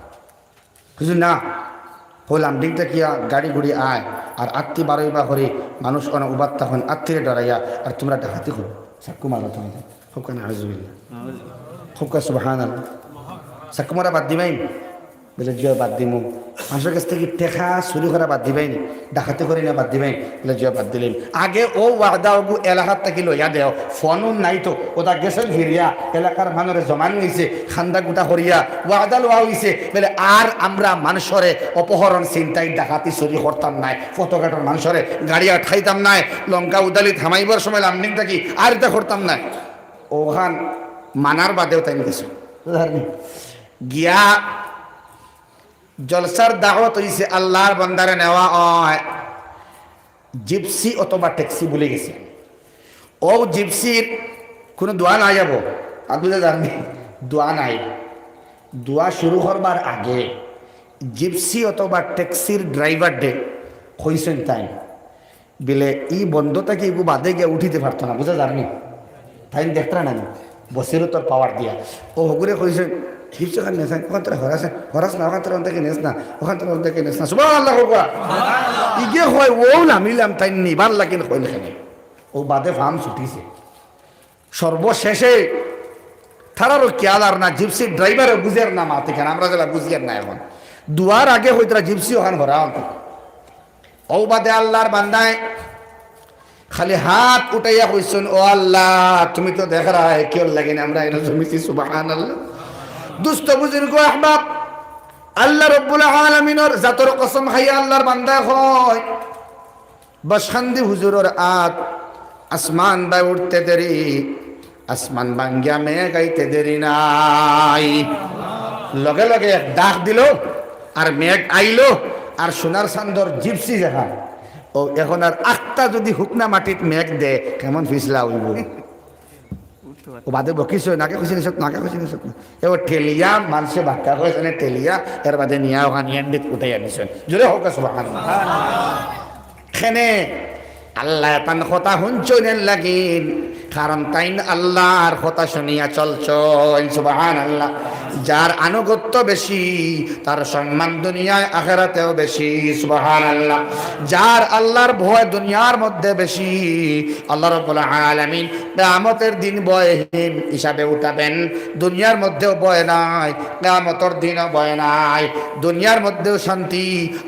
হুজুর না হলাম দিকটা কিয়া গাড়ি ঘুড়ি আয় আর আত্মী বারোই বা করে মানুষ অনেক উবাদ তখন আত্মীয় ডরাইয়া আর তোমরা ডাকাতি করো সাক্কুমার তুমি খুব কেন আজুবিল্লা খুব কা সুবহানাল্লাহ। সাক্কুমারা বাদ দিবাই বলে জিয়া বাদ দিমু, মানুষের কাছ থেকে টেকা চুরি করা বাদ দিবাই নি, ডাকাতি করি না বাদ দিবাই বলে জিয়া বাদ দিলেন। আগে ও ওয়াদা ওগু এলাকার থেকে লইয়া দেও, ফোনও নাই তো ওটা গেছে ঘিরিয়া এলাকার মানুষের জমানো হয়েছে, খান্দা গুটা করিয়া ওয়াদা লোয়া হয়েছে বলে আর আমরা মানুষরে অপহরণ চিন্তাই ডাকাতি চুরি করতাম নাই, ফটোঘাটর মানুষরে গাড়িয়া ঠাইতাম নাই, লঙ্কা উদালি থামাইবার সময় লামডিং থাকি আর এটা করতাম নাই। ওখান মানার বাদেও তাই গেছে গিয়া জলসার দাওয়াত হইছে আল্লাহর বান্দারে নেওয়া হয় জিপসি অথবা ট্যাক্সি বলে গেছে। ও জিপসির কোনো দোয়া নাই যাব আর বুঝে জানি দোয়া নাই। দোয়া শুরু করবার আগে জিপসি অথবা ট্যাক্সির ড্রাইভার ডে কইছেন তাই বিলে ই বন্ধ থেকে এগু বাদে গিয়ে উঠিতে পারতো না, বুঝা জানি তাই দেখতে না বসিরতর পাওয়ার দিয়া। ও হগুরে কইছেন জিপসি ওখানে নেস ওখান তোরা হরাস হরাস না ওখান তোরা অন্তকে নেস না ওখান তোরা অন্তকে নেস না সুবহানাল্লাহ হোকা ইগে হয় ও নামিলাম তাই নিবার লাগিন কইল খানে ও বাদে ফার্ম ছুটিছে। সর্বশেষে তারারও খেয়াল আর না, জিপসি ড্রাইভারও বুঝের না মাতে খান, আমরা যেটা বুঝিয়ার না। এখন দুয়ার আগে হইতরা জিপসি ওখান ভরা হতো। ও বাদে আল্লাহর বান্দায় খালি হাত উঠাইয়া কইছেন ও আল্লাহ তুমি তো দেখ রা কেউ লাগে না আমরা এটা জমিছি সুবহানাল্লাহ। দুস্থ বুজুর্গ আহবাব আল্লাহ রাব্বুল আলামিনের জাতর কসম খাইয়া আল্লাহর বান্দা হয় বসখান্দি হুজুরের আত আসমান বাই উঠতে দেরি, আসমান বাঙ্গিয়া মেঘ গাইতে দেরি নাই। লগে লগে এক ডাক দিল আর মেঘ আইলো আর সোনার চান্দর জিপসি দেখা ও এখন আর আখটা যদি হুকনা মাটিত মেঘ দে কেমন ফিসলা হইব ও বাদে বকিস নাকে খুশি নিছত নাকে খুশি নিছত এবার ঠেলিয়া মানুষে বাক্কা করেছে ঠেলিয়া এর বাদে নিয়া ওখানে ইয়ান্ডিত উঠাই আনিছেন জোরে হোক সুবহানাল্লাহ খেনে আল্লাহ তান কথা শুনছেন লাগিন কারণ তাই আল্লাহর কথা শুনিয়া চলছ সুবহানাল্লাহ যার আনুগত্য বেশি তার সম্মান দুনিয়ায় আখিরাতেও বেশি সুবহানাল্লাহ যার আল্লাহর ভয় দুনিয়ার মধ্যে বেশি আল্লাহ রাব্বুল আলামিন কিয়ামতের দিন ভয়হীন হিসাবে উঠাবেন দুনিয়ার মধ্যেও ভয় নাই কিয়ামতের দিনও ভয় নাই দুনিয়ার মধ্যেও শান্তি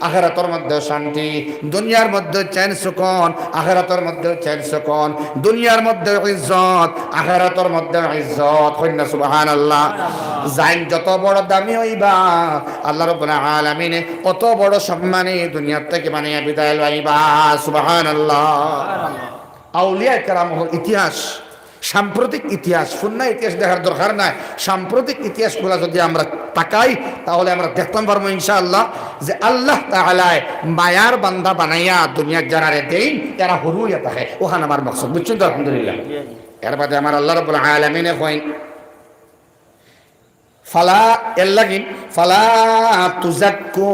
আখিরাতের মধ্যেও শান্তি দুনিয়ার মধ্যে চैन সুকুন আখিরাতের মধ্যেও চैन সুকুন দুনিয়ার মধ্যে ইজ্জত আখিরাতের মধ্যে ইজ্জত কইনা সুবহানাল্লাহ জাইন যত বড় দামি হইবা আল্লাহ রাব্বুল আলামিন কত বড় সম্মানে দুনিয়ার থেকে বানিয়ে বিদায় লইবা সুবহানাল্লাহ আউলিয়া কেরামের ইতিহাস সাম্প্রতিক ইতিহাস ফুন্না ইতিহাস দেখার দরকার নাই সাম্প্রতিক ইতিহাসগুলো যদি আমরা তাকাই তাহলে আমরা দেখতে পারবো ইনশাআল্লাহ যে আল্লাহ তাআলা মায়ার বান্দা বানাইয়া দুনিয়ার যারারে দেন এরা হুরুইয়া থাকে ওখানে আমার মাকসাদ বুঝছেন তো আলহামদুলিল্লাহ এর বাদে আমার আল্লাহ রাব্বুল আলামিন কইন ফালা এল্লাগিন ফালা তুজাক্কু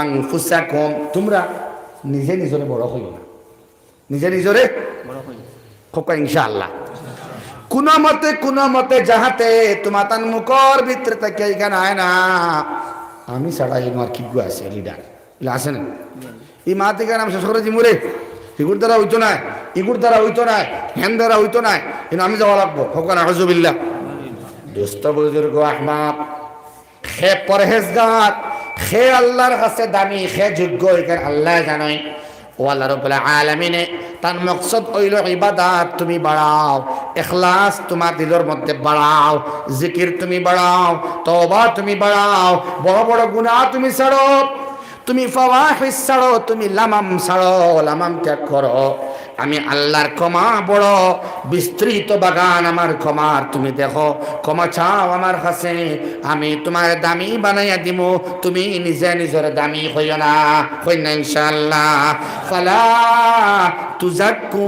আনফুসাকুম তোমরা নিজে নিজরে বড় হইও না নিজে নিজরে বড় হই খোকা ইনশাআল্লাহ কোনো মতে যাহাতে তোমার তান মুখর ভিতরে থেকে এখানে আয় না আমি ছাড়া আমার কি গু আছে লিডার এগুলো আছে না এই মা থেকে নাম শেষ করে জিমুরে ইগুর দ্বারা হইতো না ইগুর দ্বারা হইতো না হ্যান দ্বারা হইতো না কিন্তু আমি যাওয়া লাগবো খোকা আউযুবিল্লাহ দোস্ত বুজুর্গ আহমাদ খে পরহেজগার খে আল্লাহর কাছে দামি খে যোগ্য এখানে আল্লাহ জানাই ও আল্লাহ রাব্বুল আলামিন তার মকসদ হইল ইবাদত তুমি বাড়াও ইখলাস তোমার দিলের মধ্যে বাড়াও জিকির তুমি বাড়াও তওবা তুমি বাড়াও বড় বড় গুনাহ তুমি ছাড়ো তুমি ফাওয়াহিশ ছাড়ো তুমি লামাম ছাড়ো লামাম ত্যাগ করো আমি আল্লাহর ক্ষমা বড় বিস্তৃত বাগান আমার ক্ষমার তুমি দেখো ক্ষমা চাও আমার কাছে আমি তোমার দামি বানাইয়া দিব তুমি নিজে নিজের দামি হইও না ইনশাআল্লাহ ফালা তুজাক্কু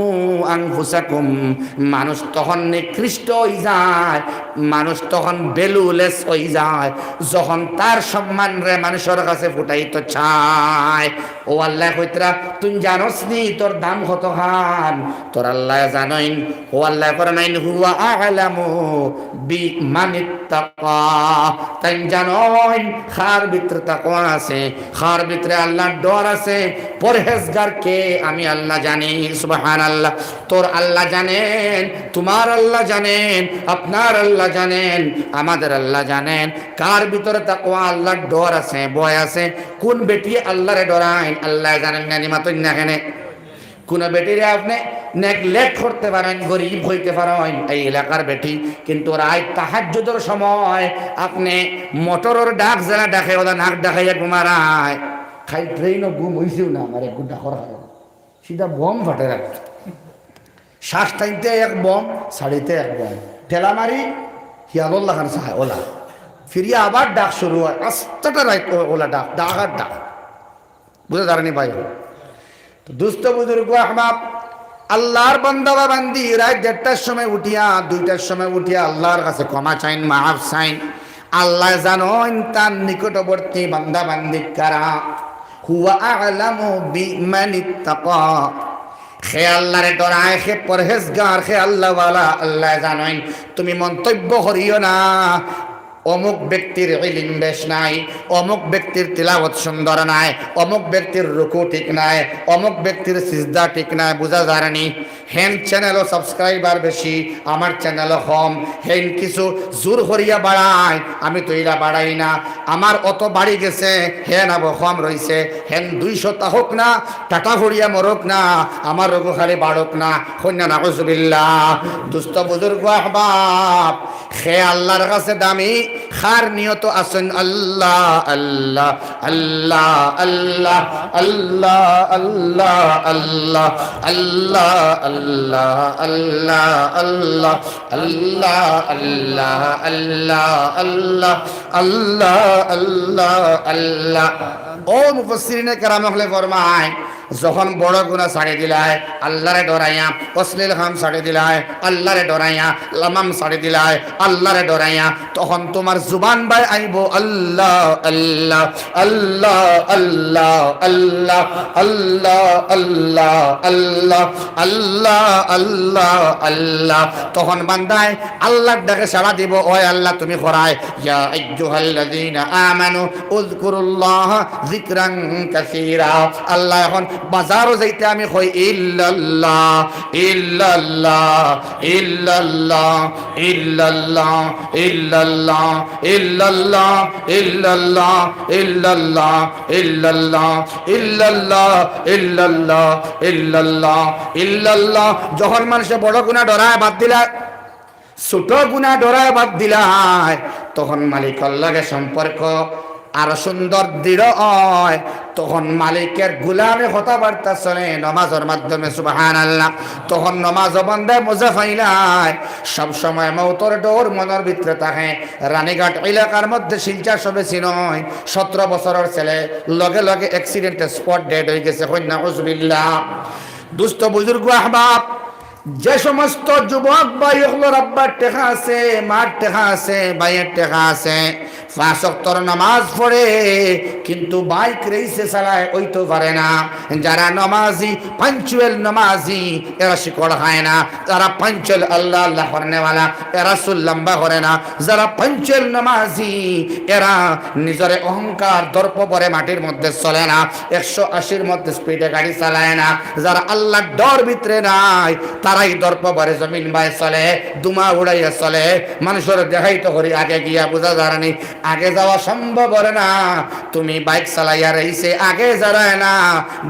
আনফুসাকুম মানুষ তখন নিকৃষ্ট হয়ে যায় মানুষ তখন ভ্যালুলেস হয়ে যায় যখন তার সম্মান রে মানুষের কাছে ফুটাইতে চায় ও আল্লাহ কইতরা তুই জানোস নি তোর দাম কত খান তোর আল্লাহ জানেন ও আল্লাহ ফরমাইন হুয়া আ'লামু বিমানিত্তাকা তাই জানেন খার ভিতরে তাকওয়া আছে খার ভিতরে আল্লাহর ডর আছে পরহেজগার কে আমি আল্লাহ জানি সুবহানাল্লাহ তোর আল্লাহ জানেন তোমার আল্লাহ জানেন আপনার আল্লাহ জানেন আমাদের আল্লাহ জানেন কার ভিতরে তাকওয়া আল্লাহর ডর আছে ভয় আছে কোন বেটি আল্লাহরে ডরায় আল্লাহ জানেন না নিমাতন না কেন কোন বেটিরে আপনি নেগলেক্ট করতে পারেন গরিব হইতে পারেন এই এলাকার বেটি কিন্তু রাত তাহাজ্জুদের সময় আপনি মোটরের ডাক যারা ডাকে ওরা নাক ডাকাইয়া ঘুমারায় খাই ট্রেনও ঘুম হইছেও না আমার এক ঘন্টা করা সিধা বম ফাটে রাখত শ্বাস টাইমতে এক বম শাড়িতে এক বম ঠেলা মারি হিয়াল্লাহ খান সাহায় ওলা ফিরিয়ে আবার ডাক শুরু হয় আস্তাটা রাইত ওলা ডাক ডাকার ডাক বুঝে দাঁড়ানি পাই তো দুস্থ বুজুর্গ আহবাব আল্লাহর বান্দা বান্দি রাত 1:30টার সময় উঠিয়া 2টার সময় উঠিয়া আল্লাহর কাছে ক্ষমা চাইন মাফ চাইন আল্লাহ জানেন তার নিকটবর্তী বান্দা বান্দি কারা হুয়া আ'লামু বিমানিত্তাকা খে আল্লাহরে ডরায় খে পরহেজগার খে আল্লাহওয়ালা আল্লাহ জানেন তুমি মন্তব্য করিও না অমুক ব্যক্তির ইলম বেশ নাই অমুক ব্যক্তির তিলাওয়াত সুন্দর নাই অমুক ব্যক্তির রুকু ঠিক নাই অমুক ব্যক্তির সিজদা ঠিক নাই বুঝা যায়নি হেন চ্যানেলও সাবস্ক্রাইবার বেশি আমার চ্যানেলও কম হেন কিছু জোর করিয়া বাড়ায় আমি তো এরা বাড়াই না আমার অত বাড়ি গেছে হেন আবো কম রইছে হেন 200 হোক না টাকা ভরিয়া মরক না আমার রোগ খালি বাড়ক না কন্যা নাউজুবিল্লাহ দুস্থ বুজুর্গ আহবাব হে আল্লাহর কাছে দামি খার নিয়ত আছেন আল্লাহ আল্লাহ আল্লাহ আল্লাহ আল্লাহ আল্লাহ আল্লাহ আল্লাহ আল্লাহ আল্লাহ আল্লাহ আল্লাহ আল্লাহ আল্লাহ আল্লাহ আল্লাহ আল্লাহ আল্লাহ। ও মুফাসসিরিনে কেরাম হলে ফরমায় যখন বড় গুনাহ ছাড়ি দিলায় আল্লাহরে ডরাইয়া, অশ্লীল কাম ছাড়ি দিলায় আল্লাহরে ডরাইয়া, লামাম ছাড়ি দিলায় আল্লাহরে ডরাইয়া, তখন তোমার জুবান বাই আইব আল্লাহ আল্লাহ আল্লাহ আল্লাহ আল্লাহ আল্লাহ আল্লাহ আল্লাহ আল্লাহ আল্লাহ আল্লাহ। তখন বান্দায় আল্লাহর ডাকে সাড়া দিব, ও আল্লাহ তুমি খরায় ইয়া আইয়ুহাল্লাযীনা আমানু উযকুরুল্লাহ যিকরান কাসীরা। আল্লাহ এখন বাজারও যাইতে আমি কই ইল্লাল্লাহ ইল্লাল্লাহ ইল্লাল্লাহ ইল্লাল্লাহ ইল্লাল্লাহ ইল্লাল্লাহ ইল্লাল্লাহ ইল্লাল্লাহ ইল্লাল্লাহ ইল্লাল্লাহ ইল্লাল্লাহ ইল্লাল্লাহ ইল্লাল্লাহ। যখন মানুষে বড় গুনাহ ডরায় বাদ দিলা, ছোট গুনাহ ডরায় বাদ দিলায়, তখন মালিক আল্লাহর সম্পর্ক আর সুন্দর দৃঢ় হয়। তখন মালিকের গুলামে কথাবার্তা চলে নামাজের মাধ্যমে সুবহানাল্লাহ। তখন নামাজ বন্দায় মজা পাইলাই। সব সময় মৌতর ডোর মনের ভিতরে থাকে। রানীঘাট এলাকার মধ্যে শিলচর সবে চিনয় 17 বছরের ছেলে লগে লগে অ্যাক্সিডেন্টে স্পট ডেড হয়ে গেছে। কন্যা উজবিল্লাহ। দুস্থ বুজুর্গ আহবাব, যে সমস্ত যুবক ভাই হলোর আব্বার টেকা আছে, মার টেকা আছে, ভাইয়ের টেকা আছে, 5 ওয়াক্তের নামাজ পড়ে কিন্তু বাইক রেসে চালায় ওই তো পারে না। যারা নামাজি পাঞ্চুয়াল নামাজি এরা শিকড় খায় না। যারা পাঞ্চুয়াল আল্লাহ আল্লাহ করেনেওয়ালা এরা চুল লম্বা করে না। যারা পাঞ্চুয়াল নামাজি এরা নিজের অহংকার দর্প পরে মাটির মধ্যে চলে না। 180-র মধ্যে স্পিডে গাড়ি চালায় না। যারা আল্লাহর ডর ভিতরে নাই তারাই দর্প পরে জমিন বাই চলে, দুমা উড়াইয়া চলে। মানুষের দেখাইতে করি আগে গিয়া বোঝা জানি আগে যাওয়া সম্ভব হয় না। তুমি বাইক চালাইয়া রইছে আগে যারায় না,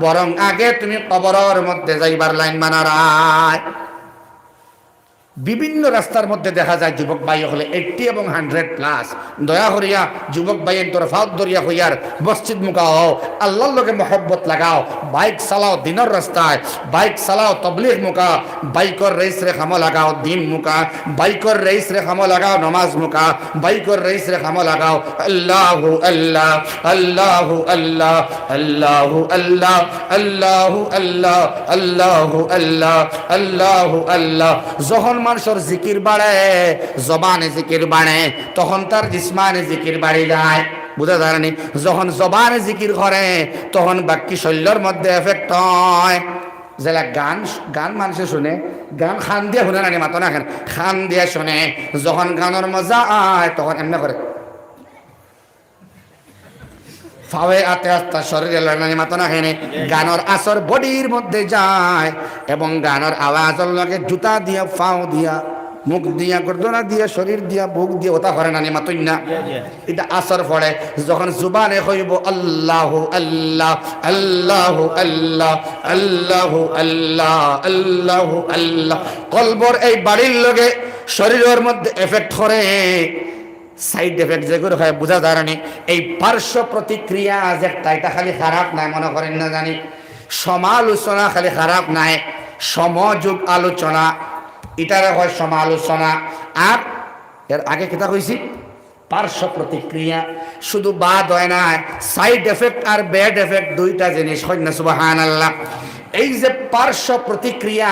বরং আগে তুমি কবরের মধ্যে যাইবার লাইন বানারায়। বিভিন্ন রাস্তার মধ্যে দেখা যায় যুবক ভাই হলে 80 এবং 100+। দয়া করিয়া যুবক ভাইয়ের তরফাত দরিয়া হইয়ার মসজিদ মুখাও, আল্লাহর লগে মহব্বত লাগাও, বাইক চালাও দিনের রাস্তায়, বাইক চালাও তবলিগ মুখা, বাইকর রেস রে খামো লাগাও দিন মুখা, বাইকর রেস রে খামো লাগাও নমাজ মুখা, বাইকর রেস রে খামো লাগাও আল্লাহু আল্লাহ আল্লাহু আল্লাহ আল্লাহু আল্লাহ আল্লাহু আল্লাহ আল্লাহু আল্লাহ আল্লাহু আল্লাহ। যখন মানুষের জিকির বাড়ে, জবানে জিকির বাড়ে, তখন তার জিসমানে জিকির বাড়ি যায়। বুঝা যায়নি? যখন জবানে জিকির করে তখন বাকি শৈল্যর মধ্যে এফেক্ট হয়। যেটা গান গান মানুষে শুনে, গান খান দিয়ে শুনে না, মাতো না খান দিয়ে শুনে। যখন গানের মজা আয় তখন এমনি করে ফাওয়ে আতে আস্তা শরীরে লড়ানি মাতো না খেনে। গানের আসর বডির মধ্যে যায় এবং গানের আওয়াজের লগে জুতা দিয়া, ফাও দিয়া, মুখ দিয়া, গর্দনা দিয়া, শরীর দিয়া, বুক দিয়া ওটা করে না মাতই না। এটা আসর পড়ে যখন জুবানে হইব আল্লাহু আল্লাহ আল্লাহু আল্লাহ আল্লাহু আল্লাহ আল্লাহু আল্লাহ। কলবর এই বাড়ির লগে শরীরের মধ্যে এফেক্ট করে। সাইড এফেক্ট যেগুলো হয় বোঝা যায়নি। এই পার্শ্ব প্রতিক্রিয়া যেটা, এটা খালি খারাপ নাই মনে করেন না জানি। সমালোচনা খালি খারাপ নাই, সমযোগ আলোচনা এটারে হয় সমালোচনা। আর এর আগে কেটা কইছি পার্শ্ব প্রতিক্রিয়া। শুধু বাদ হয় না, সাইড এফেক্ট আর ব্যাড এফেক্ট দুইটা জিনিস হয় না। সুবহানাল্লাহ। এই যে পার্শ্ব প্রতিক্রিয়া,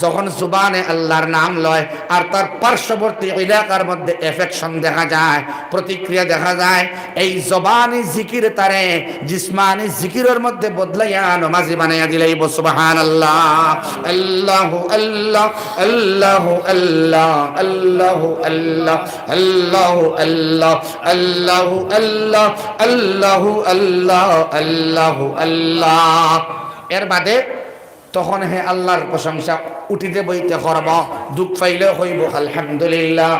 যখন জুবানে আল্লাহর নাম লয় আর তার পার্শ্ববর্তী এলাকার মধ্যে এফেকশন দেখা যায়, প্রতিক্রিয়া দেখা যায়, এই জবানি জিকির তারে জিসমানি জিকিরের মধ্যে বদলাইয়া নামাজি বানাইয়া দিলেই সুবহানাল্লাহ। আল্লাহু আল্লাহ আল্লাহু আল্লাহ আল্লাহু আল্লাহ আল্লাহু আল্লাহ আল্লাহু আল্লাহ আল্লাহু আল্লাহ আল্লাহু আল্লাহ। এর বাদে তখন হে আল্লাহর প্রশংসা উঠিতে বইতে করব। দুঃখ পাইলেও হইব আলহামদুলিল্লাহ,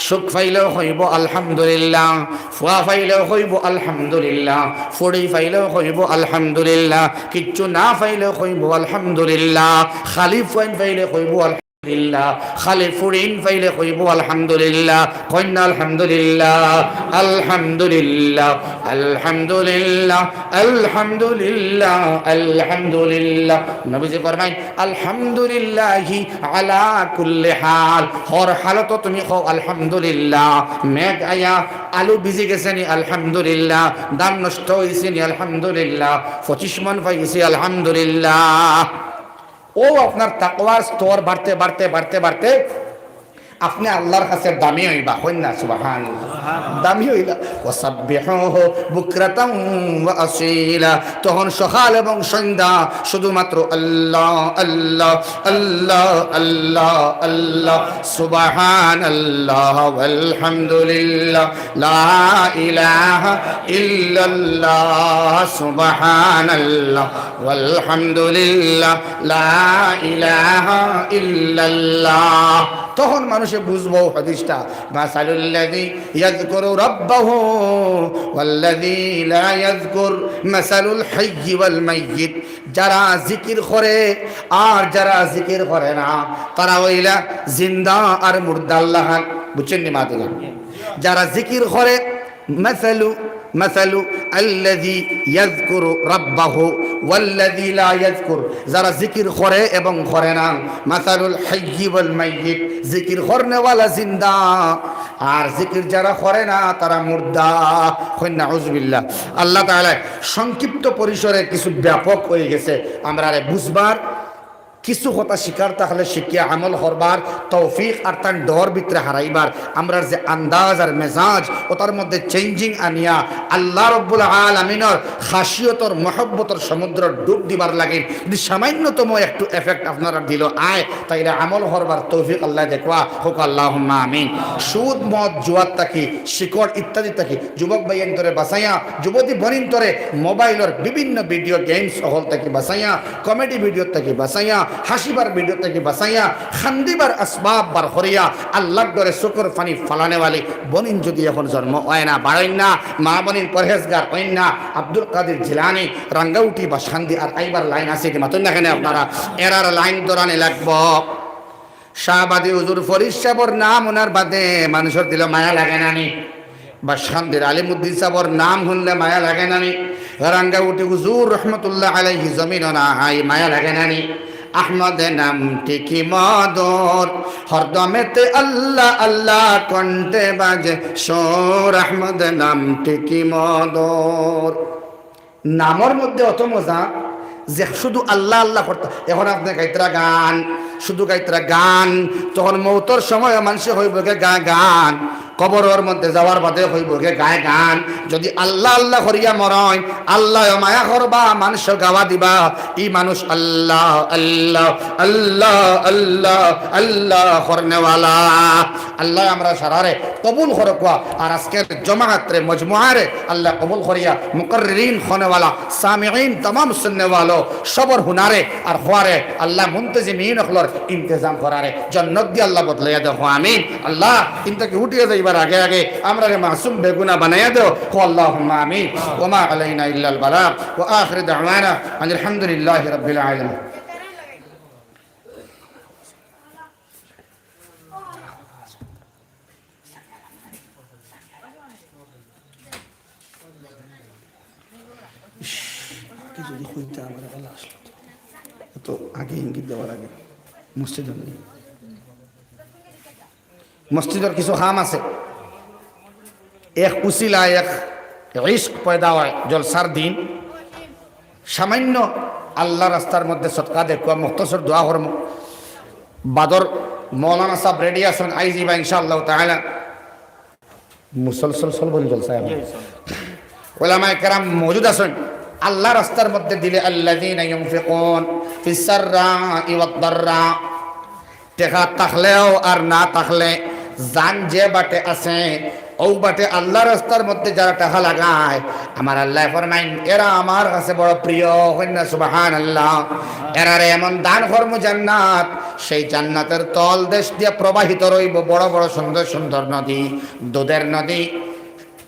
সুখ পাইলেও হইব আলহামদুলিল্লাহ, ফুয়া পাইলেও হইব আলহামদুলিল্লাহ, ফুড়ি পাইলেও হইব আলহামদুলিল্লাহ, কিচ্ছু না পাইলেও হইব আলহামদুলিল্লাহ, খালি ফাইন পাইলে হইব আলহামদুলিল্লাহ খালি ফুরিন ফাইলে কইব আলহামদুলিল্লাহ কইনা আলহামদুলিল্লাহ আলহামদুলিল্লাহ আলহামদুলিল্লাহ আলহামদুলিল্লাহ আলহামদুলিল্লাহ নবীজি ফরমায় আলহামদুলিল্লাহি আলা কুল্লি হাল হর হালত তুমি কও আলহামদুলিল্লাহ মেঘ আয়া আলু ভিজে গেছে নি আলহামদুলিল্লাহ দাম নষ্ট হইছে নি আলহামদুলিল্লাহ 25 মন পাইছি আলহামদুলিল্লাহ ও আপনার তাকওয়ার স্তর বাড়তে বাড়তে বাড়তে বাড়তে আপনি আল্লাহর কাছে দামি হইবা কইনা সুবহানাল্লাহ দামি হইলা ওয়াসাব্বিহুহু বুকরাতাম ওয়া আসীলা তখন সকাল এবং সন্ধ্যা শুধুমাত্র আল্লাহ আল্লাহ আল্লাহ আল্লাহ আল্লাহ সুবহানাল্লাহ ওয়ালহামদুলিল্লাহ লা ইলাহা ইল্লাল্লাহ সুবহানাল্লাহ ওয়ালহামদুলিল্লাহ লা ইলাহা ইল্লাল্লাহ তখন মানুষে বুঝবো হাদিসটা মাসালুল্লাযী ইয়াযকুরু রাব্বাহু ওয়াল্লাযী লা ইয়াযকুর মাসালুল হাইয়্যি ওয়াল মাইয়্যিত যারা জিকির করে আর যারা জিকির করে না তারা হইলা জিন্দা আর মুর্দা আল্লাহ বুঝছেন নি মাদিনা যারা জিকির করে মাসালু আল্লাযী ইয়াযকুরু রাব্বাহু ওয়াল্লাযী লা ইয়াযকুর যারা জিকির করে এবং করে না মাসালুল হাইয়্যি ওয়াল মাইয়্যিত জিকির করনেওয়ালা জিন্দা আর জিকির যারা করে না তারা মুর্দা কইনা আউযুবিল্লাহ আল্লাহ তাআলা সংক্ষিপ্ত পরিসরে কিছু ব্যাপক হয়ে গেছে আমরা বুঝবার কিছু কথা শিকার তাহলে শিখিয়া আমল করবার তৌফিক আর তার ডর ভিতরে হারাইবার আমরা যে আন্দাজ আর মেজাজ ওটার মধ্যে চেঞ্জিং আনিয়া আল্লাহ রব্বুল আলামিনের খাসিয়তর মহব্বতর সমুদ্র ডুব দিবার লাগে যদি সামান্যতম একটু এফেক্ট আপনারা দিল আয় তাইলে আমল করবার তৌফিক আল্লাহ দেখবা হোক আল্লাহুম্মা আমিন সুদ মদ জুয়াত থাকি শিকড় ইত্যাদি থাকি যুবক ভাইয়ের তরে বাঁচাইয়া যুবতী বনিন তরে মোবাইলের বিভিন্ন ভিডিও গেমস হল থাকি বাঁচাইয়া কমেডি ভিডিও থাকি বাঁচাইয়া হাসিবার ভিডিও থেকে বাঁচাইয়া খান্দিবার আসবাব বার করিয়া আল্লাহর ডরে শুকর ফানি ফালানে वाली বনিন যদি এখন জন্ম হয় না বাড়েন না মা বনিন পরহেজগার হইন না আব্দুল কাদের জিলানী রাঙ্গাউটি বা শান্তি আর আইবার লাইন আছে কি মাতুন না কেন আপনারা এরার লাইন দরানে লাগবো শাহবাদী হুজুর ফরিদ সাহেবর নাম ওনার বাদে মানুষের দিলে মায়া লাগে না নি বা শান্তির আলিমুদ্দিন সাহেবর নাম শুনলে মায়া লাগে না নি রাঙ্গাউটি হুজুর রহমতুল্লাহ আলাইহি জমিন না হাই মায়া লাগে না নি আহমদ নামটি কি মধুর হরদমেতে আল্লাহ আল্লাহ কণ্ঠে বাজে সোর আহমদ নামটি কি মধুর নামর মধ্যে অত মজা যে শুধু আল্লাহ আল্লাহ করতে এখন আপনি গাইতরা গান শুধু গাইতরা গান তখন মৌতর সময় মানুষ হইব গান কবরের মধ্যে যাওয়ার বাদে হইব গায় গান যদি আল্লাহ আল্লাহ করিয়া মরয় আল্লাহ মায়া করবা মানুষ গাওয়া দিবা ই মানুষ আল্লাহ আল্লাহ আল্লাহ আল্লাহ আল্লাহ করনেওয়ালা আল্লাহ আমরা সারারে কবুল করকুয়া আর আজকের জমাআতরে মজমুআরে আল্লাহ কবুল করিয়া মুকররিন খনেওয়ালা সামিঈন तमाम सुननेवालो সবর হুনারে আর খোয়ারে আল্লাহ মুনতাজিমিন হলর ইন্তজাম করারে জান্নাত দি আল্লাহ বদলাইয়া দাও আমিন আল্লাহ ইনতাকে উঠিয়ে যাইবার আগে আগে আমরা মাসুম বেগুনা বানাইয়া দাও আল্লাহুম্মা আমিন ওয়া মা আলাইনা ইল্লাল বালাগ ওয়া আখির দাওয়ানা আলহামদুলিল্লাহি রাব্বিল আলামিন যদি হইতে আমার বেলা আসলো তো আগে ইঙ্গিত দেওয়ার আগে মসজিদের কিছু হাম আছে এক উসিলা এক রিস্ক পয়দা হয় জলসার দিন সামান্য আল্লাহ রাস্তার মধ্যে সৎকা দেখুয়া মুখতসর দোয়া করম বাদর মৌলানা সাহেব রেডি আছেন আইজিবা ইনশাআল্লাহ তাআলা মুসলসল সলবন জলসায় ওলামায়ে কেরাম মওজুদ আছেন আল্লাহ রাস্তার মধ্যে দিলে আল্লাযীনা ইউনফিকুন ফিস সাররা'i ওয়াদ দাররা টাকা থাকলেও আর না থাকলে জান যে বাটে আছে ও বাটে আল্লাহ রাস্তার মধ্যে যারা টাকা লাগায় আমার আল্লাহ ফরমাইন এরা আমার কাছে বড় প্রিয় হইনা সুবহানাল্লাহ এরারে এমন দান কর্ম জান্নাত সেই জান্নাতের তল দেশ দিয়ে প্রবাহিত রইব বড় বড় সুন্দর সুন্দর নদী দুধের নদী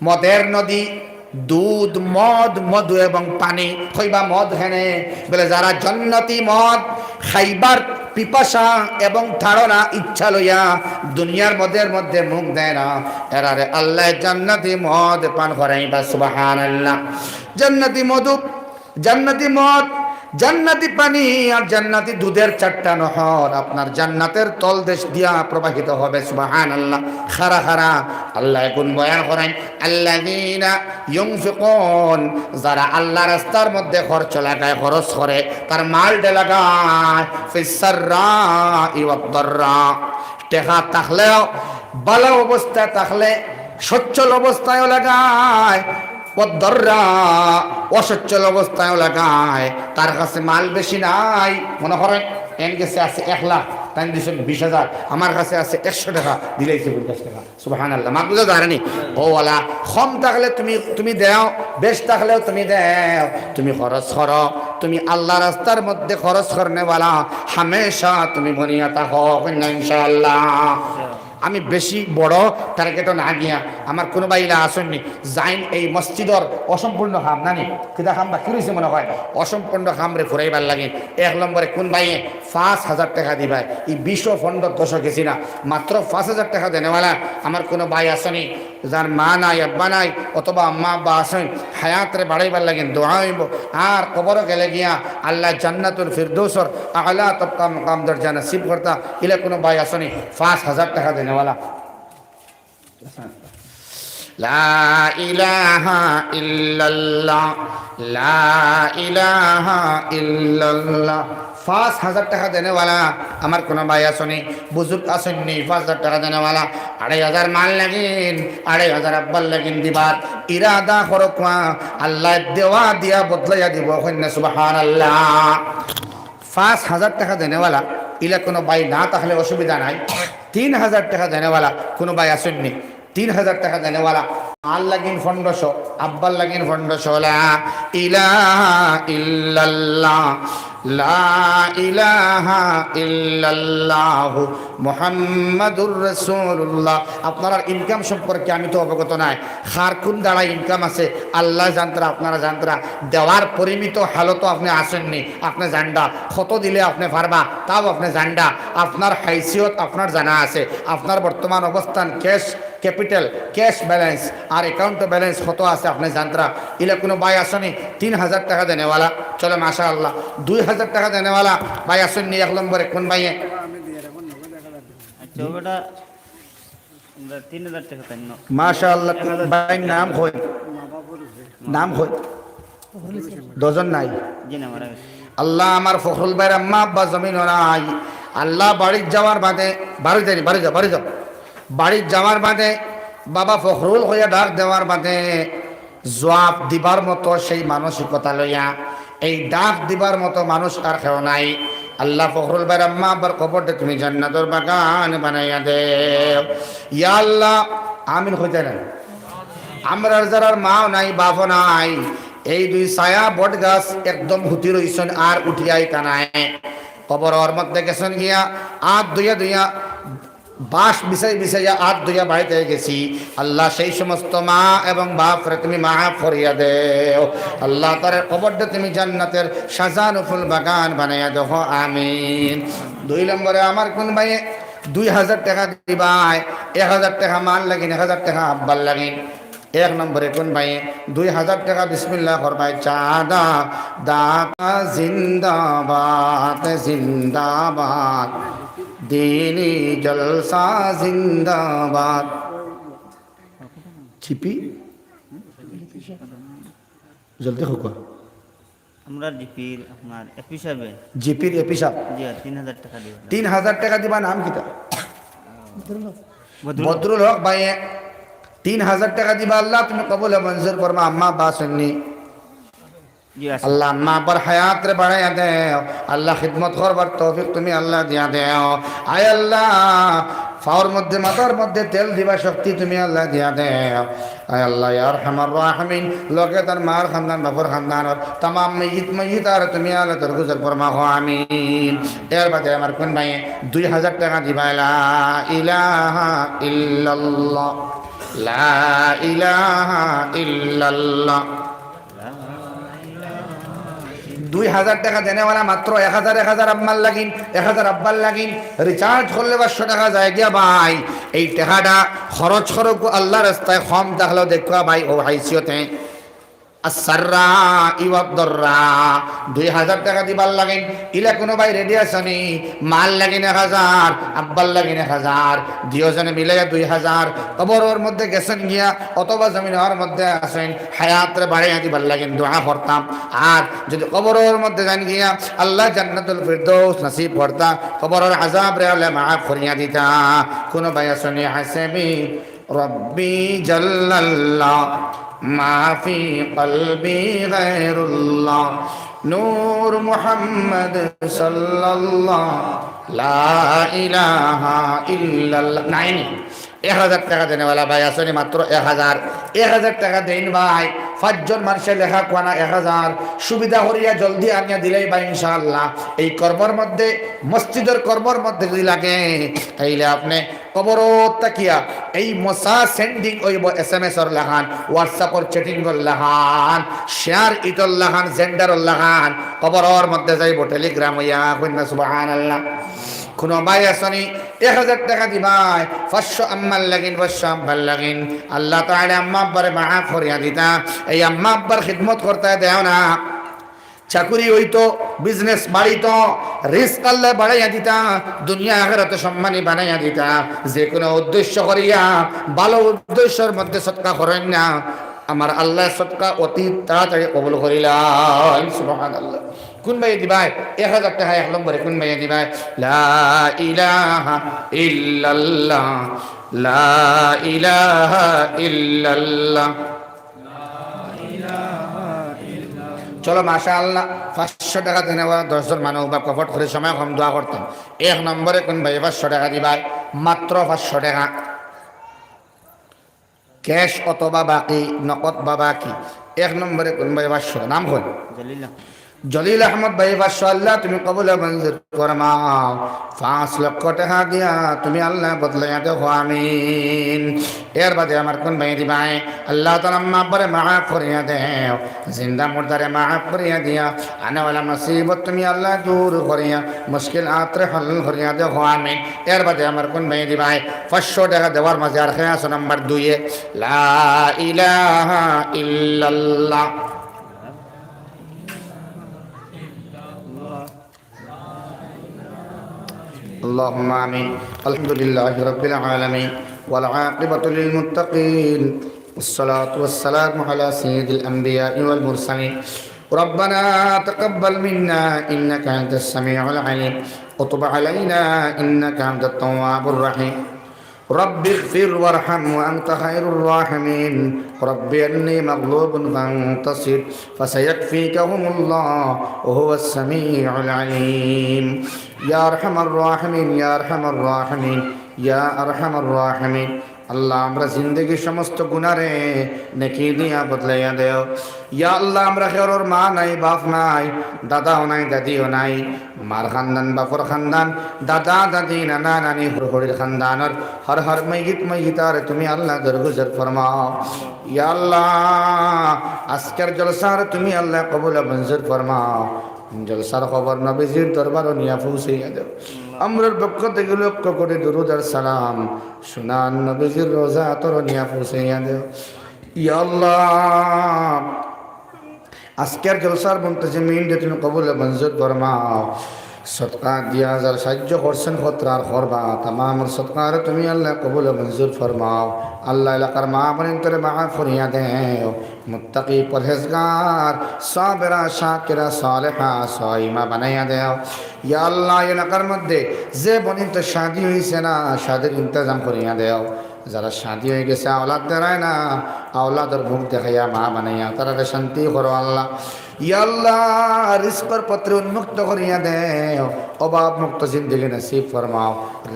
মদের নদী দুধ মদ মধু এবং পানি খইবা মদ হেনে বলে যারা জান্নাতি মদ খাইবার পিপাসা এবং ধারণা ইচ্ছা লইয়া দুনিয়ার মদের মধ্যে মুখ দেয় না এরারে আল্লাহ জান্নাতি মদ পান করাইবা সুবহানাল্লাহ। জান্নাতি মধু, জান্নাতি মদ, জান্নাতি পানি আর জান্নাতি দুধের চারটা নহর আপনার জান্নাতের তলদেশ দিয়া প্রবাহিত হবে সুবহানাল্লাহ। খারা খারা আল্লাহ কোন বয়ান করেন, আল্লাযীনা ইউনফিকুন, যারা আল্লাহ রাস্তার মধ্যে খরচ লাগায়, খরচ করে, তার মাল লাগায়, ফিস সাররাই ওয়াদ দাররা, টেকা থাকলেও ভালো অবস্থায় থাকলে সচ্ছল অবস্থায়ও লাগায়, পদ্মরা অসচ্ছল অবস্থায় লাগায়। তার কাছে মাল বেশি নাই, মনে করেন এর কাছে আছে 1 লাখ, তাই দিয়েছেন 20,000, আমার কাছে আছে 100 টাকা, দিলেইছে 50 টাকা সুবহানাল্লাহ। মা বুঝা জানেনি ও ওয়ালা কম থাকলে তুমি দেও, বেশ থাকলেও তুমি দেও, তুমি খরচ করো, তুমি আল্লাহ রাস্তার মধ্যে খরচ করনেওয়ালা হামেশা তুমি বনিয়া থাকো ইনশাআল্লাহ। আমি বেশি বড় টার্গেটও না গিয়া আমার কোনো বাইলা আসেননি যাইন এই মসজিদর অসম্পূর্ণ খাম নানি কিতা খাম বাকি রয়েছে মনে হয় অসম্পূর্ণ খামরে ফুরাইবার লাগে। 1 নম্বরে কোন বাইয়ে 5,000 টাকা দিবাই, এই 20 ফন্ড 10 গেছি না, মাত্র 5,000 টাকা দেনেওয়ালা আমার কোনো ভাই আসেনি যার মা নাই আব্বা নাই অথবা আম্মা আব্বা আসেন হায়াতরে বাড়াইবার লাগেন দোয়া হইব। আর কবরও গেলে গিয়া আল্লাহ জান্নাতুল ফিরদৌসর আলা তবকা মকাম দরজা নসিব করতা, ইলে কোনো ভাই আসেনি 5,000 টাকা দেনেওয়ালা। লা ইলাহা ইল্লাল্লাহ, লা ইলাহা ইল্লাল্লাহ, 5,000 টাকা দেনেওয়ালা আমার কোনো ভাই আসেনি, বুজুর্গ আসেননি 5,000 টাকা দেনেওয়ালা। 2,500 মাল লাগিন, 2,500 আব্বাল লাগিন দিবার ইরাদা করকুয়া আল্লাহ দেওয়া দিয়া বদলাইয়া দিব সুবহানাল্লাহ। 5,000 টাকা দেনেওয়ালা ইলা কোনো ভাই না তাহলে অসুবিধা নাই। 3,000 টাকা দেনেওয়ালা কোনো ভাই আসেননি, 3,000 টাকা দেনেওয়ালা মাল লাগিন 1500, আব্বাল লাগিন 1500। লা ইলাহা ইল্লাল্লাহ, লা ইলাহা ইল্লাল্লাহ মুহাম্মাদুর রাসূলুল্লাহ। আপনার ইনকাম সম্পর্কে আমি তো অবগত নাই, খার কোন দ্বারা ইনকাম আছে আল্লাহ জানতরা, আপনারা জানতরা। দেওয়ার পরিমিত হালতও আপনি আসেননি, আপনি জানডা কত দিলে আপনি পারবা তাও আপনি জানডা, আপনার হাইসিয়ত আপনার জানা আছে, আপনার বর্তমান অবস্থান ক্যাশ ক্যাপিটাল ক্যাশ ব্যালেন্স আর অ্যাকাউন্ট ব্যালেন্স কত আছে আপনি জানতরা। ইলে কোনো ভাই আসেনি 3,000 টাকা দেনেওয়ালা, চলে মাশাআল্লাহ। 2,000 টাকা দেনেওয়ালা ভাই আসেননি 1 নম্বরে কোন ভাইয়ে? আচ্ছা ওটা 3,000 টাকা তাই না মাশাআল্লাহ। ভাই নাম কই, নাম কই, দুজন নাই। জি না মারা গেছে। আল্লাহ আমার ফখরুল ভাইয়ের আম্মা আব্বা জমিন নাই, আল্লাহ বাড়ির যাওয়ার বাদে বাড়ি যাও বাড়ির যাওয়ার বাদে বাবা ফখরুল হইয়া ডাক দেওয়ার বাদে জবাব দিবার মতো সেই মানসিকতা লইয়া এই ডাক দিবার মতো মানুষ আর কেউ নাই। আল্লাহ ফখরুল ভাইয়ের আম্মা আব্বার কবরটা তুমি জান্নাতের বাগান বানাইয়া দেও ইয়া আল্লাহ, আমিন হইতে না। আমরা যারা মাও নাই বাপও নাই, এই 2 ছায়া বট গাছ একদম হুতি রইছেন আর উঠিয়াই কানায় কবরের মধ্যে গেছেন গিয়া আর দুইয়া বাস বিছাইয়া আর দুইয়া বাড়িতে গেছি। আল্লাহ সেই সমস্ত মা এবং বাপরে তুমি মাফ করিয়া দেও আল্লাহ, তার কবরটা তুমি জান্নাতের সাজানো ফুল বাগান বানাইয়া দেও আমিন। 2 নম্বরে আমার কোন ভাই 2,000 টাকা দিবাই, 1,000 টাকা মাল লাগিন, 1,000 টাকা আব্বাল লাগিন। 1 নম্বরে কোন ভাই 2,000 টাকা বিসমিল্লাহ করবাই। চাঁদা দাতা জিন্দাবাদ জিন্দাবাদ, দিনী জলসা জিন্দাবাদ। ছিপি জলদি হোক আমরা জিপির আপনার এপি সাহেবে জিপির এপি সাহেব জি 3,000 টাকা দিব। 3,000 টাকা দিবা। নাম কিতা? বদরুল হক ভাই 3,000 টাকা দিবা। আল্লাহ তুমি কবুল মঞ্জুর করবা। আম্মা বা শুননি জি আছে। আল্লাহ আম্মা আব্বার হায়াত রে বাড়াইয়া দেও আল্লাহ, খিদমত করবার তৌফিক তুমি আল্লাহ দিয়া দেও। আয় আল্লাহ ফাওর মধ্যে মাথার মধ্যে তেল দিবা শক্তি তুমি আল্লাহ দিয়া দেও। আয় আল্লাহ ইয়া আরহামার রাহিমিন, লোকে তার মার খানদান বাপর খানদানের তামাম মাইয়িত আর তুমি আল্লাহ তোর গুজর ফরমাও আমিন। এর বাদে আমার কোন ভাই 2,000 টাকা দিবা। লা ইলাহা ইল্লাল্লাহ, লা ইলাহা ইল্লাল্লাহ। 2000 টাকা দেনেওয়ালা মাত্র 1000 আম্মার লাগিন, 1000 আব্বার লাগিন। রিচার্জ করলে 500 টাকা যায় গিয়া ভাই। এই টাকাটা খরচ করো আল্লাহর রাস্তায়, কম দেখলেও দেখবা ভাই ও হাইসিয়তে আসাররা ইওয়াদররা 2000 টাকা দিবার লাগেন। ইলা কোনো ভাই রেডি আসনি, মাল লাগেন 1000, আব্বাল লাগেন 1000, দুজনে মিলে 2000। কবরের মধ্যে গেছেন গিয়া অথবা জমিনের মধ্যে আসেন, হায়াতরে বাড়াইয়া দিবার লাগেন, দোয়া করতাম। আর যদি কবরের মধ্যে যান গিয়া আল্লাহ জান্নাতুল ফিরদৌস নসিব করতা, কবরের আযাব রে আল্লাহ মাফ করিয়া দিতা। কোনো ভাই আসনি হাসেবি রব্বি জাল্লাল্লাহ মাফি কলবি গায়রুল্লাহ নূর মুহাম্মদ সাল্লাল্লাহ লা ইলাহা ইল্লাল্লাহ। নাই 1000 টাকা দেনেওয়ালা ভাই আসনি মাত্র 1000 টাকা দেন ভাই। 5 জন মানুষের লেখা কোয়ানা 1000 সুবিধা করিয়া জলদি আনিয়া দিলেই ভাই ইনশাআল্লাহ। এই কর্মর মধ্যে, মসজিদের কর্মর মধ্যে যদি লাগে তাইলে আপনি কবরত তাকিয়া এই মসা সেন্ডিং ওইব SMS এর লাগান, হোয়াটসঅ্যাপর চ্যাটিং এর লাগান, শেয়ার ইতর লাগান, জেন্ডার লাগান, কবরের মধ্যে যাইব টেলিগ্রাম হইয়া কইনা সুবহানাল্লাহ। কোনো ভাই আসনি 1000 টাকা দিবাই, 500 আম্মার লাগিন, 500 আব্বার লাগিন। আল্লাহ তাআলা আম্মা আব্বারে মাফ করিয়া দিতা। এই আম্মা আব্বার খিদমত করতে দেও না। চাকুরি হইতো, বিজনেস বাড়িতো, রিস্ক আল্লাহ বাড়াইয়া দিতা, দুনিয়া আখিরাতে সম্মানী বানাইয়া দিতা। যে কোনো উদ্দেশ্য করিয়া ভালো উদ্দেশ্যের মধ্যে সদকা করেন না, আমার আল্লাহ সদকা অতি তাড়াতাড়ি কবুল করিলাম। সুবহানাল্লাহ। কোন ভাই দিবাই 1000 টাকা 1 নম্বরে? কোন ভাই দিবাই? লা ইলাহা ইল্লাল্লাহ লা ইলাহা ইল্লাল্লাহ। চলো মাশাআল্লাহ 500 টাকা দেনেওয়া 10 জন মানুষ বা কফট করে সময় কম দোয়া করতাম। 1 নম্বরে কোন ভাই 500 টাকা দিবাই? মাত্র 500 টাকা ক্যাশ অথবা বাকি, নগদ বা বাকি। 1 নম্বরে কোন ভাই 500? নাম কোন? জলিল আহমদ ভাই 500। আল্লাহ তুমি কবুল মঞ্জুর ফরমাও। 5 লক্ষ টাকা দিয়া তুমি আল্লাহ বদলাইয়া দেখো, আমিন। এর বাদে আমার কোন ভাই দিবাই? আল্লাহ তাআলা আম্মা আব্বারে মাফ করিয়া দেও, জিন্দা মুর্দারে মাফ করিয়া দিয়া, আনাওয়ালা মুসিবত তুমি আল্লাহ দূর করিয়া, মুশকিল আত্রে হল করিয়া দেখো, আমিন। এর বাদে আমার কোন ভাই দিবাই? 500 টাকা দেওয়ার মাঝে আর খেয়ে আসো নাম্বার 2 এ লা ইলাহা ইল্লাল্লাহ। اللهم آمين. الحمد لله رب العالمين والعاقبة للمتقين والصلاة والسلام على سيد الأنبياء والمرسلين. ربنا تقبل منا إنك أنت السميع العليم وتب علينا إنك أنت التواب الرحيم. رب اغفر وارحم وأنت خير الراحمين. رب إني مغلوب فانتصر فسيكفيكهم الله وهو السميع العليم. يا أرحم الراحمين يا أرحم الراحمين يا أرحم الراحمين. আল্লাহ আমরা জিন্দগির সমস্ত গুনারে নেকি দিয়া বদলাইয়া দেও। ইয়া আল্লাহ আমরা কেউর মা নাই, বাপ নাই, দাদাও নাই, দাদিও নাই। মার খানদান, বাপর খানদান, দাদা দাদি, নানা নানি, হরির খানদানর হর হর মৈগিতার তুমি আল্লাহ দরগুজর ফরমাও। ইয়া আল্লাহ আজকের জলসার তুমি আল্লাহ কবুল মঞ্জুর ফরমাও। জলসার খবর নবীজির দরবার নিয়া পৌঁছাইয়া দেও। আমরার পক্ষ থেকে লক্ষ্য করে দুরুদ আর সালাম সুনান নবীজির রোজা তোর নিয়া পৌঁছাইয়া দেও। ইয়া আল্লাহ আজকের জলসার মুনতাজিমিন তুমি কবুল মঞ্জুর ফরমাও। সদকা দিয়া যার সাহায্য করছেন খতরার করবা তামাম সদকার তুমি আল্লাহ কবুল মঞ্জুর ফরমাও। আল্লাহ এলাকার মা বোনের তোরে মাফ করিয়া দেও। মুত্তাকি পরহেজগার সাবেরা শাকিরা সালেহা সাইমা বানাইয়া দেও। ইয়া আল্লাহ এলাকার মধ্যে যে বোনের তো শাদি হয়েছে না, শাদির ইন্তজাম করিয়া দেও। যারা শাদি হয়ে গেছে আওলাদ দেয় না, আওলাদের মুখ দেখাইয়া মা বানাইয়া তারা শান্তি করো আল্লাহ। ইয়া আল্লাহ রিজকের পত্রে উন্মুক্ত করিয়া দেও। অভাব মুক্ত জিন্দগি নসিব ফরমাও,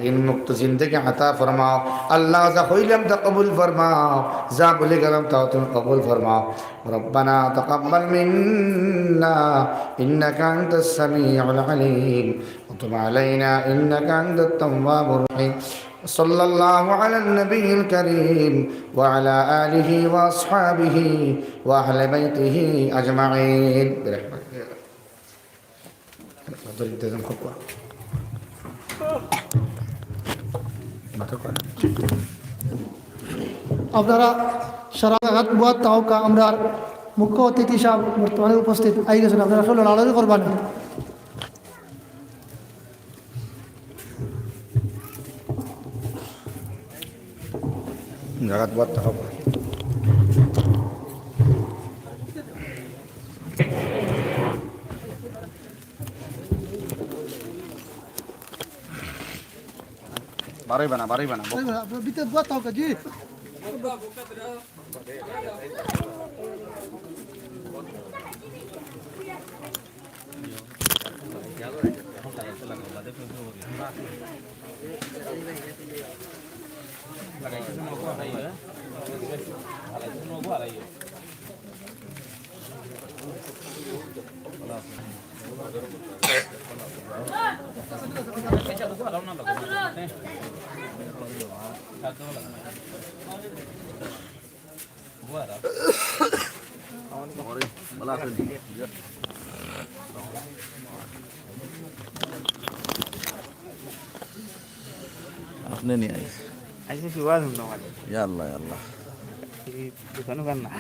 ঋণ মুক্ত জিন্দগি আতা ফরমাও। আল্লাহ যা হইলাম তা কবুল ফরমাও, যা বলে গেলাম তাও তুমি কবুল ফরমাও। রব্বানা তাকাব্বাল মিন্না ইন্নাকা আনতাস সামিউল আলিম ওয়া তুব আলাইনা ইন্নাকা আনতাত তাওয়াবুর রহিম। صلى الله على النبي الكريم وعلى آله وأصحابه وأهل بيته أجمعين برحمتك يا رب. আপনারা সারা রাত বুয়াত তাওকা আমরা মুখ্য অতিথি সাহেব বর্তমানে উপস্থিত আই গেছেন আপনারা আসলে লড়াই করবেন জাগাত বাদ হবে বারোই বানা আপনার ভিতরে বুয়াত তাওকা জি আপনি নিয়ে আইস আইসি কি ওয়াজ হলো আমাদের ইয়াল্লাহ ইয়াল্লাহ দোকানও কান না